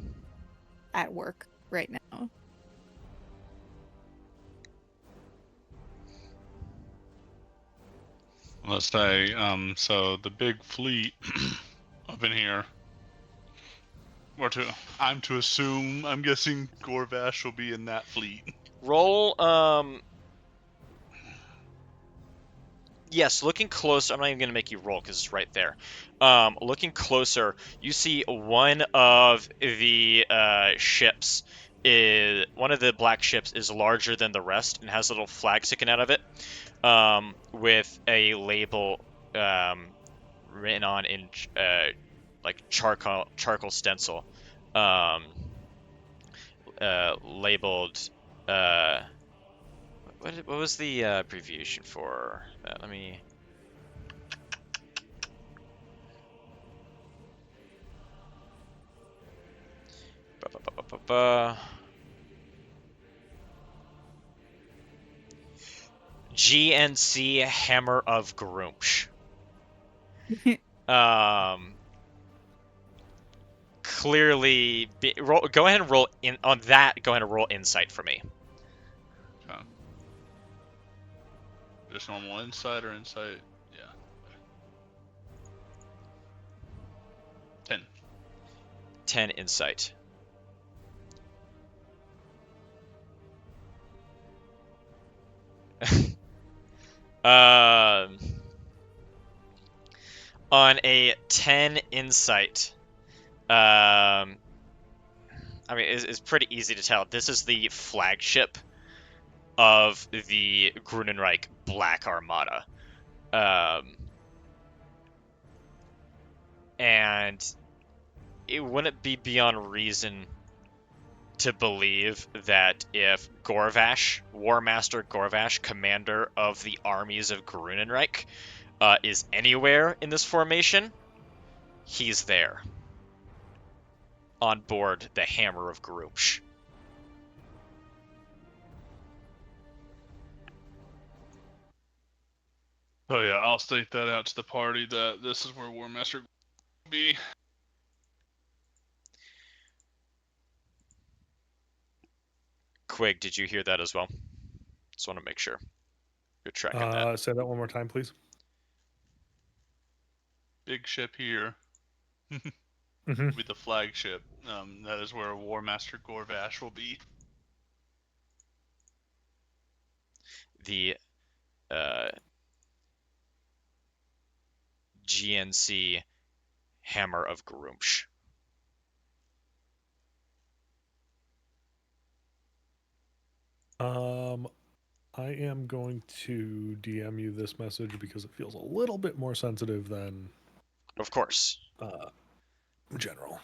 at work right now. Let's say, so the big fleet up in here. I'm to assume, I'm guessing Gorvash will be in that fleet. Roll, yes, looking closer, I'm not even going to make you roll because it's right there. Looking closer, you see one of the ships one of the black ships is larger than the rest and has a little flag sticking out of it, with a label written on in like charcoal stencil, labeled. What was the abbreviation for that? Let me. GNC Hammer of Groomsh. Clearly, go ahead and roll in on that. Go ahead and roll insight for me. Okay. Just normal insight or insight? Yeah. 10. 10 insight. On a 10 insight, I mean, it's pretty easy to tell. This is the flagship of the Grunenreich Black Armada. And it wouldn't be beyond reason to believe that if Gorvash, War Master Gorvash, commander of the armies of Grunenreich, is anywhere in this formation, he's there. On board the Hammer of Groomsh. Oh yeah, I'll state that out to the party that this is where War Master will be. Quig, did you hear that as well? Just want to make sure you're tracking that. Say that one more time, please. Big ship here. Mm-hmm. Will be the flagship. That is where War Master Gorvash will be. The GNC Hammer of Groomsh. I am going to DM you this message because it feels a little bit more sensitive than Of course. general.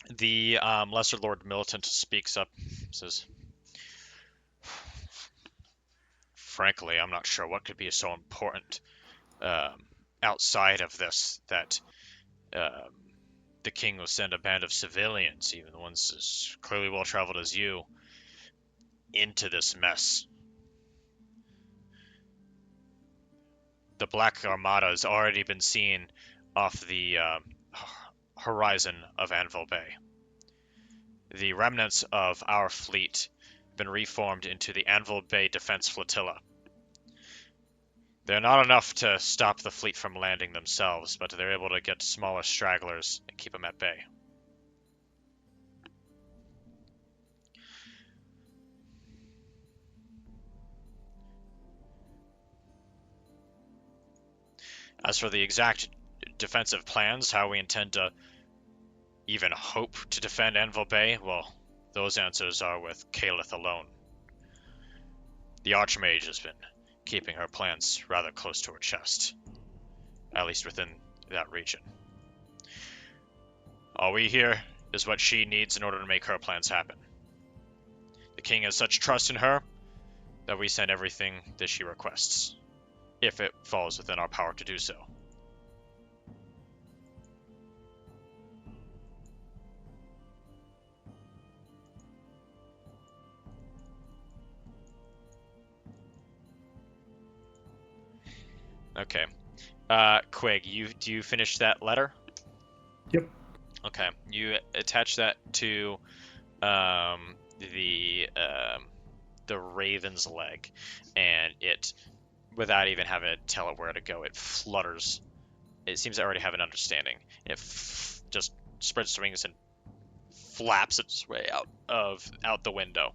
The Lesser Lord Militant speaks up, says, "Frankly, I'm not sure what could be so important outside of this that the king will send a band of civilians, even the ones as clearly well-traveled as you, into this mess. The Black Armada has already been seen off the horizon of Anvil Bay. The remnants of our fleet have been reformed into the Anvil Bay Defense Flotilla. They're not enough to stop the fleet from landing themselves, but they're able to get smaller stragglers and keep them at bay. As for the exact defensive plans, how we intend to even hope to defend Anvil Bay, well, those answers are with Kaelith alone. The archmage has been keeping her plans rather close to her chest, at least within that region. All we hear is what she needs in order to make her plans happen. The king has such trust in her that we send everything that she requests, if it falls within our power to do so. Okay. Quig, do you finish that letter? Yep. Okay. You attach that to the raven's leg, and it, without even having to tell it where to go, it flutters. It seems to already have an understanding. It just spreads its wings and flaps its way out the window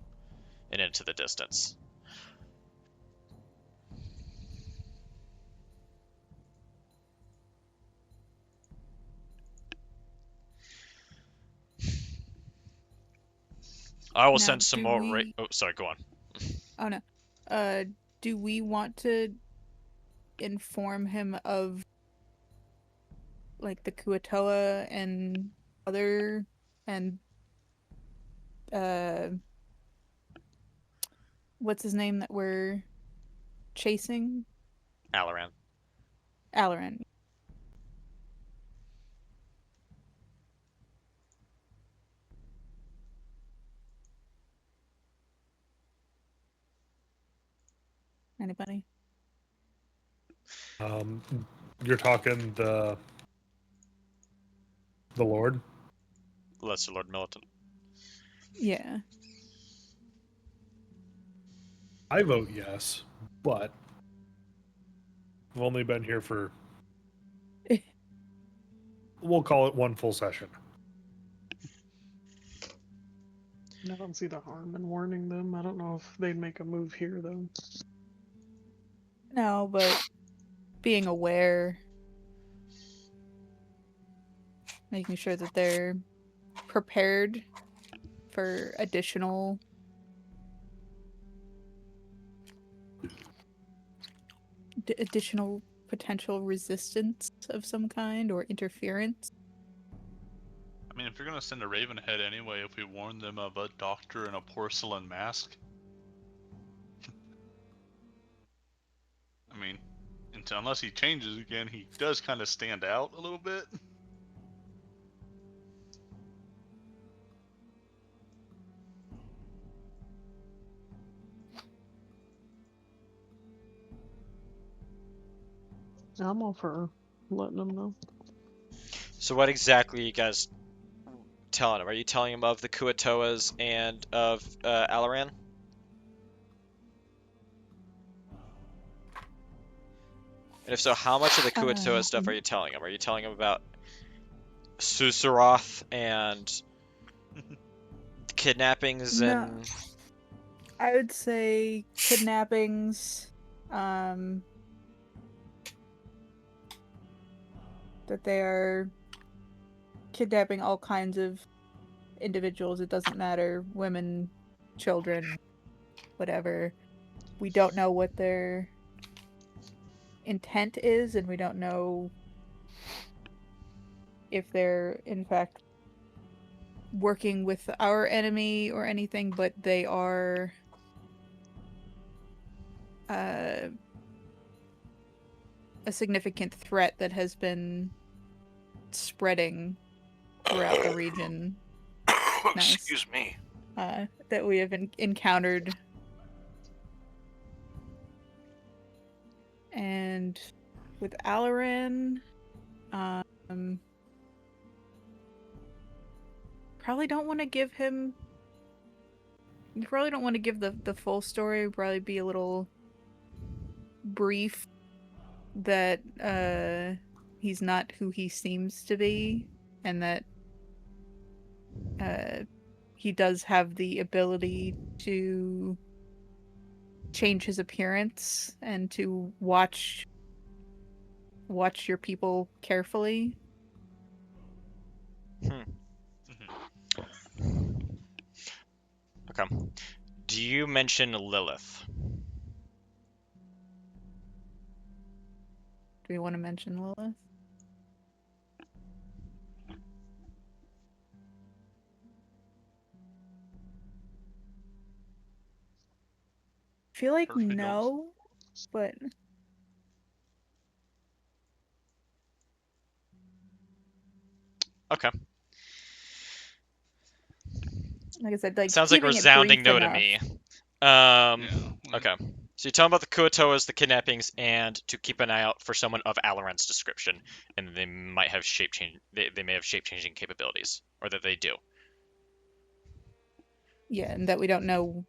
and into the distance. I will Now, send some do more. we- Oh, sorry. Go on. Oh no. Do we want to inform him of like the Kuo-Toa and other and what's his name that we're chasing? Alaran. Alaran. Anybody? You're talking the Lord? Lesser Lord Militant. Yeah. I vote yes, but I've only been here for, we'll call it one full session. I don't see the harm in warning them. I don't know if they'd make a move here, though. No, but being aware, making sure that they're prepared for additional potential resistance of some kind or interference. I mean, if you're gonna send a raven ahead anyway, if we warn them of a doctor in a porcelain mask, I mean, unless he changes again, he does kind of stand out a little bit. I'm all for letting them know. So what exactly are you guys telling him? Are you telling him of the Kuo-Toas and of Alaran? And if so, how much of the Kuo-Toa stuff are you telling him? Are you telling him about Susaroth and kidnappings No. and... I would say kidnappings, that they are kidnapping all kinds of individuals. It doesn't matter, women, children, whatever. We don't know what their intent is, and we don't know if they're in fact working with our enemy or anything, but they are a significant threat that has been spreading throughout the region. Nice. Excuse me. That we have encountered. And with Alaran, probably don't want to give him. You probably don't want to give the full story. Probably be a little brief that he's not who he seems to be, and that he does have the ability to change his appearance and to watch your people carefully. Okay. Do you mention Lilith? Do we want to mention Lilith? I feel like Perfect. no, but Okay. like I said, like Sounds like a keeping it resounding brief no to enough. me. Yeah. Okay. So you're talking about the Kuo-Toas, the kidnappings, and to keep an eye out for someone of Alaran's description, and they might have shape change. They may have shape changing capabilities, or that they do. Yeah, and that we don't know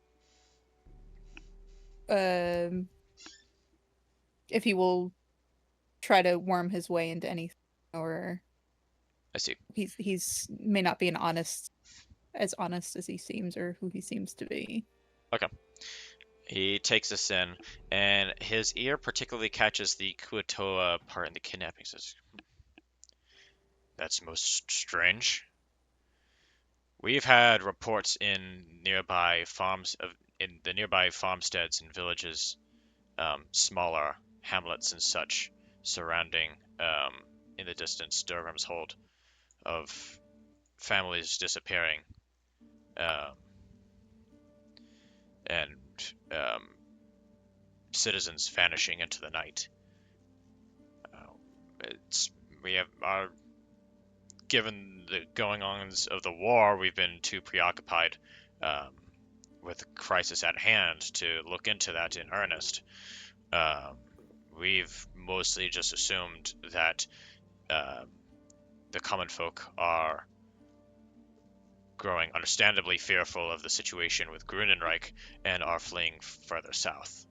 if he will try to worm his way into anything, or I see. he's may not be as honest as he seems, or who he seems to be. Okay. He takes us in, and his ear particularly catches the Kuo-Toa part in the kidnapping. Says, "That's most strange. We've had reports in the nearby farmsteads and villages, smaller hamlets and such, surrounding, in the distance, Durham's Hold, of families disappearing, and citizens vanishing into the night. Given the going-ons of the war, we've been too preoccupied with the crisis at hand to look into that in earnest. We've mostly just assumed that the common folk are growing understandably fearful of the situation with Grunenreich and are fleeing further south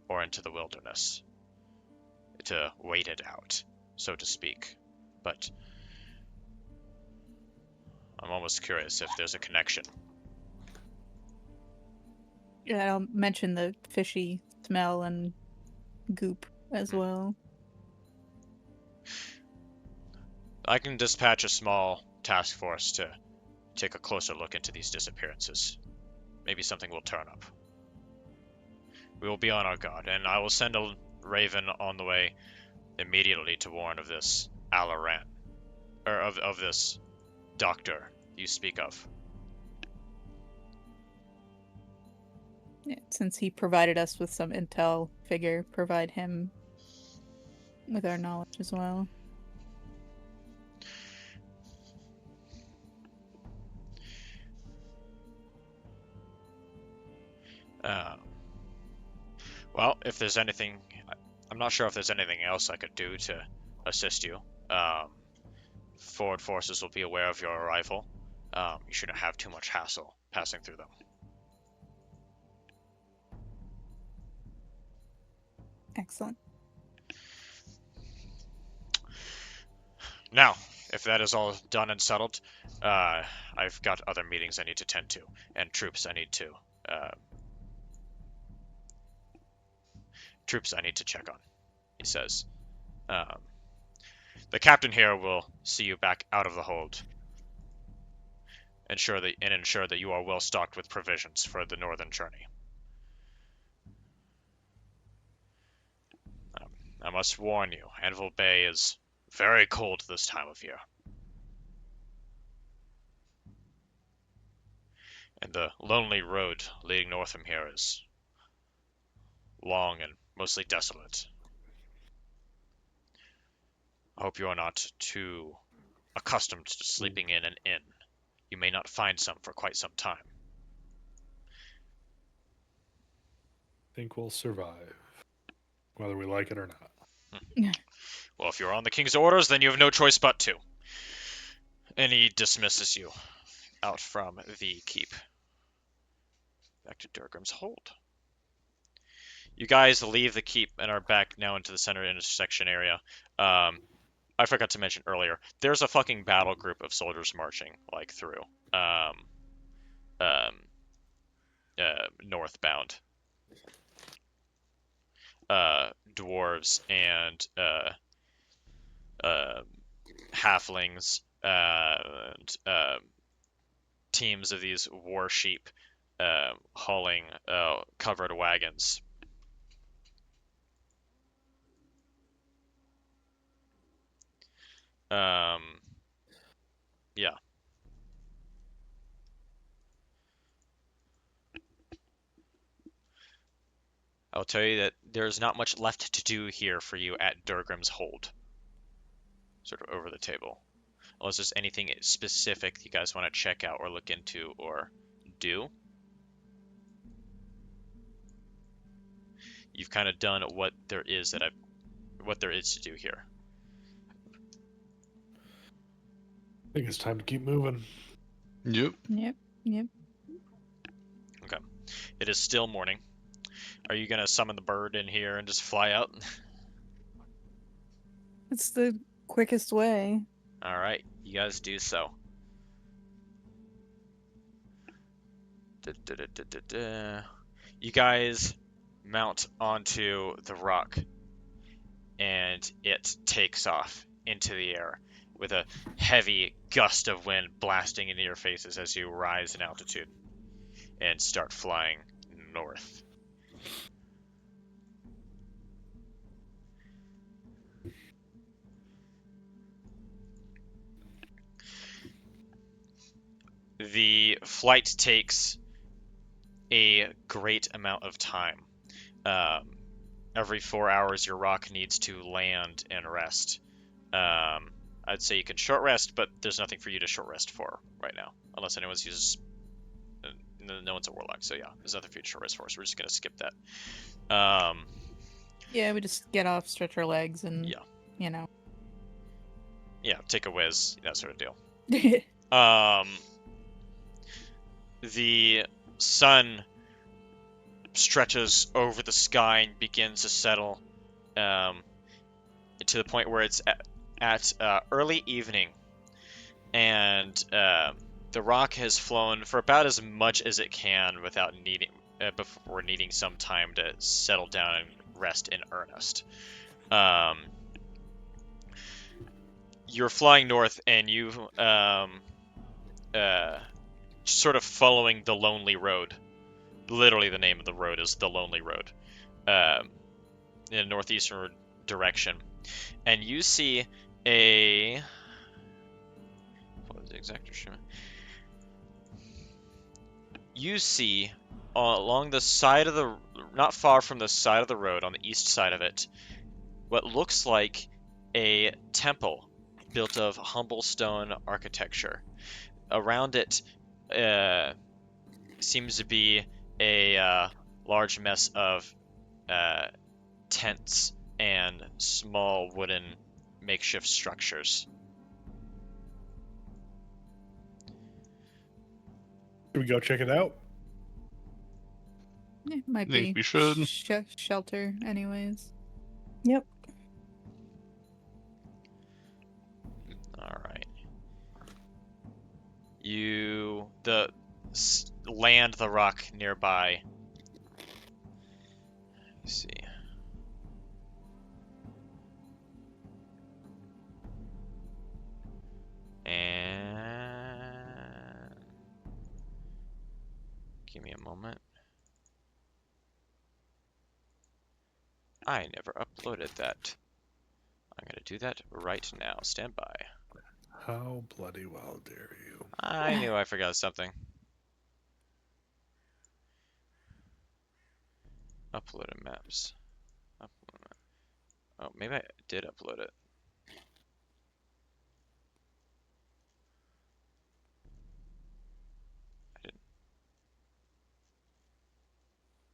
or into the wilderness to wait it out, so to speak. But I'm almost curious if there's a connection. Yeah, I'll mention the fishy smell and goop as well. I can dispatch a small task force to take a closer look into these disappearances. Maybe something will turn up. We will be on our guard, and I will send a raven on the way immediately to warn of this Alaran, or of this doctor you speak of. Yeah, since he provided us with some intel, figure provide him with our knowledge as well. Well, if there's anything, I'm not sure if there's anything else I could do to assist you. Forward forces will be aware of your arrival. You shouldn't have too much hassle passing through them. Excellent. Now, if that is all done and settled, I've got other meetings I need to tend to, and troops I need to check on, he says. The captain here will see you back out of the hold. Ensure that you are well stocked with provisions for the northern journey. I must warn you, Anvil Bay is very cold this time of year. And the lonely road leading north from here is long and mostly desolate. I hope you are not too accustomed to sleeping in an inn. You may not find some for quite some time. Think we'll survive, whether we like it or not. Well, if you're on the king's orders, then you have no choice but to. And he dismisses you out from the keep. Back to Durgrim's Hold. You guys leave the keep and are back now into the center intersection area. I forgot to mention earlier, there's a fucking battle group of soldiers marching, like, through. Northbound. Dwarves and halflings and teams of these war sheep hauling covered wagons. Yeah. I'll tell you that there's not much left to do here for you at Durgrim's Hold. Sort of over the table. Unless there's anything specific you guys want to check out or look into or do. You've kind of done what there is to do here. I think it's time to keep moving. Yep. Yep. Okay. It is still morning. Are you gonna summon the bird in here and just fly out? It's the quickest way. All right, you guys do so. You guys mount onto the rock, and it takes off into the air with a heavy gust of wind blasting into your faces as you rise in altitude and start flying north. The flight takes a great amount of time. Every 4 hours, your rock needs to land and rest. I'd say you can short rest, but there's nothing for you to short rest for right now, unless anyone's uses. No one's a warlock, so yeah, there's nothing for you to short rest for. So we're just gonna skip that. Yeah, we just get off, stretch our legs, and Yeah. you know. Yeah, take a whiz, that sort of deal. Yeah. The sun stretches over the sky and begins to settle to the point where it's at early evening, and the rock has flown for about as much as it can without before needing some time to settle down and rest in earnest. You're flying north, and you sort of following the Lonely Road. Literally, the name of the road is the Lonely Road, in a northeastern direction, and you see a. What was the exact description? You see along the side of the, not far from the side of the road, on the east side of it, what looks like a temple built of humble stone architecture. Around it seems to be a large mess of tents and small wooden makeshift structures. Should we go check it out? It might Think be we should. shelter, anyways. Yep. All right. Land the rock nearby. Let's see. And give me a moment. I never uploaded that. I'm gonna do that right now. Stand by. How bloody well dare you? I knew I forgot something. Uploaded maps. Oh, maybe I did upload it.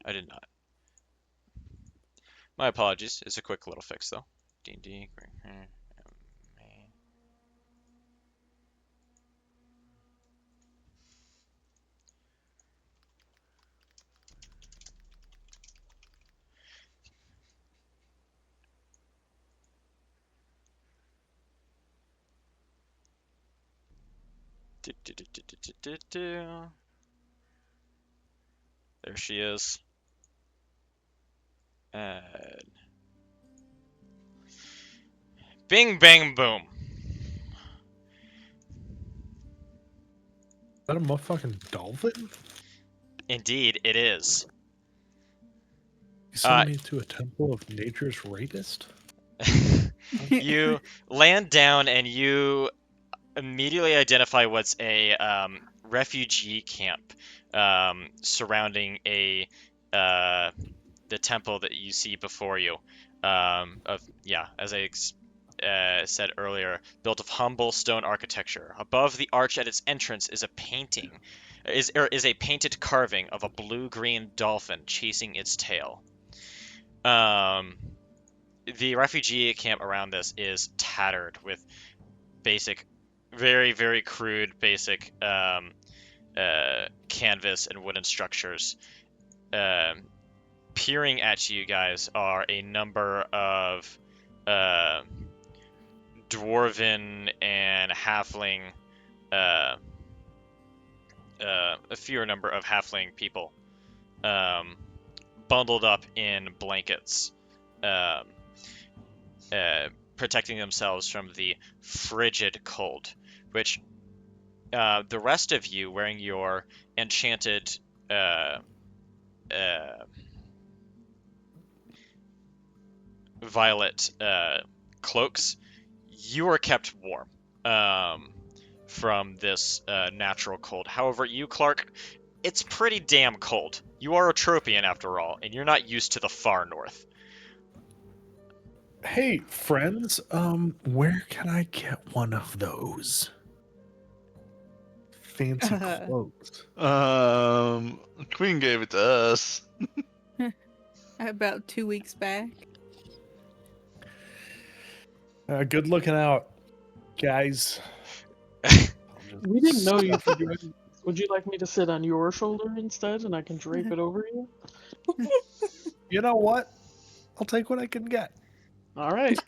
I did not. My apologies. It's a quick little fix though. D&D. There she is. And bing, bang, boom. Is that a motherfucking dolphin? Indeed, it is. You sent me to a temple of nature's rapist? You land down and you immediately identify what's a refugee camp surrounding the temple that you see before you. As I said earlier, built of humble stone architecture. Above the arch at its entrance is a painting, is a painted carving of a blue-green dolphin chasing its tail. The refugee camp around this is tattered with basic, very, very crude basic canvas and wooden structures. Peering at you guys are a number of dwarven and halfling, a fewer number of halfling people, bundled up in blankets, protecting themselves from the frigid cold, which the rest of you wearing your enchanted violet cloaks, you are kept warm from this natural cold. However, you, Clark, it's pretty damn cold. You are a Tropian after all, and you're not used to the far north. Hey, friends, where can I get one of those fancy clothes? Queen gave it to us. About 2 weeks back. Good looking out, guys. We didn't know you could do it. Would you like me to sit on your shoulder instead, and I can drape it over you? You know what? I'll take what I can get. All right.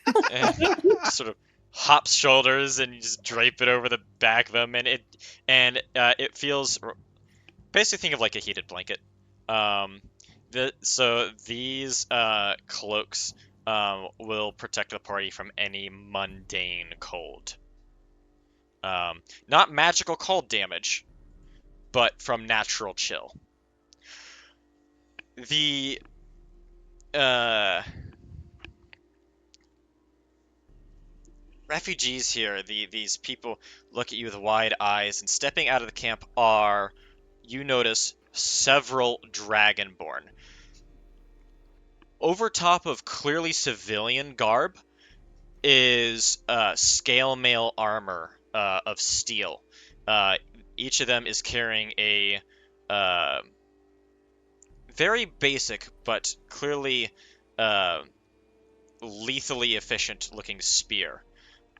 Sort of hops shoulders and you just drape it over the back of them, and it feels basically, think of like a heated blanket. So these cloaks will protect the party from any mundane cold. Not magical cold damage, but from natural chill. The refugees here, these people look at you with wide eyes, and stepping out of the camp you notice several dragonborn. Over top of clearly civilian garb is scale mail armor of steel. Each of them is carrying a very basic but clearly lethally efficient looking spear.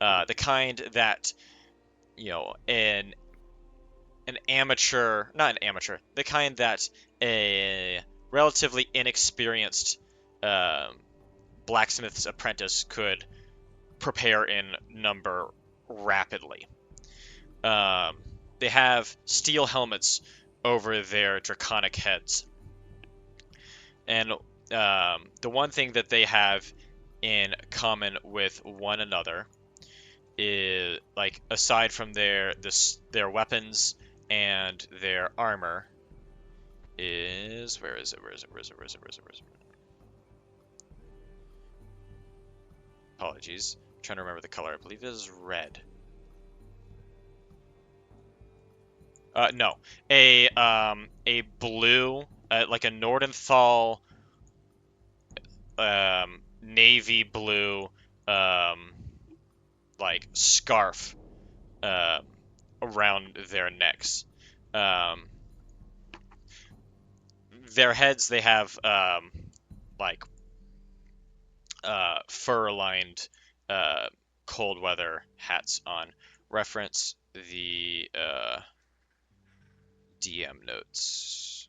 The kind that, the kind that a relatively inexperienced blacksmith's apprentice could prepare in number rapidly. They have steel helmets over their draconic heads. And the one thing that they have in common with one another is, like, aside from their weapons and their armor, is where is it? Apologies, I'm trying to remember the color. I believe it is red. No, a blue, like a Nordenthal navy blue like scarf around their necks. Their heads, they have like fur-lined cold weather hats on. Reference the DM notes.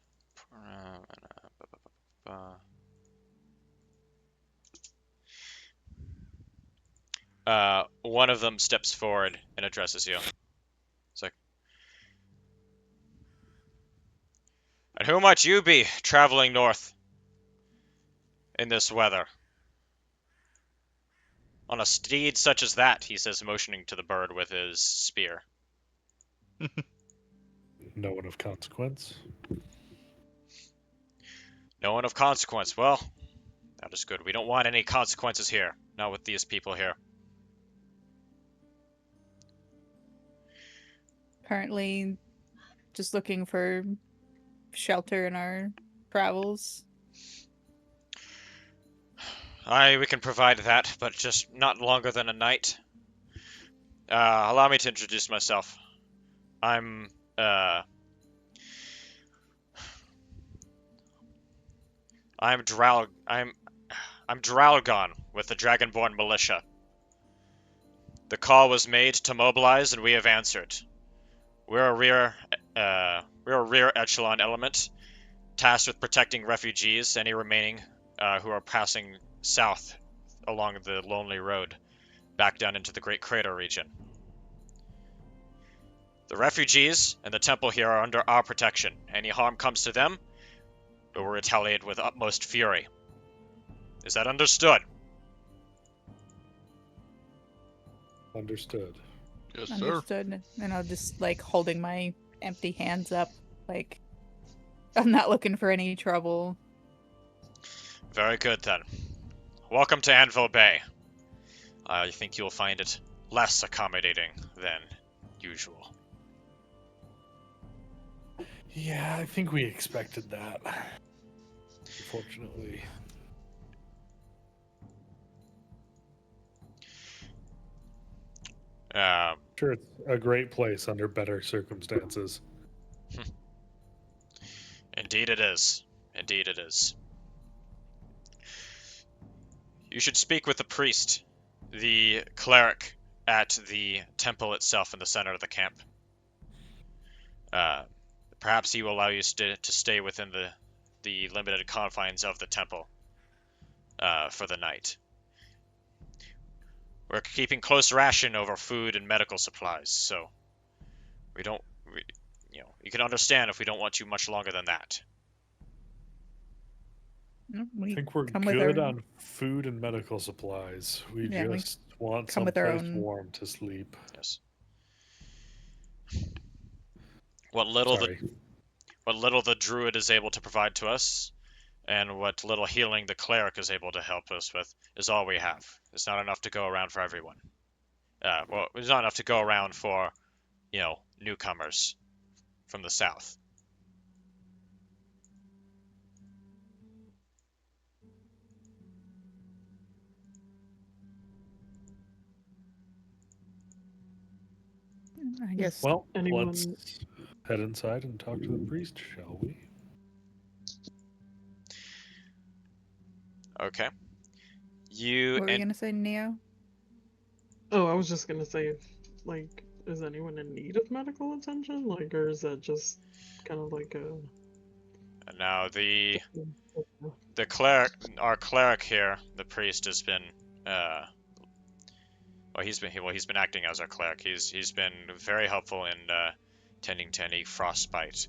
One of them steps forward and addresses you. It's like, and who might you be traveling north in this weather? On a steed such as that, he says, motioning to the bird with his spear. No one of consequence. No one of consequence. Well, that is good. We don't want any consequences here. Not with these people here. Currently, just looking for shelter in our travels. Aye, we can provide that, but just not longer than a night. Allow me to introduce myself. I'm Dralgon with the Dragonborn Militia. The call was made to mobilize, and we have answered. We're a rear echelon element, tasked with protecting refugees, any remaining who are passing south along the lonely road, back down into the Great Crater region. The refugees and the temple here are under our protection. Any harm comes to them, we will retaliate with utmost fury. Is that understood? Understood. Yes, sir. Understood. And I'll just like holding my empty hands up, like I'm not looking for any trouble. Very good then. Welcome to Anvil Bay. I think you'll find it less accommodating than usual. Yeah, I think we expected that. Unfortunately. Sure, it's a great place under better circumstances. Indeed it is. Indeed it is. You should speak with the priest, the cleric at the temple itself in the center of the camp. Perhaps he will allow you to stay within the limited confines of the temple for the night. We're keeping close ration over food and medical supplies, so you can understand if we don't want you much longer than that. We I think we're come with good our- on food and medical supplies. We Yeah, we just want come with our someplace own- warm to sleep. Yes. What little the druid is able to provide to us, and what little healing the cleric is able to help us with, is all we have. It's not enough to go around for everyone. Well, it's not enough to go around for, newcomers from the south. I guess. Well, Anyone- let's head inside and talk to the priest, shall we? Okay. What were you gonna say, Neo? Oh, I was just gonna say, like, is anyone in need of medical attention? Like, or is that just kind of like a... And now the cleric, our cleric here, the priest, has been he's been acting as our cleric. He's been very helpful in tending to any frostbite,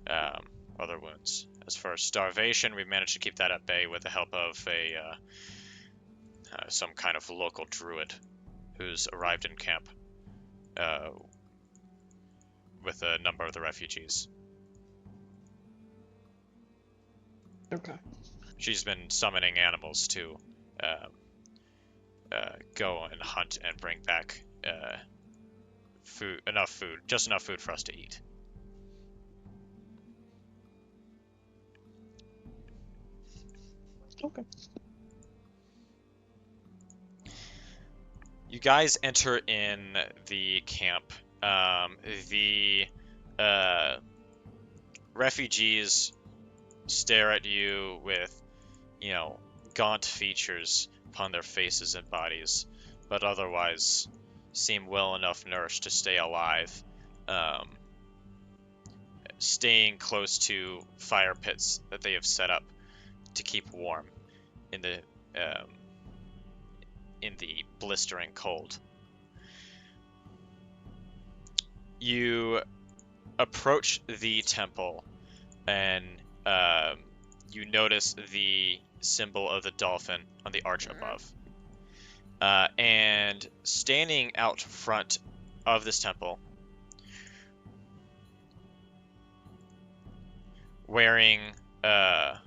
other wounds. As for starvation, we've managed to keep that at bay with the help of some kind of local druid who's arrived in camp with a number of the refugees. Okay. She's been summoning animals to go and hunt and bring back just enough food for us to eat. Okay. You guys enter in the camp. The refugees stare at you with, gaunt features upon their faces and bodies, but otherwise seem well enough nourished to stay alive, staying close to fire pits that they have set up to keep warm in the blistering cold. You approach the temple, and you notice the symbol of the dolphin on the arch above. And standing out front of this temple, wearing an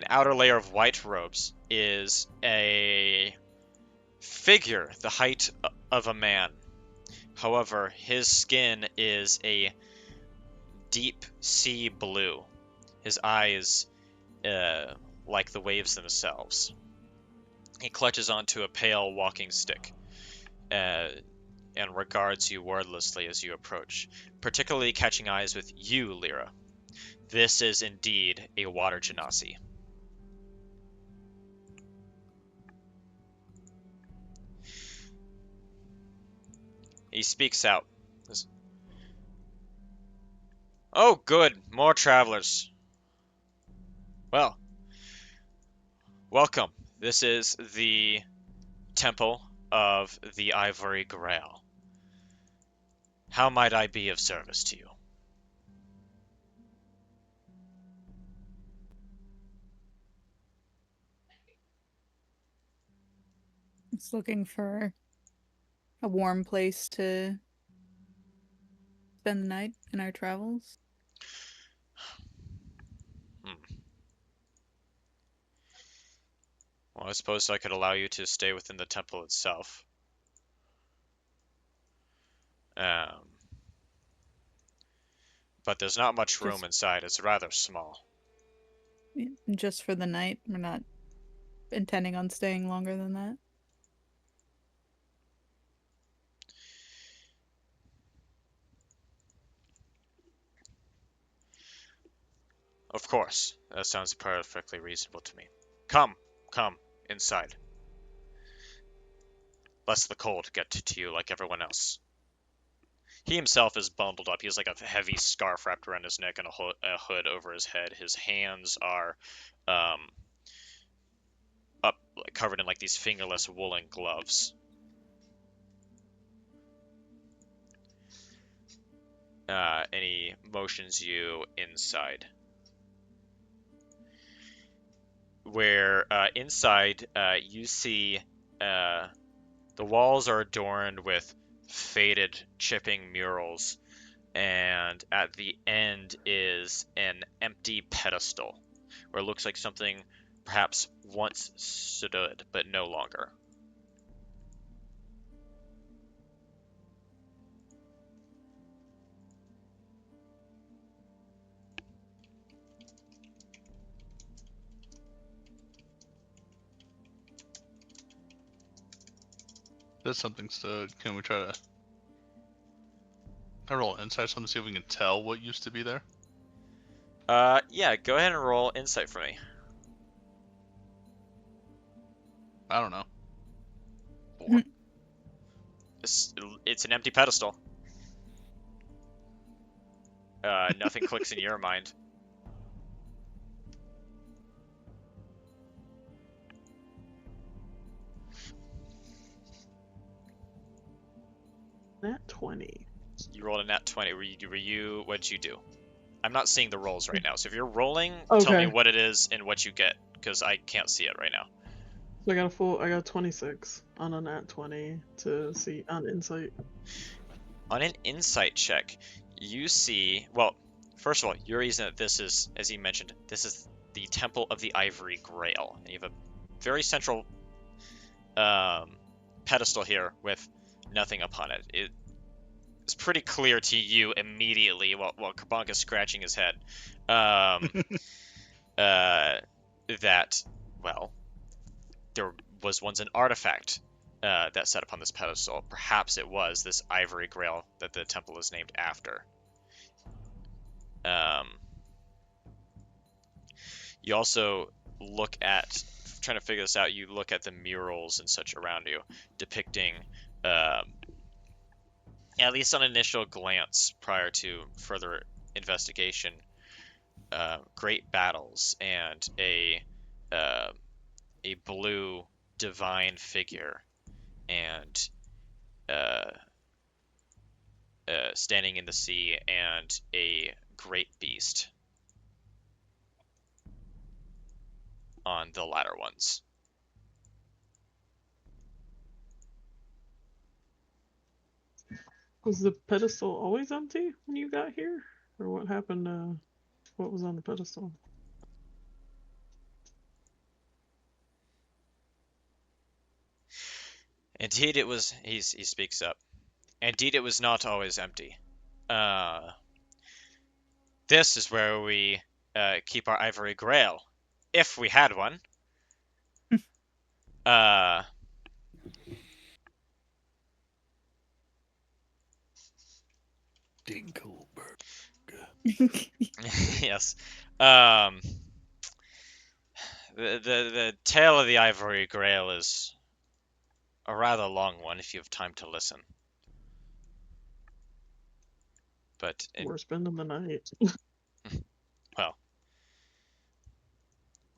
outer layer of white robes, is a figure the height of a man. However, his skin is a deep sea blue. His eyes like the waves themselves. He clutches onto a pale walking stick and regards you wordlessly as you approach, particularly catching eyes with you, Lyra. This is indeed a water genasi. He speaks out. Oh, good. More travelers. Well, welcome. This is the Temple of the Ivory Grail. How might I be of service to you? Just looking for a warm place to spend the night in our travels. Well, I suppose I could allow you to stay within the temple itself. But there's not much room inside. It's rather small. Just for the night? We're not intending on staying longer than that? Of course. That sounds perfectly reasonable to me. Come inside. Lest the cold get to you like everyone else. He himself is bundled up. He has like a heavy scarf wrapped around his neck and a hood over his head. His hands are covered in like these fingerless woolen gloves. And he motions you inside. Where inside you see the walls are adorned with faded chipping murals, and at the end is an empty pedestal where it looks like something perhaps once stood but no longer. There's something stood. Can we try to... I roll insight on to see if we can tell what used to be there? Yeah, go ahead and roll insight for me. I don't know. 4. It's an empty pedestal. Nothing clicks in your mind. Nat 20. You rolled a nat 20. What'd you do? I'm not seeing the rolls right now, so if you're rolling, Okay. tell me what it is and what you get, because I can't see it right now. So I got 26 on a nat 20 to see on insight. On an insight check, you see, well, first of all, your reason that this is, as he mentioned, this is the Temple of the Ivory Grail. And you have a very central pedestal here with nothing upon it. It's pretty clear to you immediately while Kabunk is scratching his head that, well, there was once an artifact that sat upon this pedestal. Perhaps it was this ivory grail that the temple is named after. You also look at, trying to figure this out, you look at the murals and such around you, depicting, at least on initial glance prior to further investigation, great battles and a blue divine figure and standing in the sea and a great beast on the latter ones. Was the pedestal always empty when you got here? Or what happened, what was on the pedestal? Indeed it was, he speaks up. Indeed it was not always empty. This is where we keep our ivory grail, if we had one. Dinkelberg. Yes. The tale of the ivory grail is a rather long one if you have time to listen. But We're spending the night. well,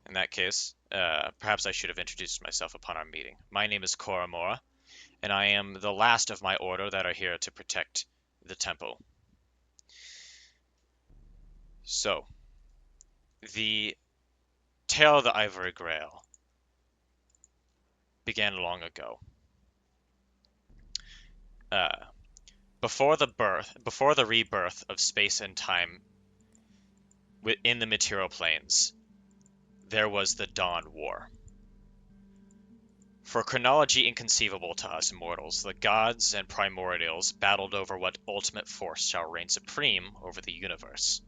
in that case, perhaps I should have introduced myself upon our meeting. My name is Koramora, and I am the last of my order that are here to protect the temple. So, the tale of the Ivory Grail began long ago. Before the rebirth of space and time within the material planes, there was the Dawn War. For chronology inconceivable to us mortals, the gods and primordials battled over what ultimate force shall reign supreme over the universe.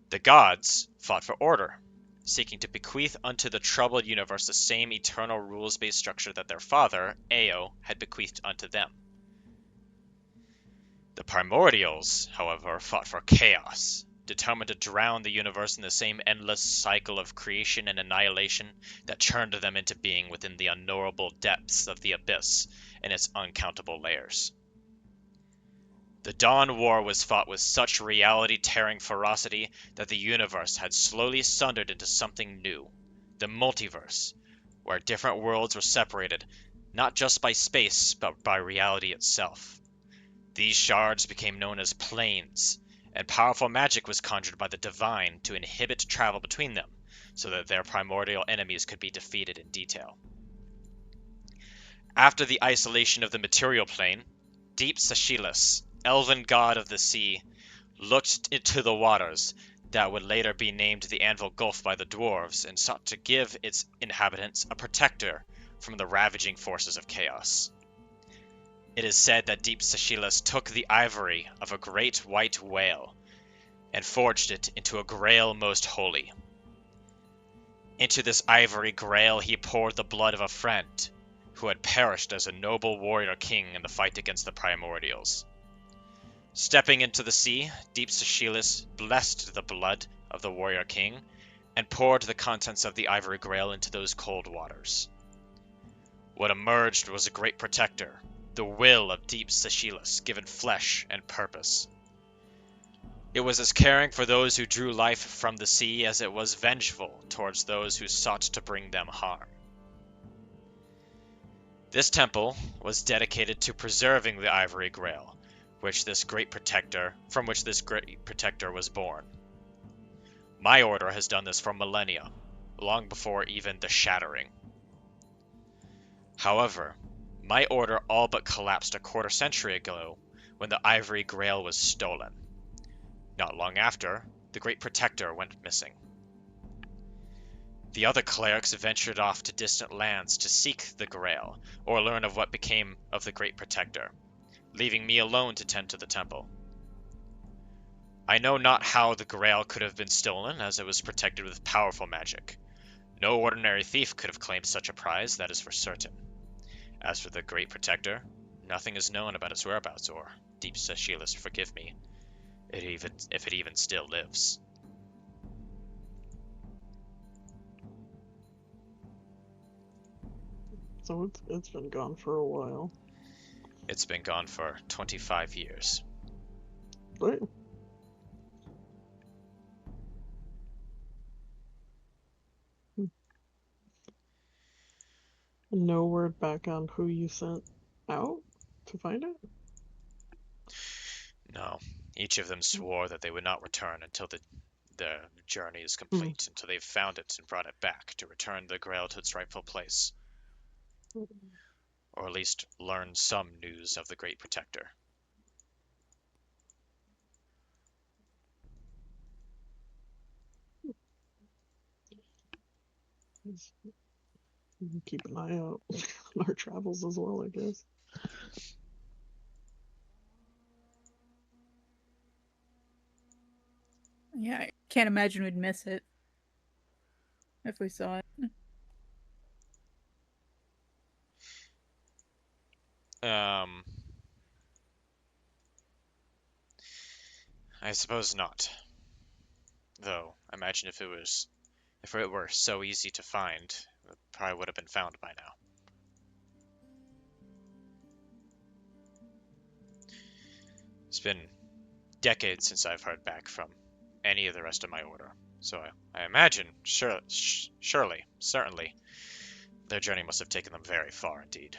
The gods fought for order, seeking to bequeath unto the troubled universe the same eternal rules-based structure that their father, Ao, had bequeathed unto them. The primordials, however, fought for chaos, determined to drown the universe in the same endless cycle of creation and annihilation that churned them into being within the unknowable depths of the abyss and its uncountable layers. The Dawn War was fought with such reality-tearing ferocity that the universe had slowly sundered into something new, the multiverse, where different worlds were separated, not just by space, but by reality itself. These shards became known as planes, and powerful magic was conjured by the divine to inhibit travel between them, so that their primordial enemies could be defeated in detail. After the isolation of the material plane, Deep Sashilus, elven god of the sea, looked into the waters that would later be named the Anvil Gulf by the dwarves and sought to give its inhabitants a protector from the ravaging forces of chaos. It is said that Deep Sashilus took the ivory of a great white whale and forged it into a grail most holy. Into this ivory grail he poured the blood of a friend who had perished as a noble warrior king in the fight against the primordials. Stepping into the sea, Deep Sashilus blessed the blood of the warrior king and poured the contents of the ivory grail into those cold waters. What emerged was a great protector, the will of Deep Sashilus given flesh and purpose. It was as caring for those who drew life from the sea as it was vengeful towards those who sought to bring them harm. This temple was dedicated to preserving the ivory grail, from which this great protector was born. My order has done this for millennia, long before even the Shattering. However, my order all but collapsed a quarter century ago when the ivory grail was stolen. Not long after, the great protector went missing. The other clerics ventured off to distant lands to seek the grail, or learn of what became of the great protector, leaving me alone to tend to the temple. I know not how the grail could have been stolen, as it was protected with powerful magic. No ordinary thief could have claimed such a prize, that is for certain. As for the Great Protector, nothing is known about its whereabouts, or, deep Seshielus, forgive me, if it even still lives. So it's been gone for a while. It's been gone for 25 years. Right. No word back on who you sent out to find it? No, each of them swore that they would not return until the journey is complete, until they've found it and brought it back to return the Grail to its rightful place. Or at least learn some news of the Great Protector. Keep an eye out on our travels as well, I guess. Yeah, I can't imagine we'd miss it if we saw it. I suppose not. Though, I imagine if it were so easy to find, it probably would have been found by now. It's been decades since I've heard back from any of the rest of my order, so I imagine, surely, certainly, their journey must have taken them very far indeed.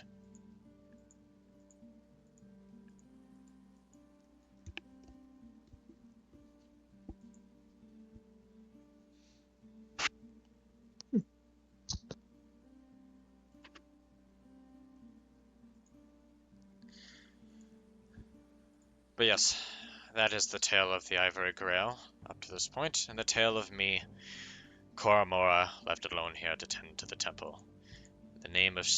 But yes, that is the tale of the Ivory Grail up to this point, and the tale of me, Koramora, left alone here to tend to the temple. The name of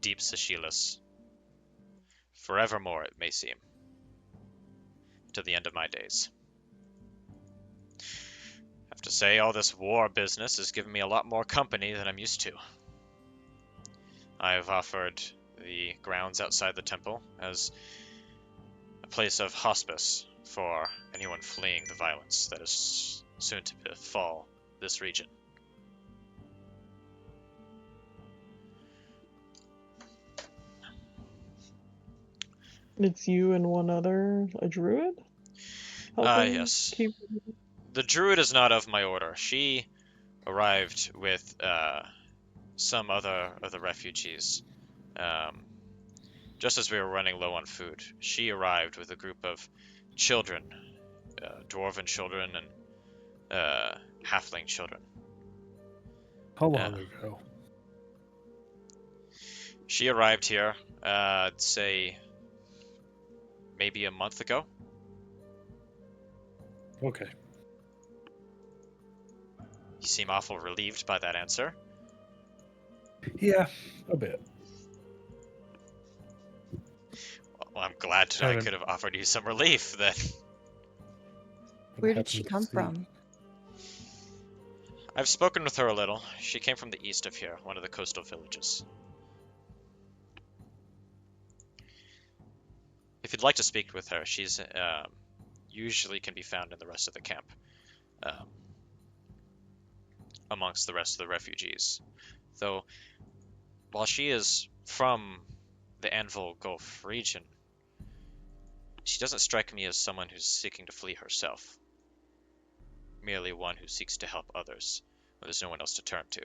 Deep Seshielus. Forevermore, it may seem. To the end of my days. I have to say, all this war business has given me a lot more company than I'm used to. I have offered the grounds outside the temple as a place of hospice for anyone fleeing the violence that is soon to befall this region. It's you and one other, a druid? Helping Yes. keep... The druid is not of my order. She arrived with some other of the refugees. Just as we were running low on food, she arrived with a group of children, dwarven children and halfling children. How long ago? She arrived here, I'd say, maybe a month ago. Okay. You seem awful relieved by that answer. Yeah, a bit. Well, I'm glad I could have offered you some relief then. Where did she come from? I've spoken with her a little. She came from the east of here, one of the coastal villages. If you'd like to speak with her, she's usually can be found in the rest of the camp, amongst the rest of the refugees. Though, while she is from the Anvil Gulf region, she doesn't strike me as someone who's seeking to flee herself. Merely one who seeks to help others when there's no one else to turn to.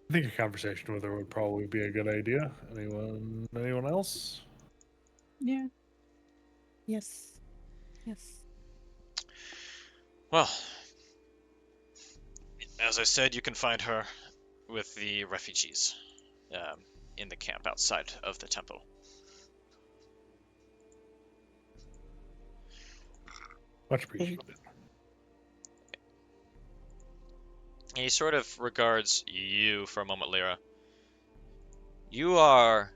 I think a conversation with her would probably be a good idea. Anyone else? Yeah. Yes. Yes. Well, as I said, you can find her with the refugees in the camp outside of the temple. Much appreciated. He sort of regards you for a moment, Lyra. You are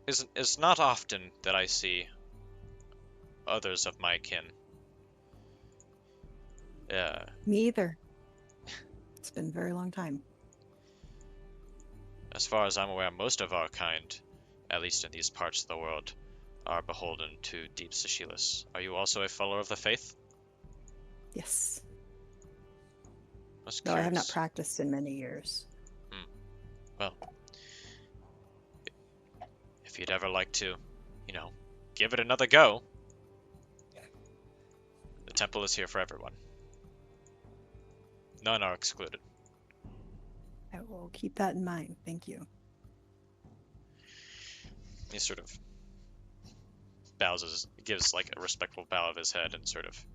It's not often that I see others of my kin. Me either. It's been a very long time. As far as I'm aware, most of our kind, at least in these parts of the world, are beholden to Deep Seychelles. Are you also a follower of the faith? Yes. Was Though I have not curious. practiced in many years. Well, if you'd ever like to, give it another go, the temple is here for everyone. None are excluded. I will keep that in mind. Thank you. He sort of gives like a respectful bow of his head and sort of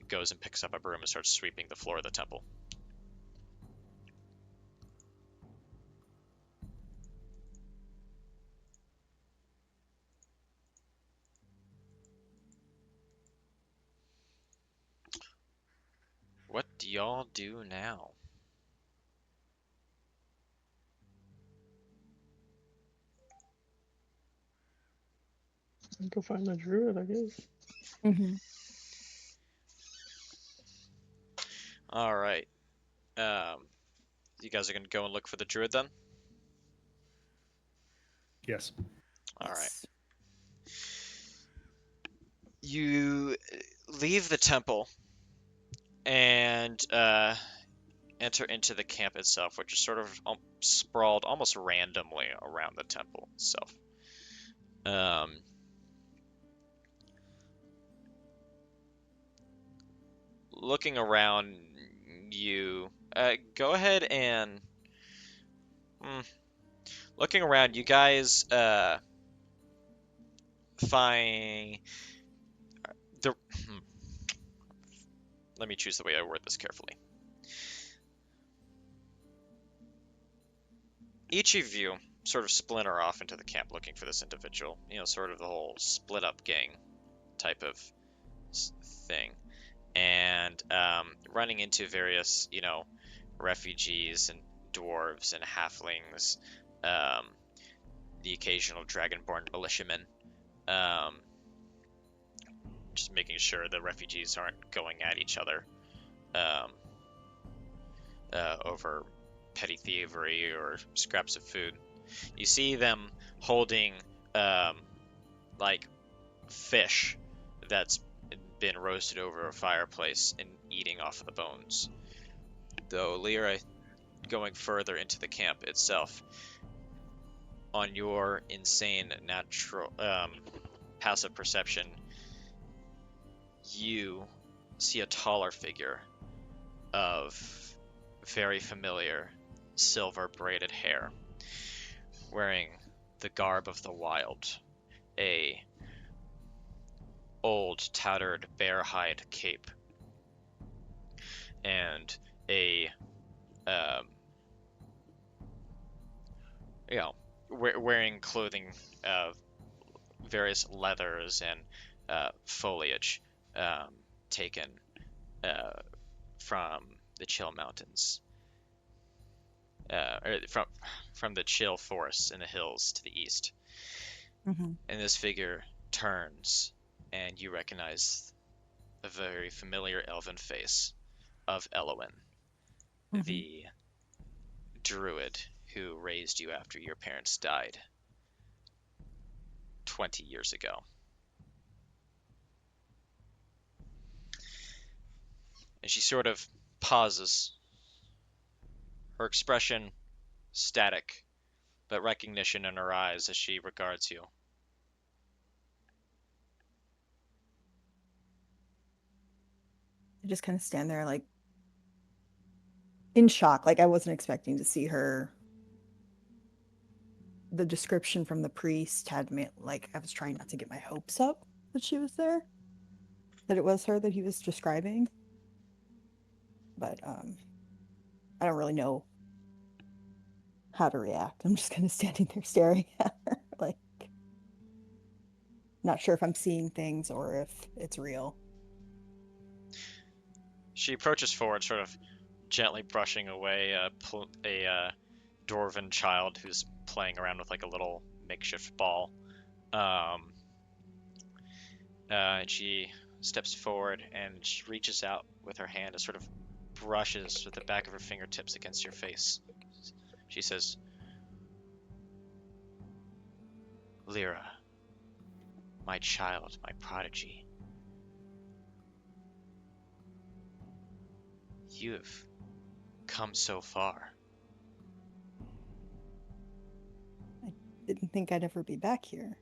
goes and picks up a broom and starts sweeping the floor of the temple. What do y'all do now? Go find the druid, I guess. Mm-hmm. All right. You guys are gonna go and look for the druid then? Yes. All right. You leave the temple and enter into the camp itself, which is sort of sprawled almost randomly around the temple itself. Looking around, you go ahead and looking around, you guys find the. Let me choose the way I word this carefully. Each of you sort of splinter off into the camp looking for this individual. Sort of the whole split up gang type of thing. And running into various, refugees and dwarves and halflings, the occasional dragonborn militiamen, just making sure the refugees aren't going at each other over petty thievery or scraps of food. You see them holding like fish that's been roasted over a fireplace and eating off of the bones. Though Lyra, going further into the camp itself, on your insane natural passive perception, you see a taller figure of very familiar silver braided hair, wearing the garb of the wild, a old tattered bear hide cape, and a wearing clothing of various leathers and foliage taken from the chill mountains, or from the chill forests in the hills to the east. Mm-hmm. And this figure turns, and you recognize a very familiar elven face of Elowin, Mm-hmm. the druid who raised you after your parents died 20 years ago. And she sort of pauses, her expression static, but recognition in her eyes as she regards you. I just kind of stand there, like, in shock. Like, I wasn't expecting to see her. The description from the priest had me, like, I was trying not to get my hopes up that she was there, that it was her that he was describing. But I don't really know how to react. I'm just kind of standing there staring at her, like, not sure if I'm seeing things or if it's real. She approaches forward, sort of gently brushing away a dwarven child who's playing around with like a little makeshift ball. And she steps forward and she reaches out with her hand and sort of brushes with the back of her fingertips against your face. She says, Lyra, my child, my prodigy, you have come so far. I didn't think I'd ever be back here.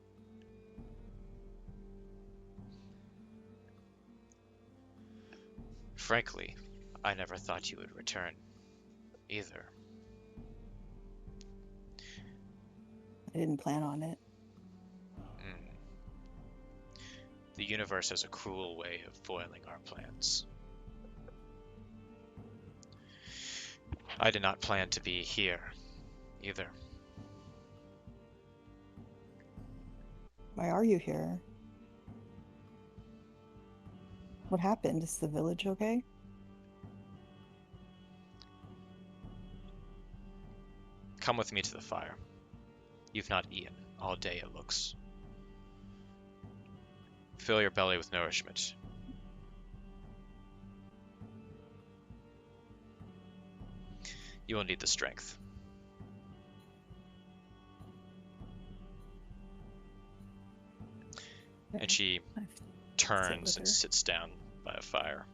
Frankly, I never thought you would return either. I didn't plan on it. The universe has a cruel way of foiling our plans. I did not plan to be here either. Why are you here? What happened? Is the village okay? Come with me to the fire. You've not eaten all day, it looks. Fill your belly with nourishment. You will need the strength. And she turns and sits down by a fire.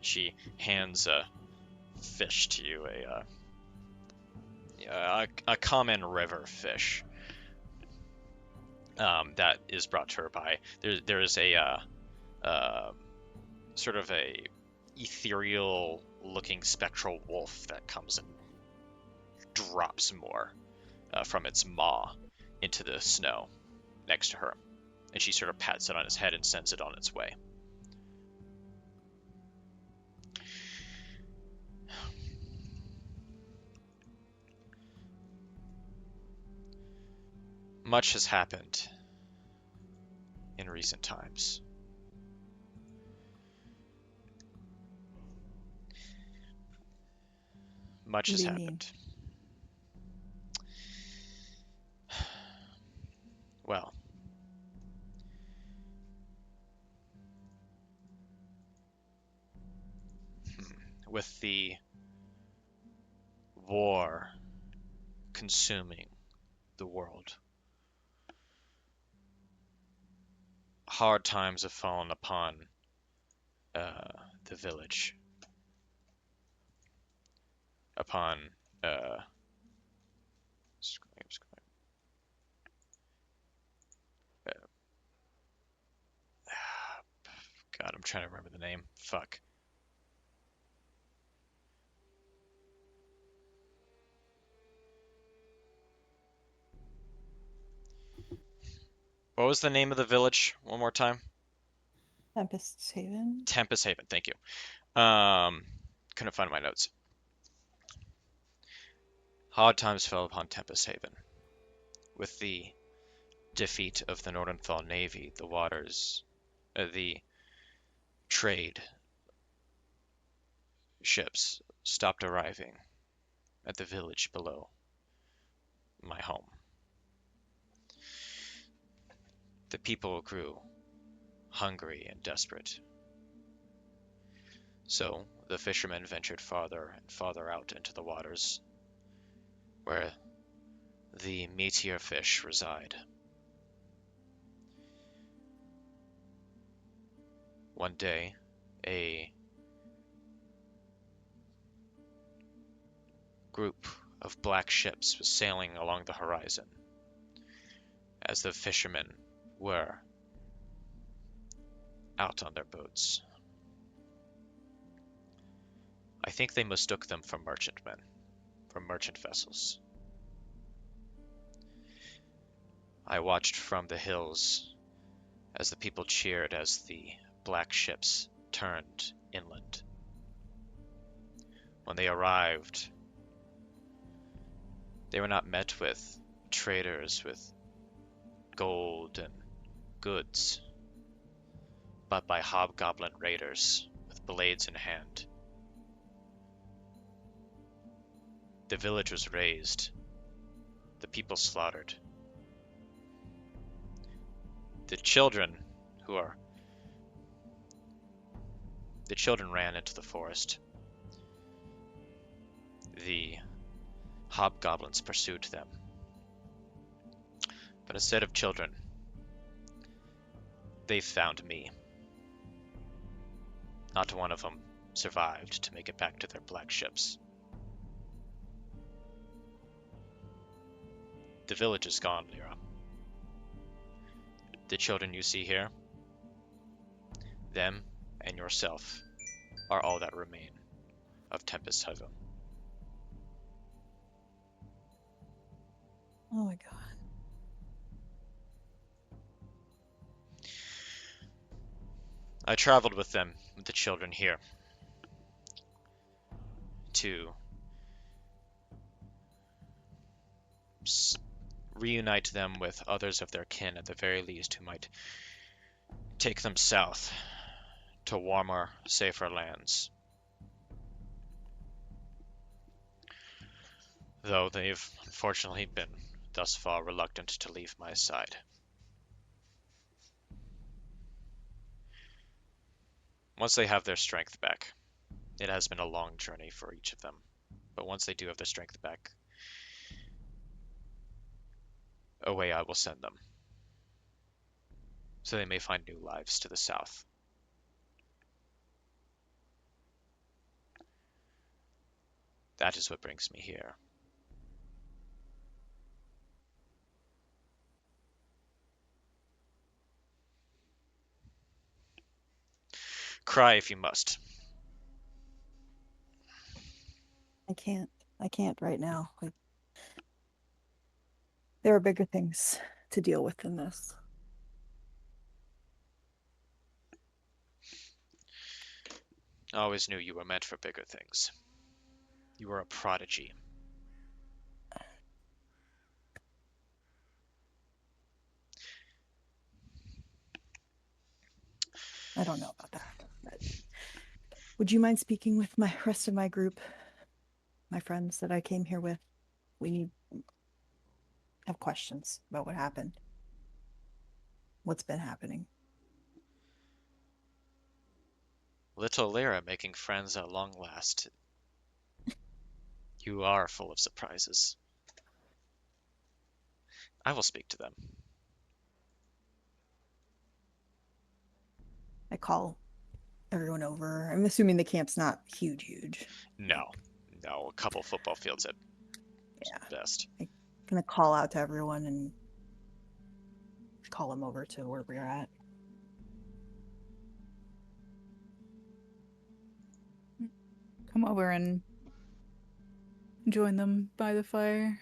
She hands a fish to you, a common river fish that is brought to her by. There is a sort of a ethereal looking spectral wolf that comes and drops more from its maw into the snow next to her. And she sort of pats it on his head and sends it on its way. Much has happened in recent times. Much has happened. Well, with the war consuming the world, hard times have fallen upon the village, upon God, I'm trying to remember the name. Fuck. What was the name of the village? One more time. Tempest's Haven. Tempest Haven. Thank you. Couldn't find my notes. Hard times fell upon Tempest Haven. With the defeat of the Nordenthal Navy, the waters, the trade ships stopped arriving at the village below my home. The people grew hungry and desperate. So the fishermen ventured farther and farther out into the waters, where the meteor fish reside. One day, a group of black ships was sailing along the horizon as the fishermen were out on their boats. I think they mistook them for merchantmen, for merchant vessels. I watched from the hills as the people cheered as the black ships turned inland. When they arrived, they were not met with traders with gold and goods, but by hobgoblin raiders with blades in hand. The village was razed. the people slaughtered. The children ran into the forest. The hobgoblins pursued them. But instead of children, they found me. Not one of them survived to make it back to their black ships. The village is gone, Lyra. The children you see here, them and yourself, are all that remain of Tempest Heaven. Oh my god. I traveled with them, with the children here, to reunite them with others of their kin, at the very least, who might take them south to warmer, safer lands. Though they've unfortunately been thus far reluctant to leave my side. Once they have their strength back, it has been a long journey for each of them, but once they do have their strength back, away I will send them, so they may find new lives to the south. That is what brings me here. Cry if you must. I can't. I can't right now. There are bigger things to deal with than this. I always knew you were meant for bigger things. You were a prodigy. I don't know about that. But would you mind speaking with my rest of my group, my friends that I came here with? We have questions about what happened. What's been happening? Little Lyra making friends at long last. You are full of surprises. I will speak to them. I call everyone over. I'm assuming the camp's not huge. No, a couple football fields at best. I'm gonna call out to everyone and call them over to where we're at. Come over and join them by the fire.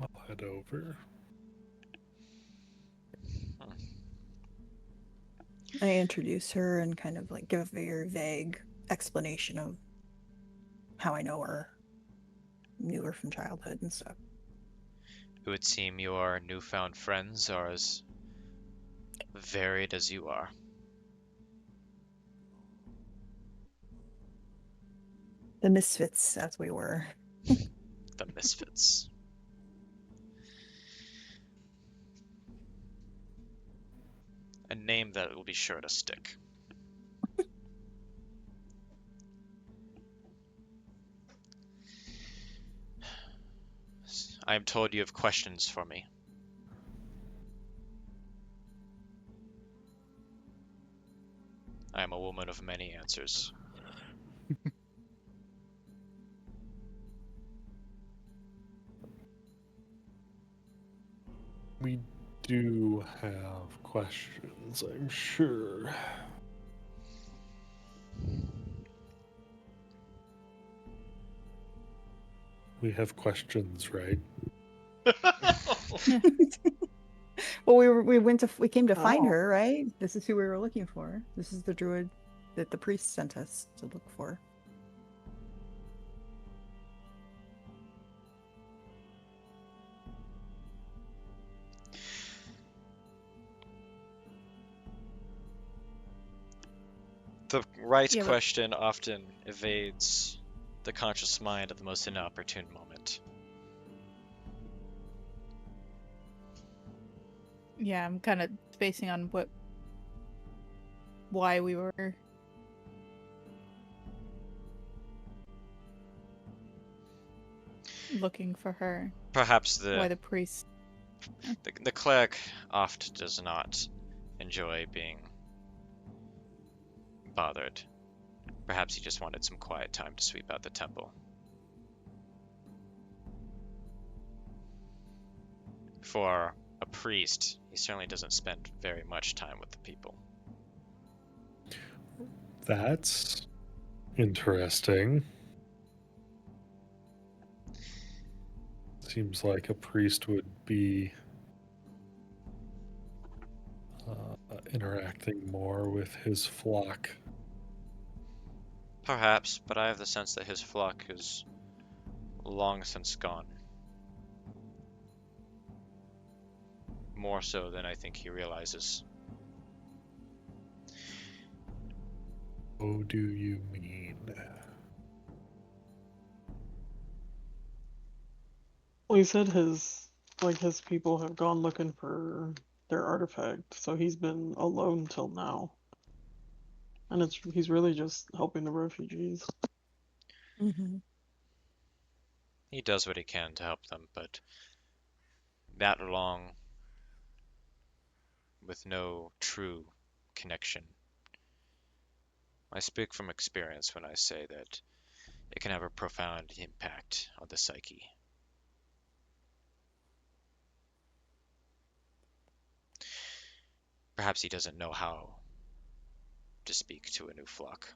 I'll head over. I introduce her and kind of like give a very vague explanation of how I know her. Knew her from childhood and stuff. It would seem your newfound friends are as varied as you are. The misfits, as we were. The misfits. A name that will be sure to stick. I am told you have questions for me. I am a woman of many answers. We do have questions, I'm sure. We have questions, right? Well, we came to find Oh. her, right? This is who we were looking for. This is the druid that the priest sent us to look for. The right Yeah, but- question often evades the conscious mind at the most inopportune moment. Yeah, I'm kind of spacing on why we were looking for her. Perhaps Why the priest? the cleric oft does not enjoy being bothered. Perhaps he just wanted some quiet time to sweep out the temple. For a priest, he certainly doesn't spend very much time with the people. That's interesting. Seems like a priest would be interacting more with his flock. Perhaps, but I have the sense that his flock is long since gone. More so than I think he realizes. What do you mean? Well, he said his people have gone looking for their artifact, so he's been alone till now. And he's really just helping the refugees. Mm-hmm. He does what he can to help them, but that long with no true connection. I speak from experience when I say that it can have a profound impact on the psyche. Perhaps he doesn't know how to speak to a new flock.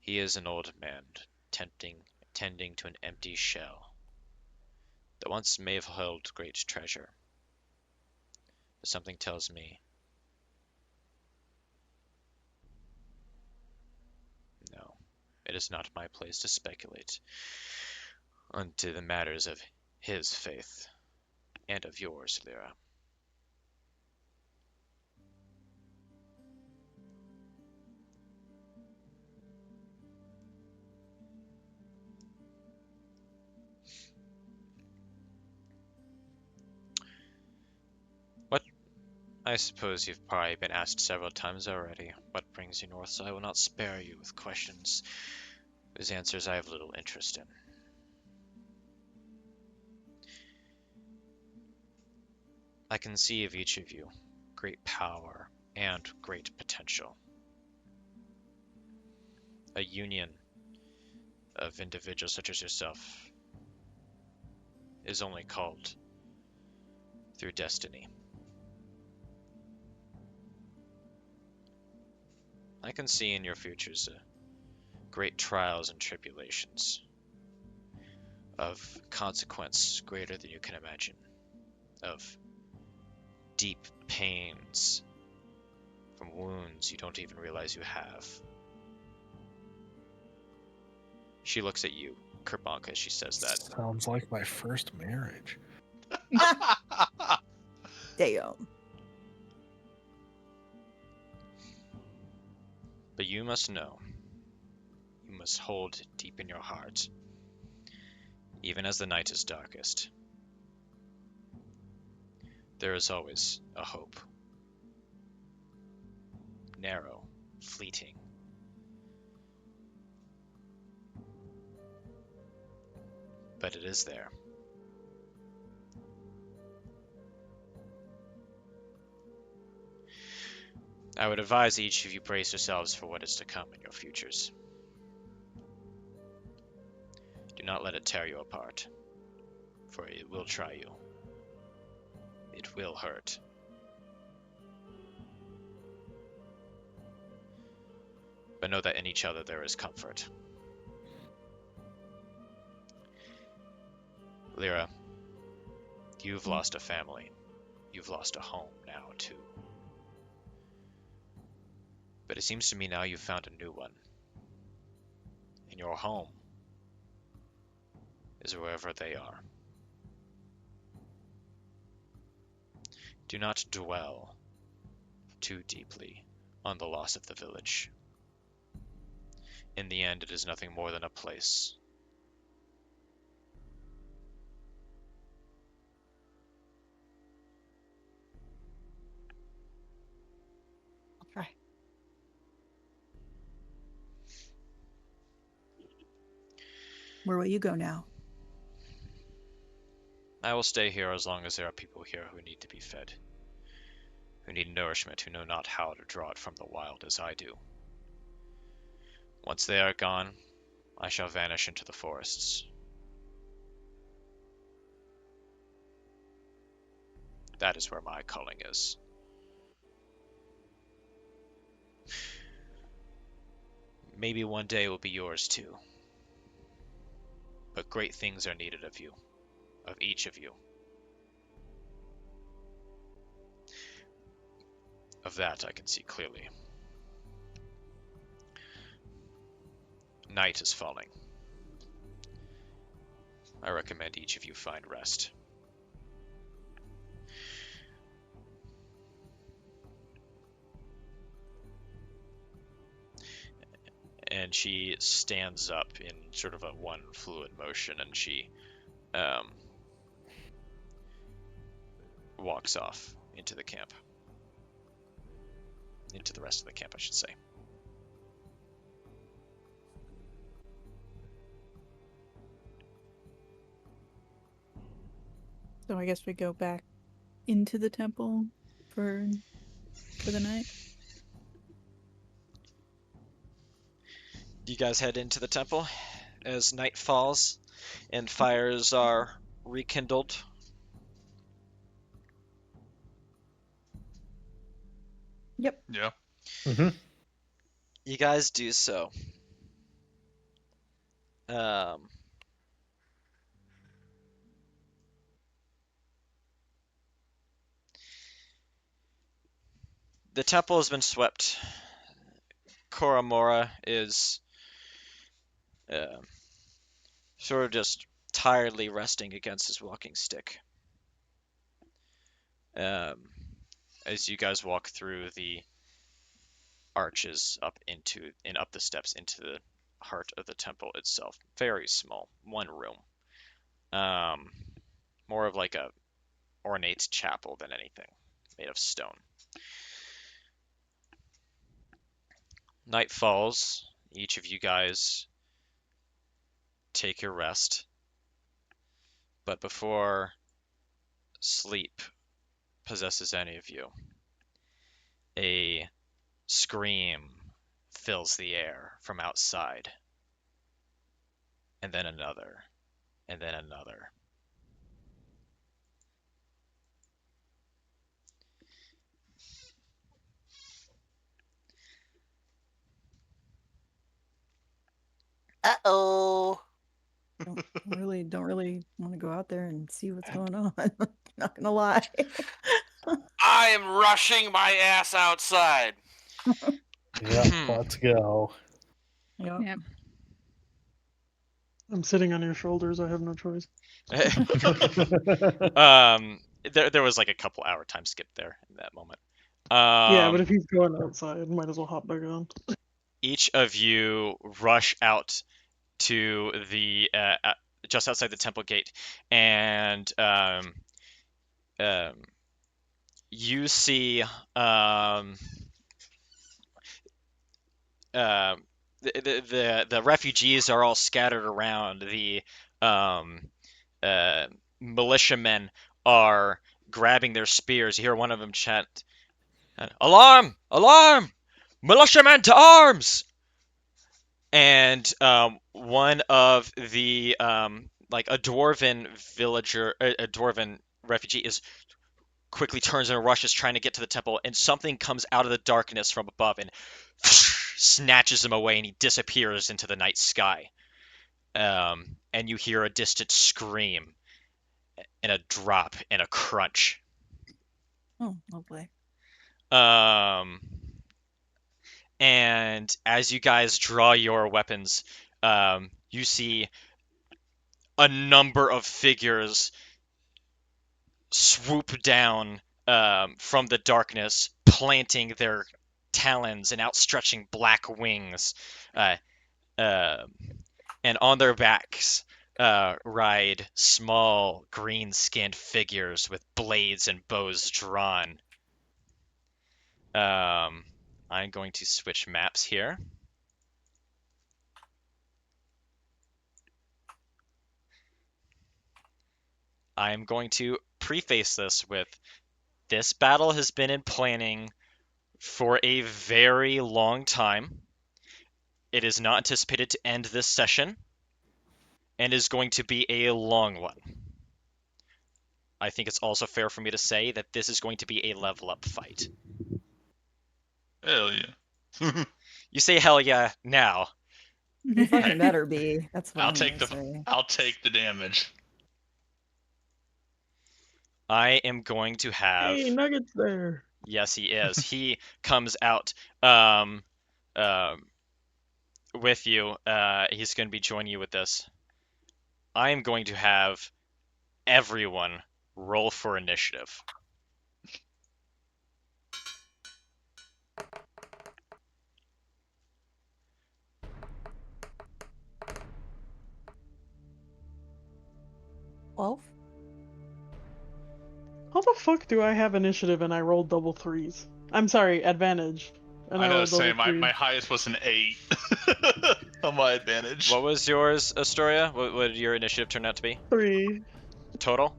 He is an old man tending to an empty shell that once may have held great treasure. But something tells me no, it is not my place to speculate onto the matters of his faith and of yours, Lyra. I suppose you've probably been asked several times already what brings you north, so I will not spare you with questions whose answers I have little interest in. I conceive of each of you great power and great potential. A union of individuals such as yourself is only called through destiny. I can see in your futures great trials and tribulations of consequence greater than you can imagine, of deep pains from wounds you don't even realize you have. She looks at you, Kerbank, as she says that. Sounds like my first marriage. Damn. But you must know, you must hold deep in your heart, even as the night is darkest, there is always a hope. Narrow, fleeting, but it is there. I would advise each of you brace yourselves for what is to come in your futures. Do not let it tear you apart, for it will try you. It will hurt. But know that in each other there is comfort. Lyra, you've lost a family. You've lost a home now, too. But it seems to me now you've found a new one. And your home is wherever they are. Do not dwell too deeply on the loss of the village. In the end, it is nothing more than a place. Try. Where will you go now? I will stay here as long as there are people here who need to be fed, who need nourishment, who know not how to draw it from the wild as I do. Once they are gone, I shall vanish into the forests. That is where my calling is. Maybe one day will be yours too. But great things are needed of you, of each of you. Of that I can see clearly. Night is falling. I recommend each of you find rest. And she stands up in sort of a one fluid motion, and she walks off into the camp. Into the rest of the camp, I should say. So I guess we go back into the temple for the night. You guys head into the temple as night falls and fires are rekindled. Yep. Yeah. Mm-hmm. You guys do so. The temple has been swept. Koramora is sort of just tiredly resting against his walking stick. As you guys walk through the arches up the steps into the heart of the temple itself. Very small, one room. More of like a ornate chapel than anything, made of stone. Night falls. Each of you guys take your rest. But before sleep possesses any of you, a scream fills the air from outside. And then another. And then another. Uh-oh. Don't really want to go out there and see what's going on. Not gonna lie. I am rushing my ass outside. Yeah, let's go. Yep. Yeah. I'm sitting on your shoulders. I have no choice. There was like a couple hour time skip there in that moment. Yeah, but if he's going outside, might as well hop back on. Each of you rush out to the just outside the temple gate, and you see the refugees are all scattered around. The militiamen are grabbing their spears. You hear one of them chant, "Alarm! Alarm! Militiamen to arms!" And one of the like a dwarven villager, a dwarven refugee is quickly turns and rushes trying to get to the temple, and something comes out of the darkness from above and snatches him away, and he disappears into the night sky. And you hear a distant scream and a drop and a crunch. Oh, lovely. And as you guys draw your weapons, you see a number of figures swoop down from the darkness, planting their talons and outstretching black wings. And on their backs ride small green-skinned figures with blades and bows drawn. I'm going to switch maps here. I'm going to preface this with, this battle has been in planning for a very long time. It is not anticipated to end this session, and is going to be a long one. I think it's also fair for me to say that this is going to be a level up fight. Hell yeah. You say hell yeah now. You fucking better be. That's what I'll I'm take gonna say. the damage. I am going to have... Hey, Nugget's there. Yes, he is. He comes out with you. He's going to be joining you with this. I am going to have everyone roll for initiative. Well, How the fuck do I have initiative and I rolled double threes? I'm sorry, advantage. And I know, rolled double same. My threes. highest was an 8 on my advantage. What was yours, Astoria? What did your initiative turn out to be? 3. Total?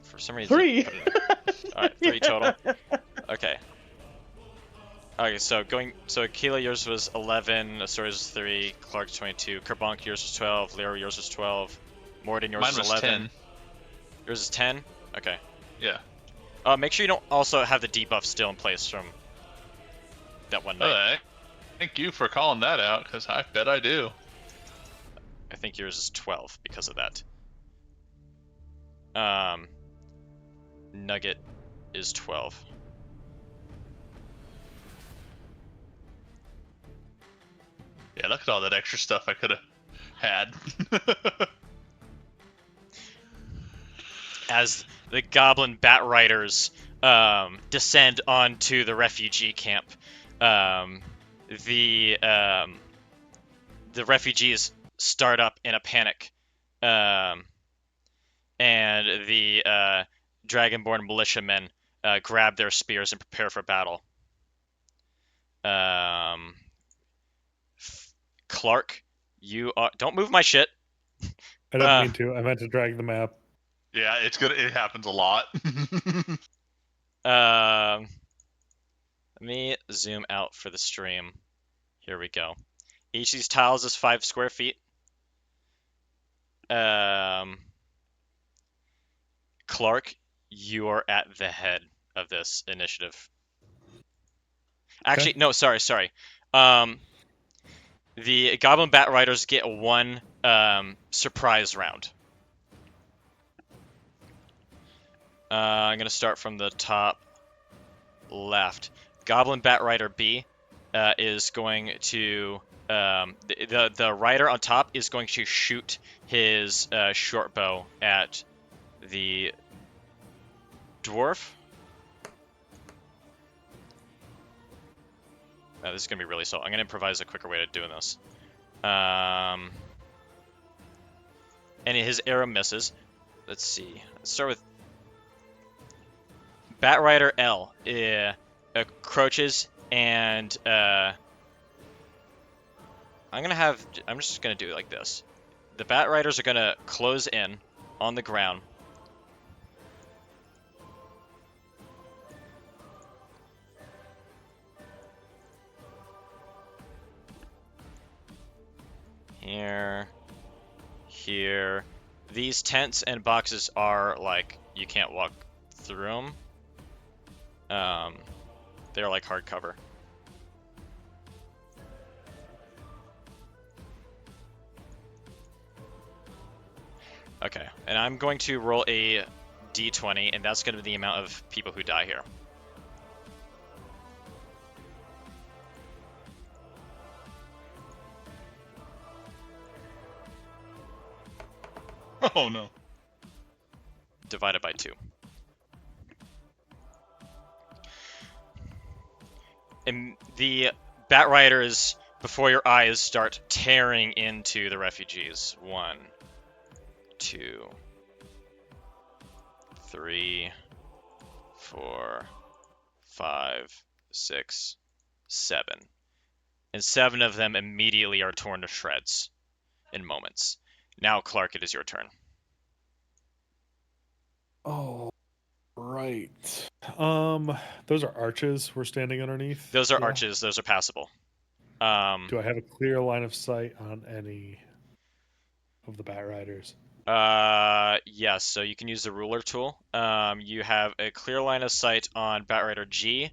For some reason. 3. Alright, 3 total. Okay. Okay, so Keela, yours was 11, Astoria's was 3, Clark's 22, Kerbonk, yours was 12, Lero, yours was 12, Morden, yours Mine was was 11. 10. Yours is 10? Okay. Yeah. Make sure you don't also have the debuff still in place from that one night. Alright. Thank you for calling that out, because I bet I do. I think yours is 12 because of that. Nugget is 12. Yeah, look at all that extra stuff I could have had. As the goblin bat riders descend onto the refugee camp, the refugees start up in a panic, and the dragonborn militiamen grab their spears and prepare for battle. Clark, you are... Don't move my shit. I didn't mean to. I meant to drag the map. Yeah, it's good. It happens a lot. Let me zoom out for the stream. Here we go. Each of these tiles is 5 square feet. Clark, you are at the head of this initiative. Actually, Okay. no, sorry. The Goblin Bat Riders get one surprise round. I'm going to start from the top left. Goblin Bat Rider B is going to... the rider on top is going to shoot his short bow at the dwarf. This is going to be really slow. I'm going to improvise a quicker way of doing this. And his arrow misses. Let's see. Let's start with Bat Rider L. Approaches and I'm just going to do it like this. The Bat Riders are going to close in on the ground. Here. These tents and boxes are like, you can't walk through them. They're like hardcover. Okay, and I'm going to roll a d20, and that's going to be the amount of people who die here. Oh no. Divided by 2. And the Bat Riders, before your eyes, start tearing into the refugees. 1, 2, 3, 4, 5, 6, 7. And 7 of them immediately are torn to shreds in moments. Now, Clark, it is your turn. Oh, right. Those are arches we're standing underneath. Those are Yeah. arches. Those are passable. Do I have a clear line of sight on any of the Bat Riders? Yes, so you can use the ruler tool. You have a clear line of sight on Batrider G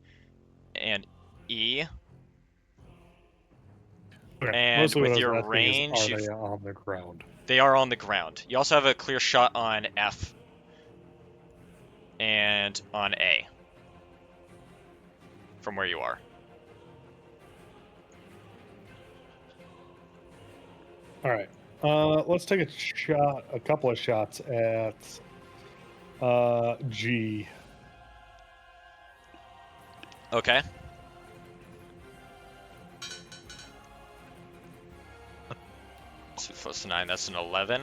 and E. Okay. And Mostly with what I your was asking is, range, are they on the ground? they are on the ground. You also have a clear shot on F and on A from where you are. All right. Let's take a couple of shots at G. Okay. Two plus 9, that's an 11.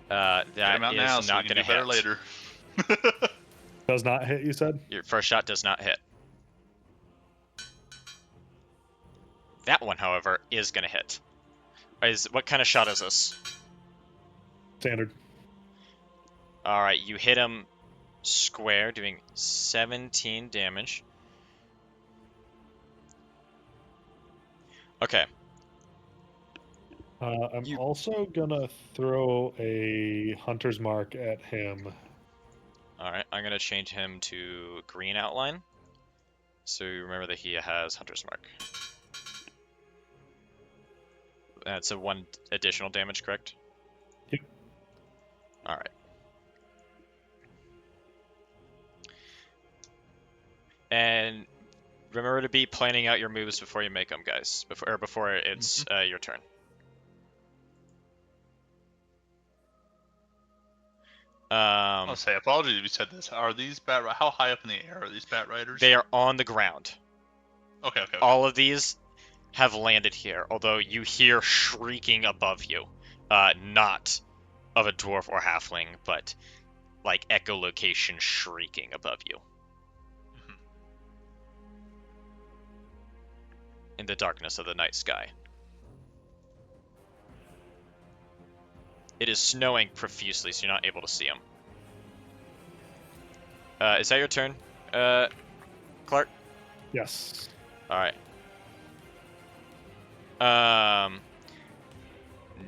That Get him out is now so we not can going do to better hit. later. Does not hit, you said? Your first shot does not hit. That one, however, is going to hit. What kind of shot is this? Standard. All right, you hit him square, doing 17 damage. Okay. I'm also gonna throw a hunter's mark at him. All right, I'm going to change him to green outline. So you remember that he has hunter's mark. That's a 1 additional damage, correct? Yep. All right. And remember to be planning out your moves before you make them, guys. Before it's your turn. I'll say apologies if you said this. Are these how high up in the air are these Bat Riders? They are on the ground. Okay. All of these have landed here, although you hear shrieking above you. Not of a dwarf or halfling, but like echolocation shrieking above you. In the darkness of the night sky. It is snowing profusely, so you're not able to see them. Is that your turn, Clark? Yes. Alright.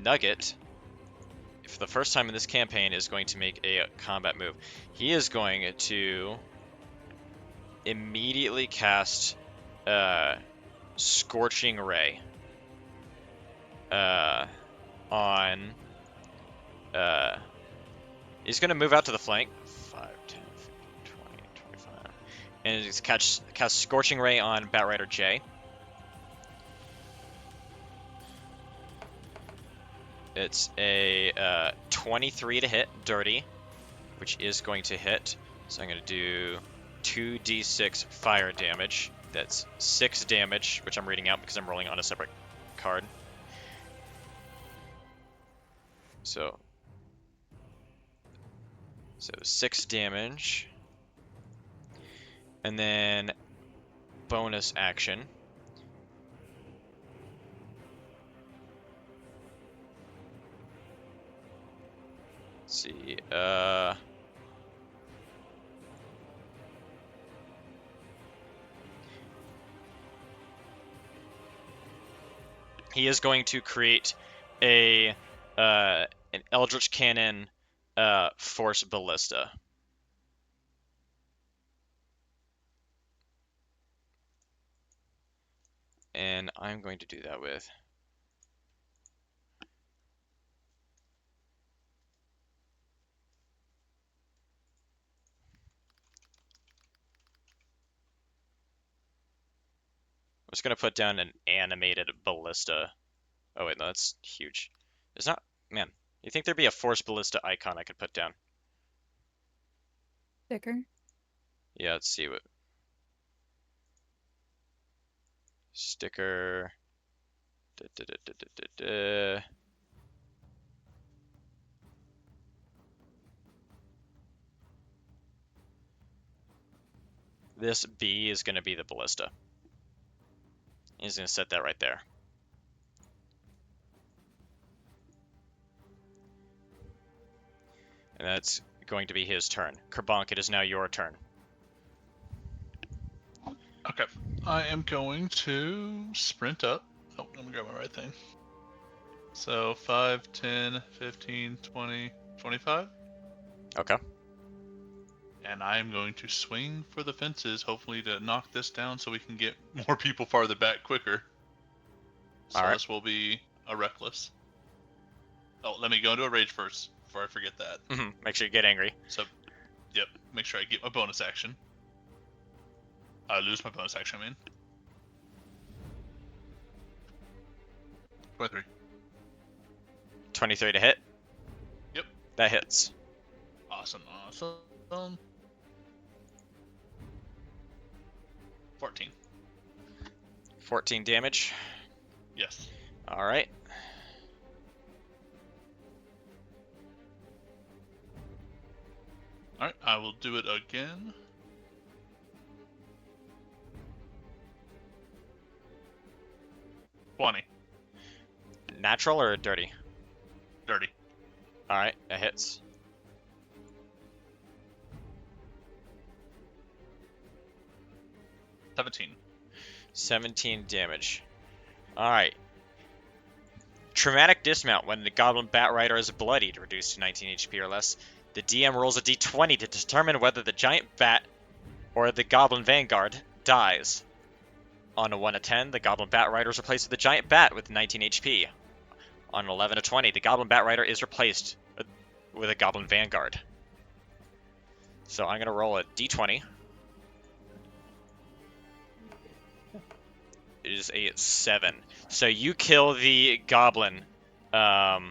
Nugget, for the first time in this campaign, is going to make a combat move. He is going to immediately cast Scorching Ray on... he's going to move out to the flank. 5, 10, 15, 20, 25. And he's cast Scorching Ray on Batrider J. It's a 23 to hit, dirty, which is going to hit. So I'm going to do 2d6 fire damage. That's 6 damage, which I'm reading out because I'm rolling on a separate card. So 6 damage. And then bonus action. Let's see. He is going to create an Eldritch Cannon Force Ballista. And I'm going to do that with... I'm just going to put down an animated ballista. Oh wait, no, that's huge. There's not... Man, you think there'd be a Force Ballista icon I could put down? Sticker. Yeah, let's see what... Sticker... This B is going to be the ballista. He's going to set that right there. And that's going to be his turn. Kerbank, it is now your turn. Okay. I am going to sprint up. Oh, let me grab my right thing. So 5, 10, 15, 20, 25. Okay. And I am going to swing for the fences, hopefully to knock this down so we can get more people farther back quicker. So All right. this will be a reckless. Oh, let me go into a rage first before I forget that. Make sure you get angry. So, yep, make sure I get my bonus action. I lose my bonus action, I mean. 23. 23 to hit. Yep. That hits. Awesome. 14. 14 damage. Yes. All right. Alright, I will do it again. Natural or dirty? Dirty. All right, that hits. $17. 17 damage. All right. Traumatic dismount when the Goblin Bat Rider is bloodied, reduced to 19 HP or less. The DM rolls a d20 to determine whether the Giant Bat or the Goblin Vanguard dies. On a 1 to 10, the Goblin Bat Rider is replaced with the Giant Bat with 19 HP. On an 11 to 20, the Goblin Bat Rider is replaced with a Goblin Vanguard. So I'm going to roll a d20. It is a 7. So you kill the Goblin that's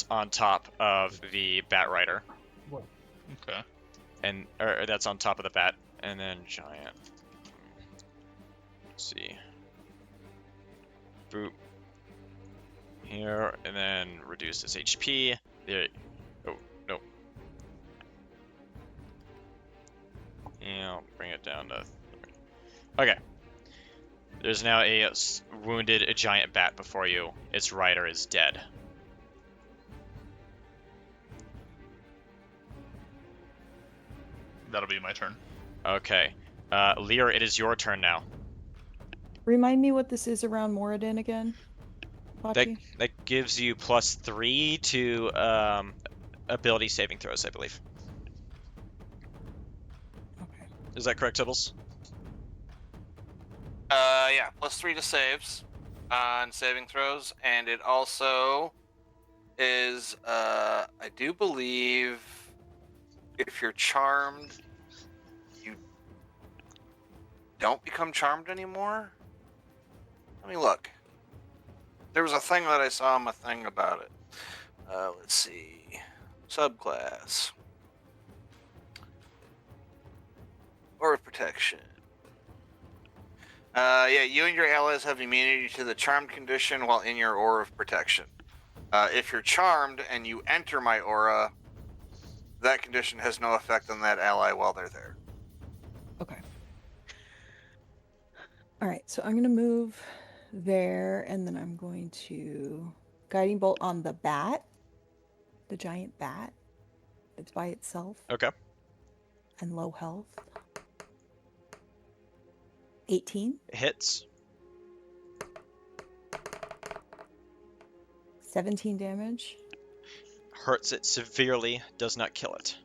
on top of the Bat Rider. Okay. Or that's on top of the Bat. And then Giant. Let's see. Boop. Here, and then reduce this HP. There. Oh, no. Yeah, I'll bring it down to... Okay. There's now a wounded giant bat before you. Its rider is dead. That'll be my turn. Okay. Lear, it is your turn now. Remind me what this is around Moradin again, Pachi? That gives you +3 to ability saving throws, I believe. Okay. Is that correct, Tibbles? Yeah, +3 to saves on saving throws, and it also is, I do believe, if you're charmed, you don't become charmed anymore. Let me look. There was a thing that I saw on my thing about it. Let's see. Subclass. Aura protection. Yeah, you and your allies have immunity to the charmed condition while in your aura of protection. If you're charmed and you enter my aura, that condition has no effect on that ally while they're there. Okay. All right, so I'm going to move there, and then I'm going to guiding bolt on the bat, the giant bat. It's by itself. Okay. And low health. 18. Hits. 17 damage. Hurts it severely, does not kill it.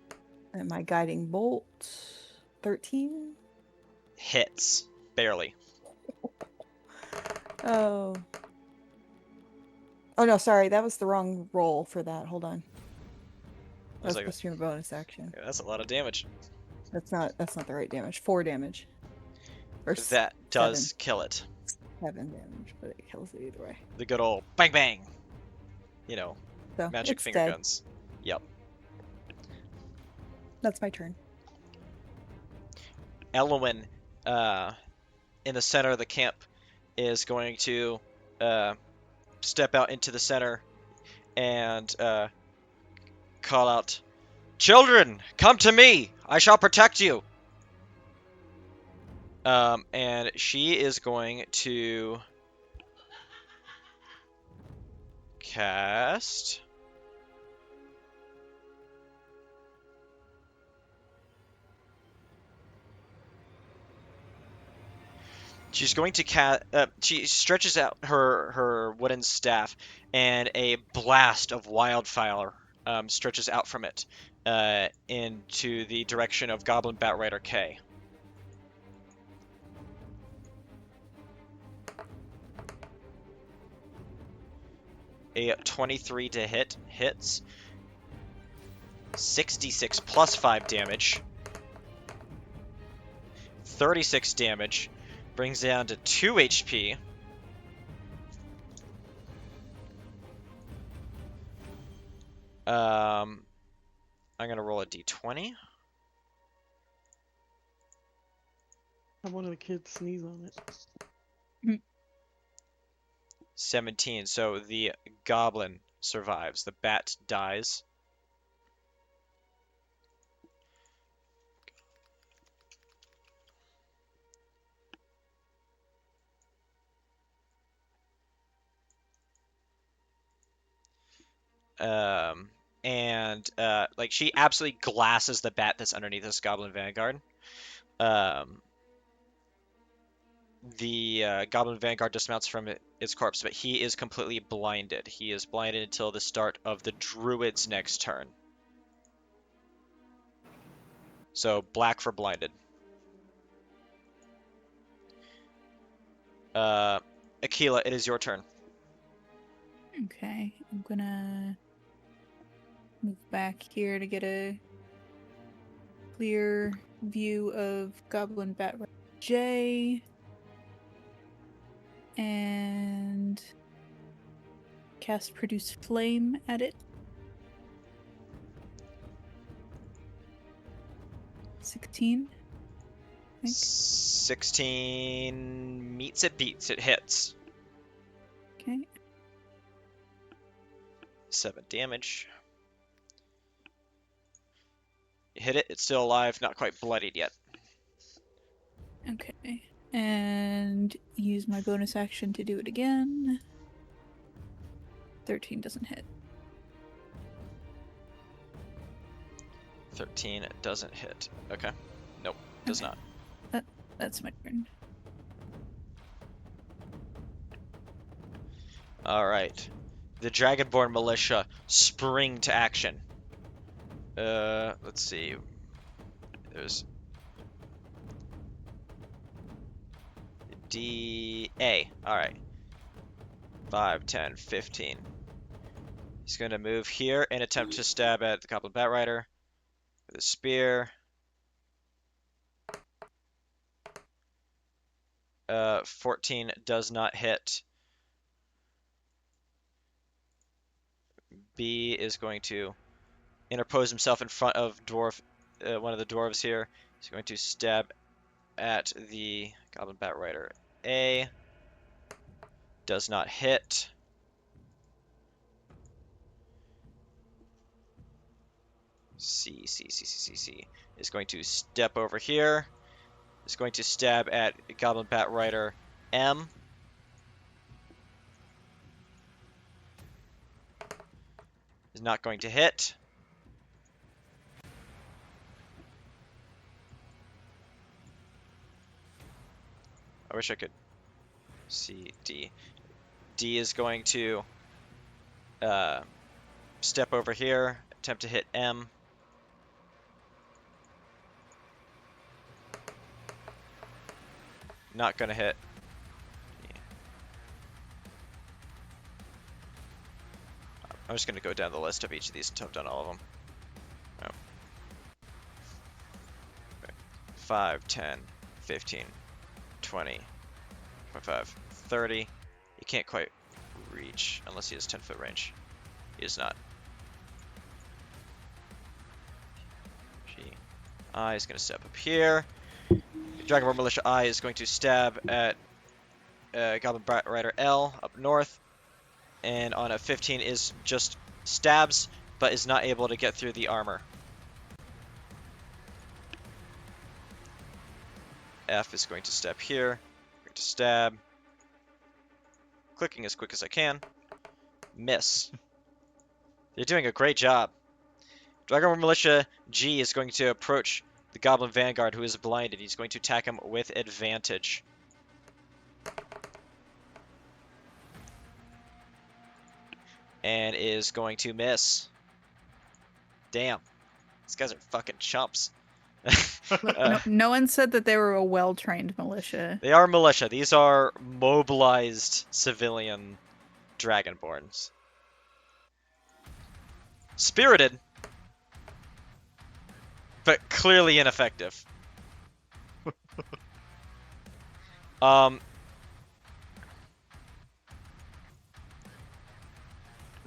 And my guiding bolt, 13. Hits. Barely. Oh. Oh no, sorry, that was the wrong roll for that. Hold on. That was supposed to be my bonus action. Yeah, that's a lot of damage. That's not the right damage. 4 damage. Or That does 7. kill it. 7 damage, but it kills it either way. The good old bang bang. You know, So magic it's finger dead. guns. Yep. That's my turn. Elwyn, in the center of the camp, is going to step out into the center and call out, "Children, come to me! I shall protect you!" And she is going to cast. She's going to cast. She stretches out her wooden staff, and a blast of wildfire stretches out from it into the direction of Goblin Batrider K. A 23 to hit hits. 66 plus 5 damage. 36 damage. Brings down to 2 HP. I'm going to roll a d20. Have one of the kids sneeze on it. 17. So the goblin survives. The bat dies. Like she absolutely glasses the bat that's underneath this goblin vanguard. The goblin vanguard dismounts from its corpse, but he is completely blinded. He is blinded until the start of the druid's next turn. So black for blinded. Aquila, it is your turn. Okay, I'm gonna move back here to get a clear view of Goblin Batrider J. And cast Produce Flame at it. 16. I think. 16 meets it, beats it, hits. Okay. 7 damage. You hit it, it's still alive, not quite bloodied yet. Okay. And use my bonus action to do it again. 13 doesn't hit. 13 doesn't hit. Okay. Nope, does Okay. not. That's my turn. Alright. The Dragonborn militia spring to action. Let's see. There's D-A. Alright. 5, 10, 15. He's going to move here and attempt to stab at the Goblin Batrider with a spear. 14 does not hit. B is going to interpose himself in front of one of the dwarves here. He's going to stab at the Goblin Batrider A. Does not hit. C is going to step over here. Is going to stab at Goblin Batrider M. Is not going to hit. I wish I could see D. D is going to step over here, attempt to hit M. Not gonna hit. I'm just gonna go down the list of each of these until I've done all of them. Oh. Okay. 5, 10, 15, 20, 25, 30. He can't quite reach unless he has 10-foot range. He does not. I is going to step up here. Dragonborn Militia I is going to stab at Goblin Batrider L up north. And on a 15 is just stabs, but is not able to get through the armor. F is going to step here. Going to stab. Clicking as quick as I can. Miss. You're doing a great job. Dragonborn Militia G is going to approach the Goblin Vanguard who is blinded. He's going to attack him with advantage. And is going to miss. Damn. These guys are fucking chumps. No one said that they were a well-trained militia. They are militia. These are mobilized civilian Dragonborns. Spirited, but clearly ineffective.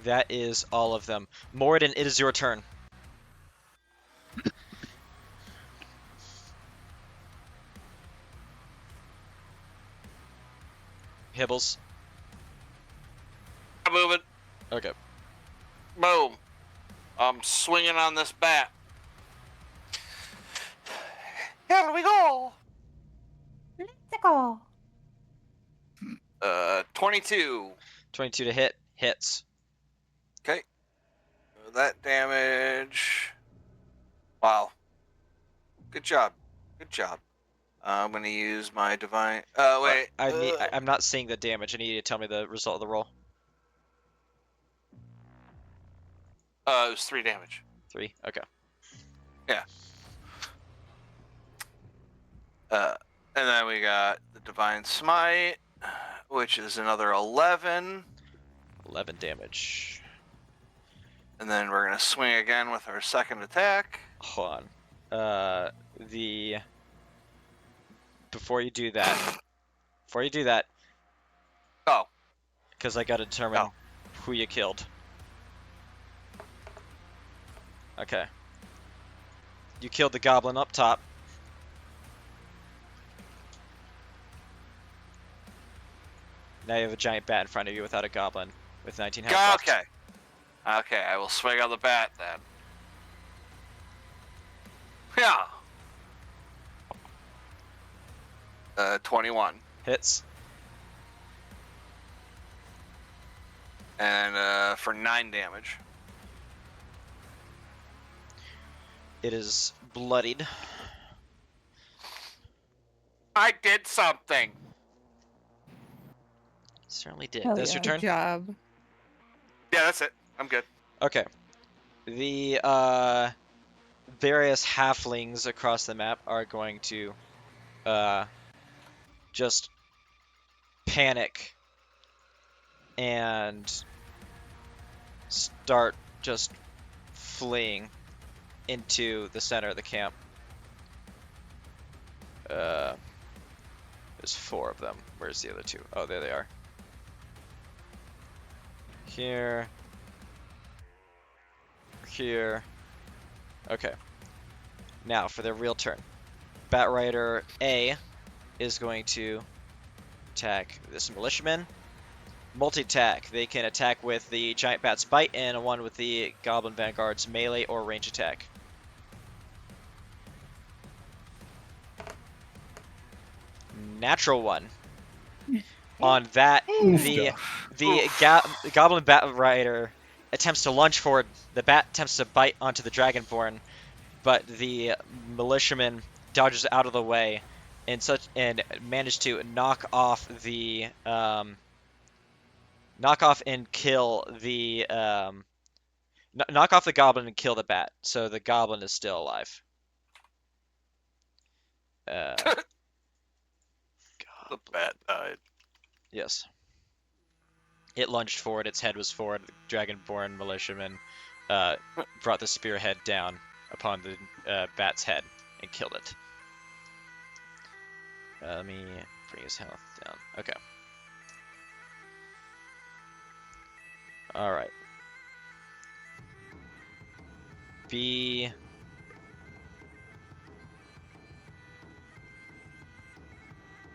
That is all of them. Moradin, it is your turn. Hibbles. I'm moving. Okay. Boom. I'm swinging on this bat. Here we go. Let's go. 22. 22 to hit. Hits. Okay. That damage. Wow. Good job. Good job. I'm gonna use my divine. Wait. I'm not seeing the damage. I need you to tell me the result of the roll. It was 3 damage. 3. Okay. Yeah. And then we got the divine smite, which is another 11. 11 damage. And then we're gonna swing again with our second attack. Hold on. Before you do that. Oh. Because I gotta determine who you killed. Okay. You killed the goblin up top. Now you have a giant bat in front of you without a goblin with 19 health left. Okay. Okay, I will swing on the bat then. Yeah. 21. Hits. And for 9 damage. It is bloodied. I did something. Certainly did. Hell That's yeah. your Good turn? job. Yeah, that's it. I'm good. Okay. The various halflings across the map are going to just panic and start just fleeing into the center of the camp. There's 4 of them. Where's the other 2? Oh, there they are. Here. Here. Okay. Now for their real turn. Bat Rider A is going to attack this militiaman. Multi-attack. They can attack with the giant bat's bite and one with the Goblin Vanguard's melee or range attack. Natural 1. On that, the Goblin Bat Rider attempts to lunge forward. The bat attempts to bite onto the Dragonborn, but the militiaman dodges out of the way and managed to knock off and kill the knock off the goblin and kill the bat. So the goblin is still alive. The bat died. Yes. It lunged forward, its head was forward, the Dragonborn militiaman brought the spearhead down upon the bat's head and killed it. Let me bring his health down. Okay. Alright. B...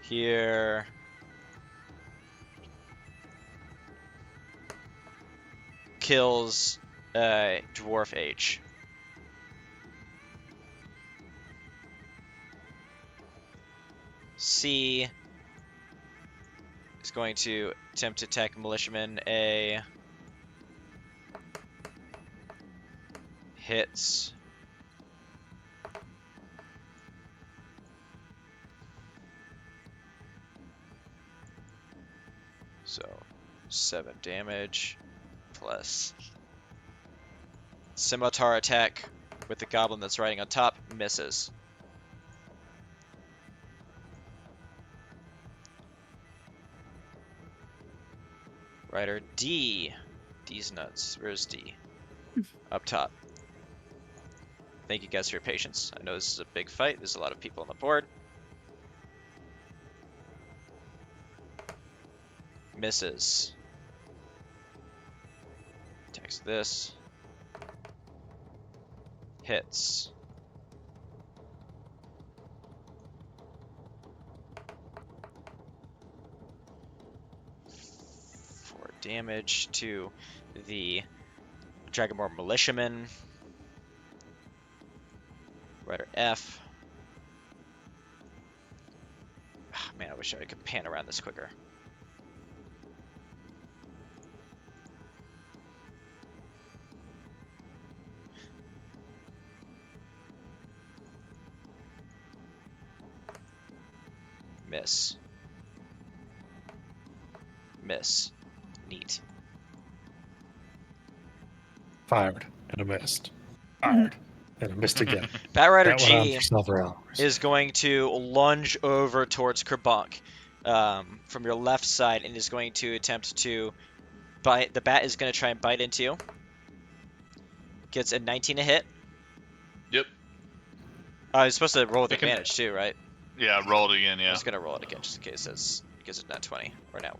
Here... kills Dwarf H. C is going to attempt to attack militiaman A. Hits. So 7 damage plus scimitar attack with the goblin that's riding on top misses. Rider D. D's nuts. Where's D? Up top. Thank you guys for your patience. I know this is a big fight. There's a lot of people on the board. Misses. Attacks this. Hits. For damage to the Dragonborn militiaman. Rider F. Oh, man, I wish I could pan around this quicker. Miss. Miss. Neat. Fired and a missed. Fired and a missed again. Bat Rider That went on G for several hours. is going to lunge over towards Kerbunk from your left side and is going to attempt to bite. The bat is going to try and bite into you. Gets a 19 to hit. Yep. He's supposed to roll with It can- advantage too, right? Yeah, roll it again, I'm yeah. just going to roll it again just in case it's not 20 or no.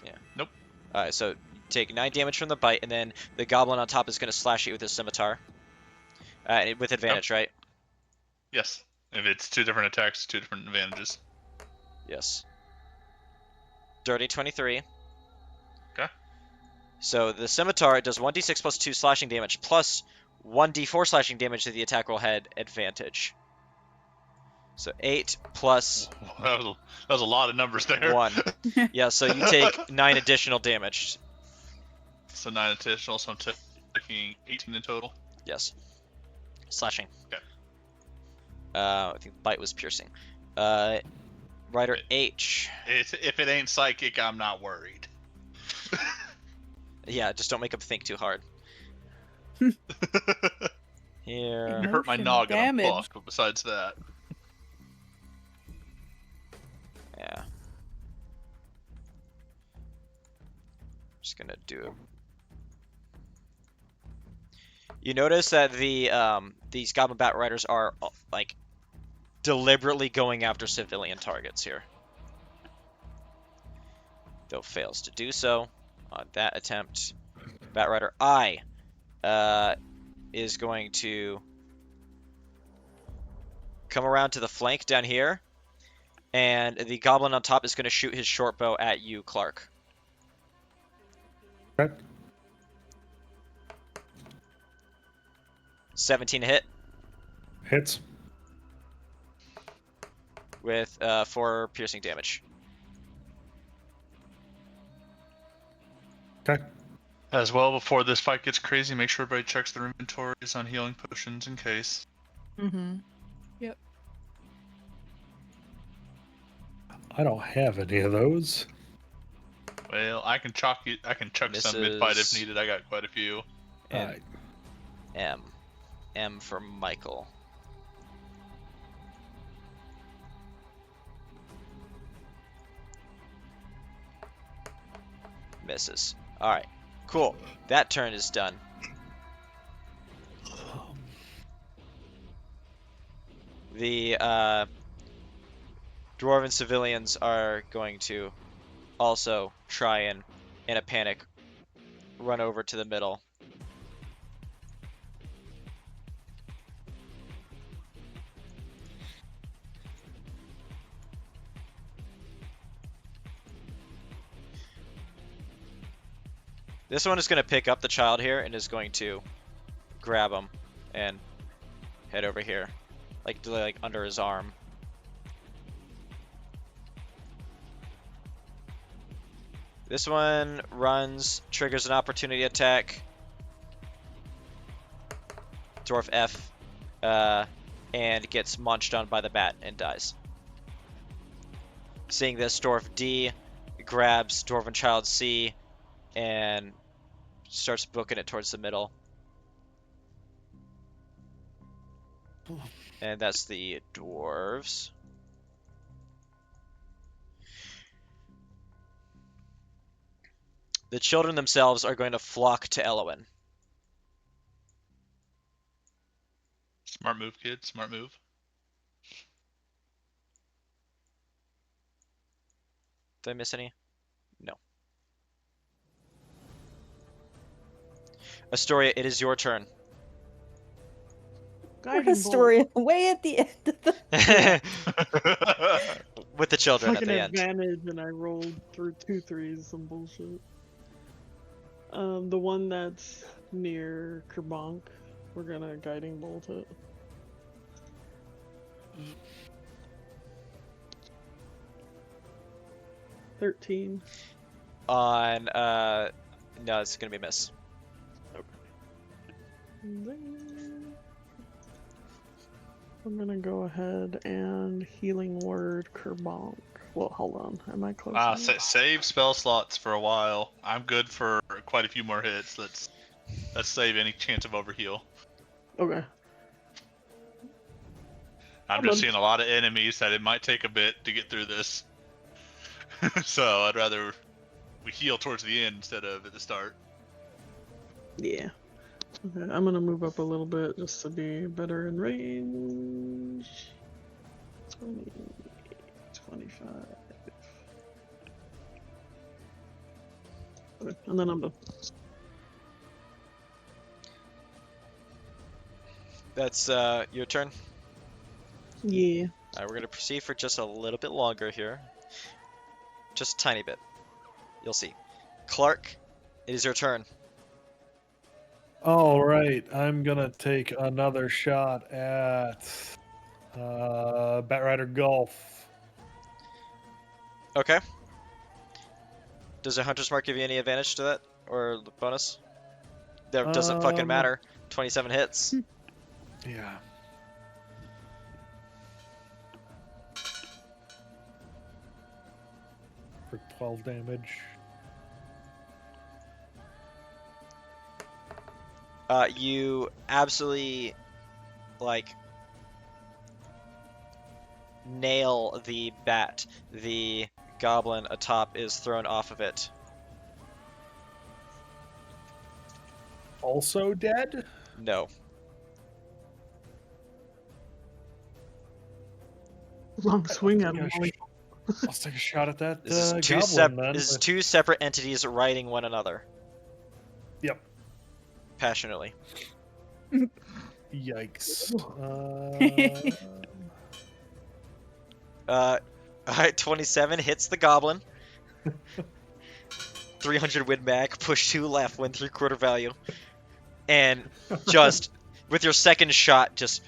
Yeah. Nope. Alright, so take 9 damage from the bite, and then the goblin on top is going to slash you with his scimitar. With advantage, right? Yes. If it's 2 different attacks, 2 different advantages. Yes. Dirty 23. Okay. So the scimitar does 1d6 plus 2 slashing damage plus 1d4 slashing damage to the attack roll head advantage. So 8 plus That was a lot of numbers there. 1. Yeah, so you take 9 additional damage. So 9 additional, so I'm taking 18 in total. Yes. Slashing. Okay. I think bite was piercing. Rider H. If it ain't psychic, I'm not worried. Yeah, just don't make him think too hard. You Here. hurt my Emotion noggin on damage. Buck, but besides that. Yeah. Just gonna do. You notice that these Goblin Bat Riders are like deliberately going after civilian targets here. Though fails to do so on that attempt. Bat Rider I is going to come around to the flank down here. And the goblin on top is going to shoot his short bow at you, Clark. Okay. 17 to hit Hits. with 4 piercing damage. Okay. As well, before this fight gets crazy, make sure everybody checks their inventories on healing potions in case. Mm-hmm. I don't have any of those. Well, I can chuck some mid-fight if Misses. needed. I got quite a few. And Alright. M for Michael. Misses. Alright, cool. That turn is done. The Dwarven civilians are going to also try and, in a panic, run over to the middle. This one is going to pick up the child here and is going to grab him and head over here, like under his arm. This one runs, triggers an opportunity attack. Dwarf F, and gets munched on by the bat and dies. Seeing this, Dwarf D grabs Dwarven Child C and starts booking it towards the middle. And that's the dwarves. The children themselves are going to flock to Elowin. Smart move, kid. Smart move. Did I miss any? No. Astoria, it is your turn. What Guiding a bolt. story way at the end of the. With the children Took at an the end. advantage and I rolled through 2 3s, some bullshit. The one that's near Kerbank, we're gonna guiding bolt it. Mm. 13. On, no, it's gonna be a miss. Then I'm gonna go ahead and healing word Kerbank. Well, hold on. Am I close? enough? Save spell slots for a while. I'm good for quite a few more hits. Let's save any chance of overheal. Okay. I'm just seeing a lot of enemies that it might take a bit to get through this. So I'd rather we heal towards the end instead of at the start. Yeah. Okay, I'm gonna move up a little bit just to be better in range. 20, 25. Okay, and then I'm done. That's your turn. Yeah. Alright, we're gonna proceed for just a little bit longer here. Just a tiny bit. You'll see. Clark, it is your turn. All right, I'm gonna take another shot at Batrider Golf. Okay. Does a Hunter's Mark give you any advantage to that? Or bonus? That doesn't fucking matter. 27 hits. Yeah. For 12 damage. You absolutely, like, nail the bat. The goblin atop is thrown off of it. Also dead? No. Long swing at him. Let's take a shot at that This is goblin, then. this is two separate entities riding one another. Yep. Passionately. Yikes. 27 hits the goblin. 300 win mag, push 2 left, win 3/4 value. And just, with your second shot, just,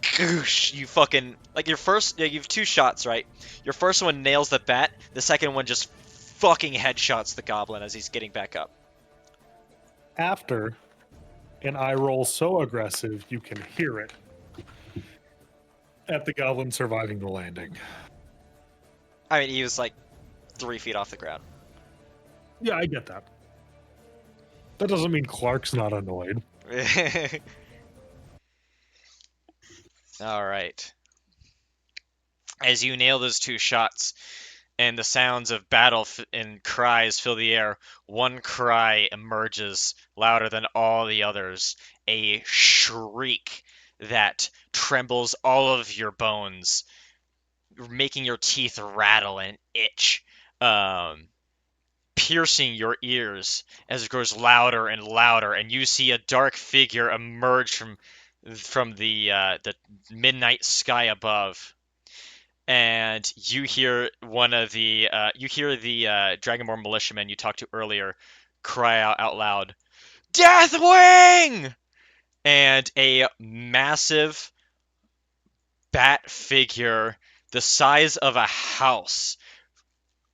goosh, you fucking, like your first, you have 2 shots, right? Your first one nails the bat, the second one just fucking headshots the goblin as he's getting back up. After an eye roll so aggressive you can hear it at the goblin surviving the landing. I mean, he was like 3 feet off the ground. Yeah, I get that. That doesn't mean Clark's not annoyed. All right. As you nail those 2 shots, and the sounds of battle and cries fill the air, one cry emerges louder than all the others, a shriek that trembles all of your bones, making your teeth rattle and itch, piercing your ears as it grows louder and louder, and you see a dark figure emerge from the midnight sky above. And you hear one of the Dragonborn militiamen you talked to earlier cry out loud, "Deathwing!" And a massive bat figure the size of a house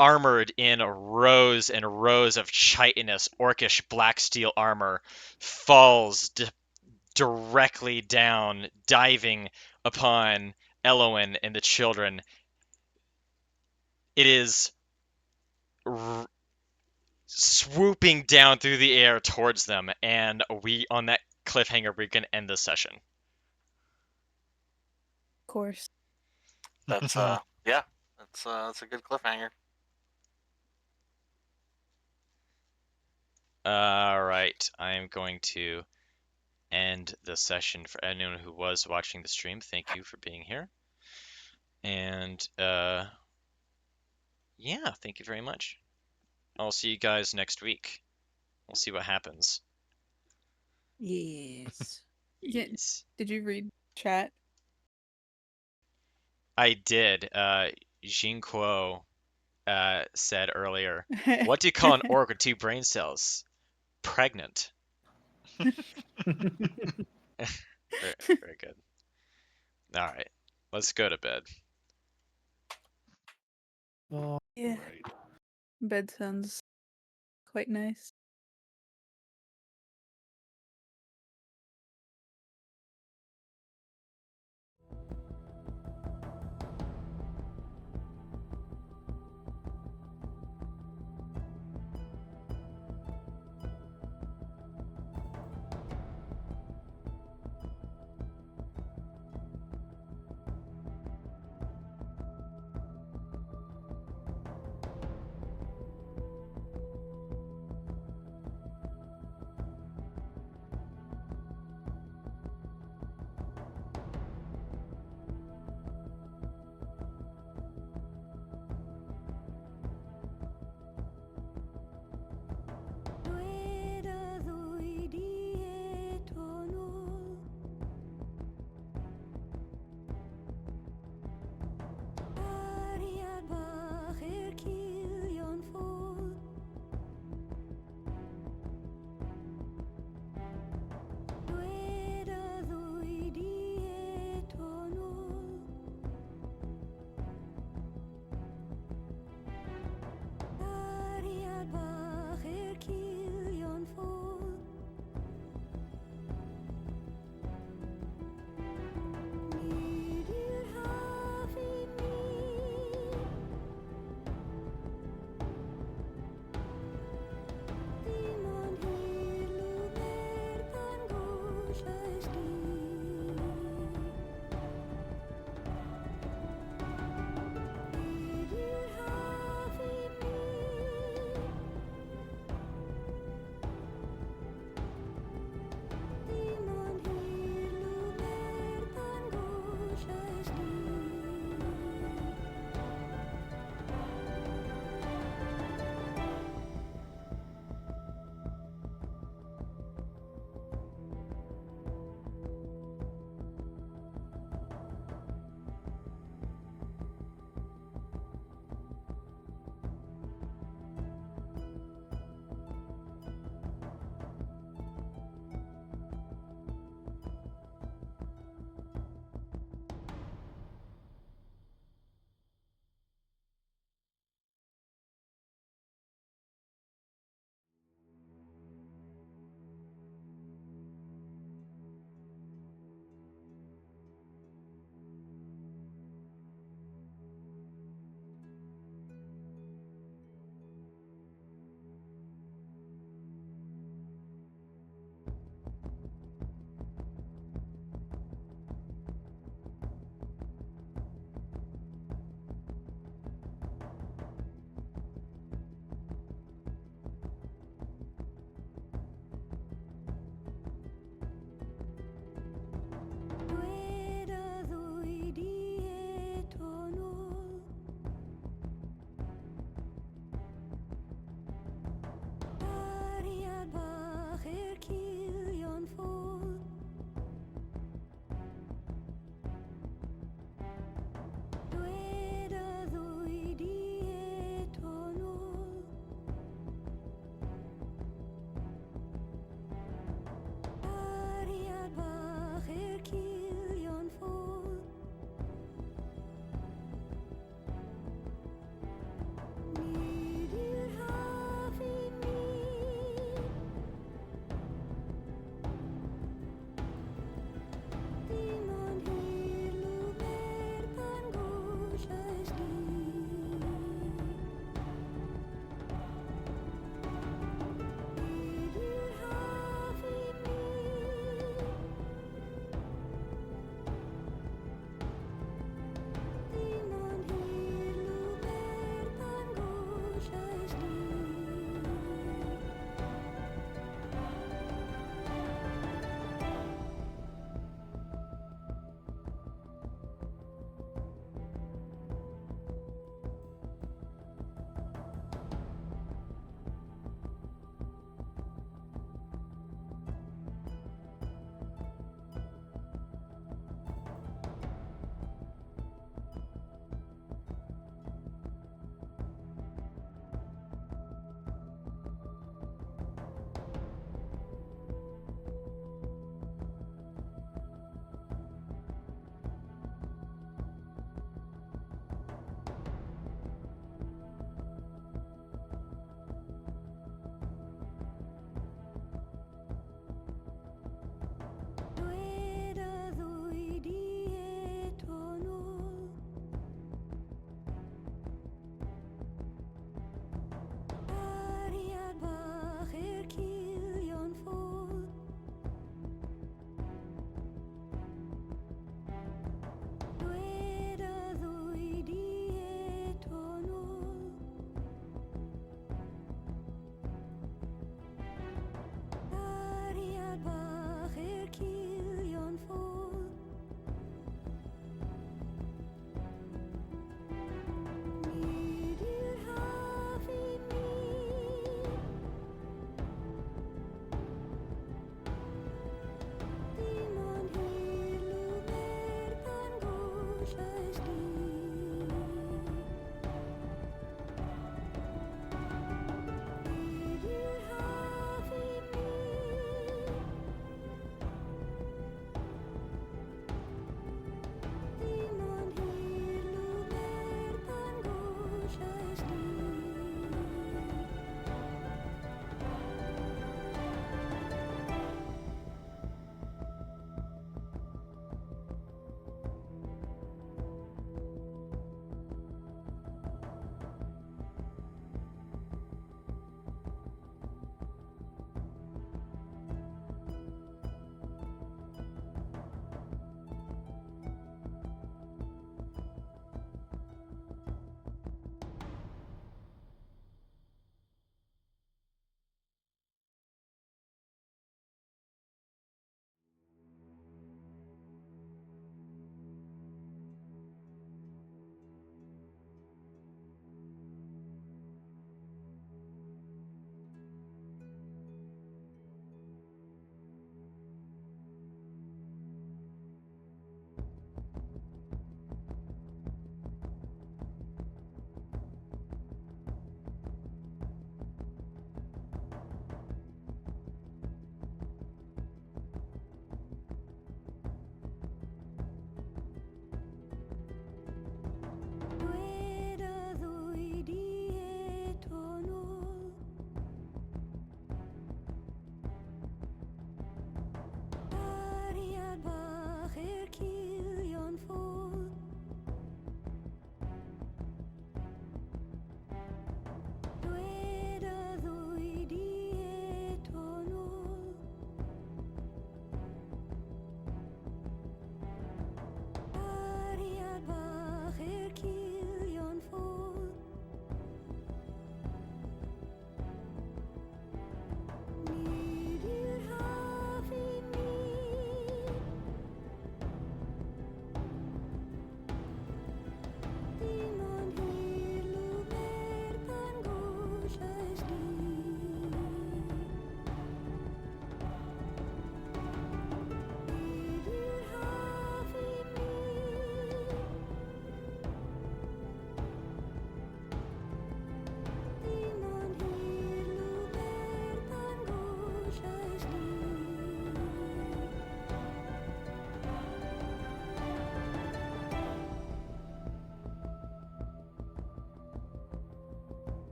armored in rows and rows of chitinous, orcish black steel armor, falls directly down, diving upon Elowen and the children. It is swooping down through the air towards them, and on that cliffhanger, we're going to end this session. Of course. That's yeah, that's a good cliffhanger. All right, I am going to end the session for anyone who was watching the stream. Thank you for being here. And yeah, thank you very much. I'll see you guys next week. We'll see what happens. Yes. Yeah. Yes. Did you read chat? I did. Jing Kuo said earlier, what do you call an orc with 2 brain cells? Pregnant. Very good. All right, let's go to bed. Oh, Yeah. right. Bed sounds quite nice.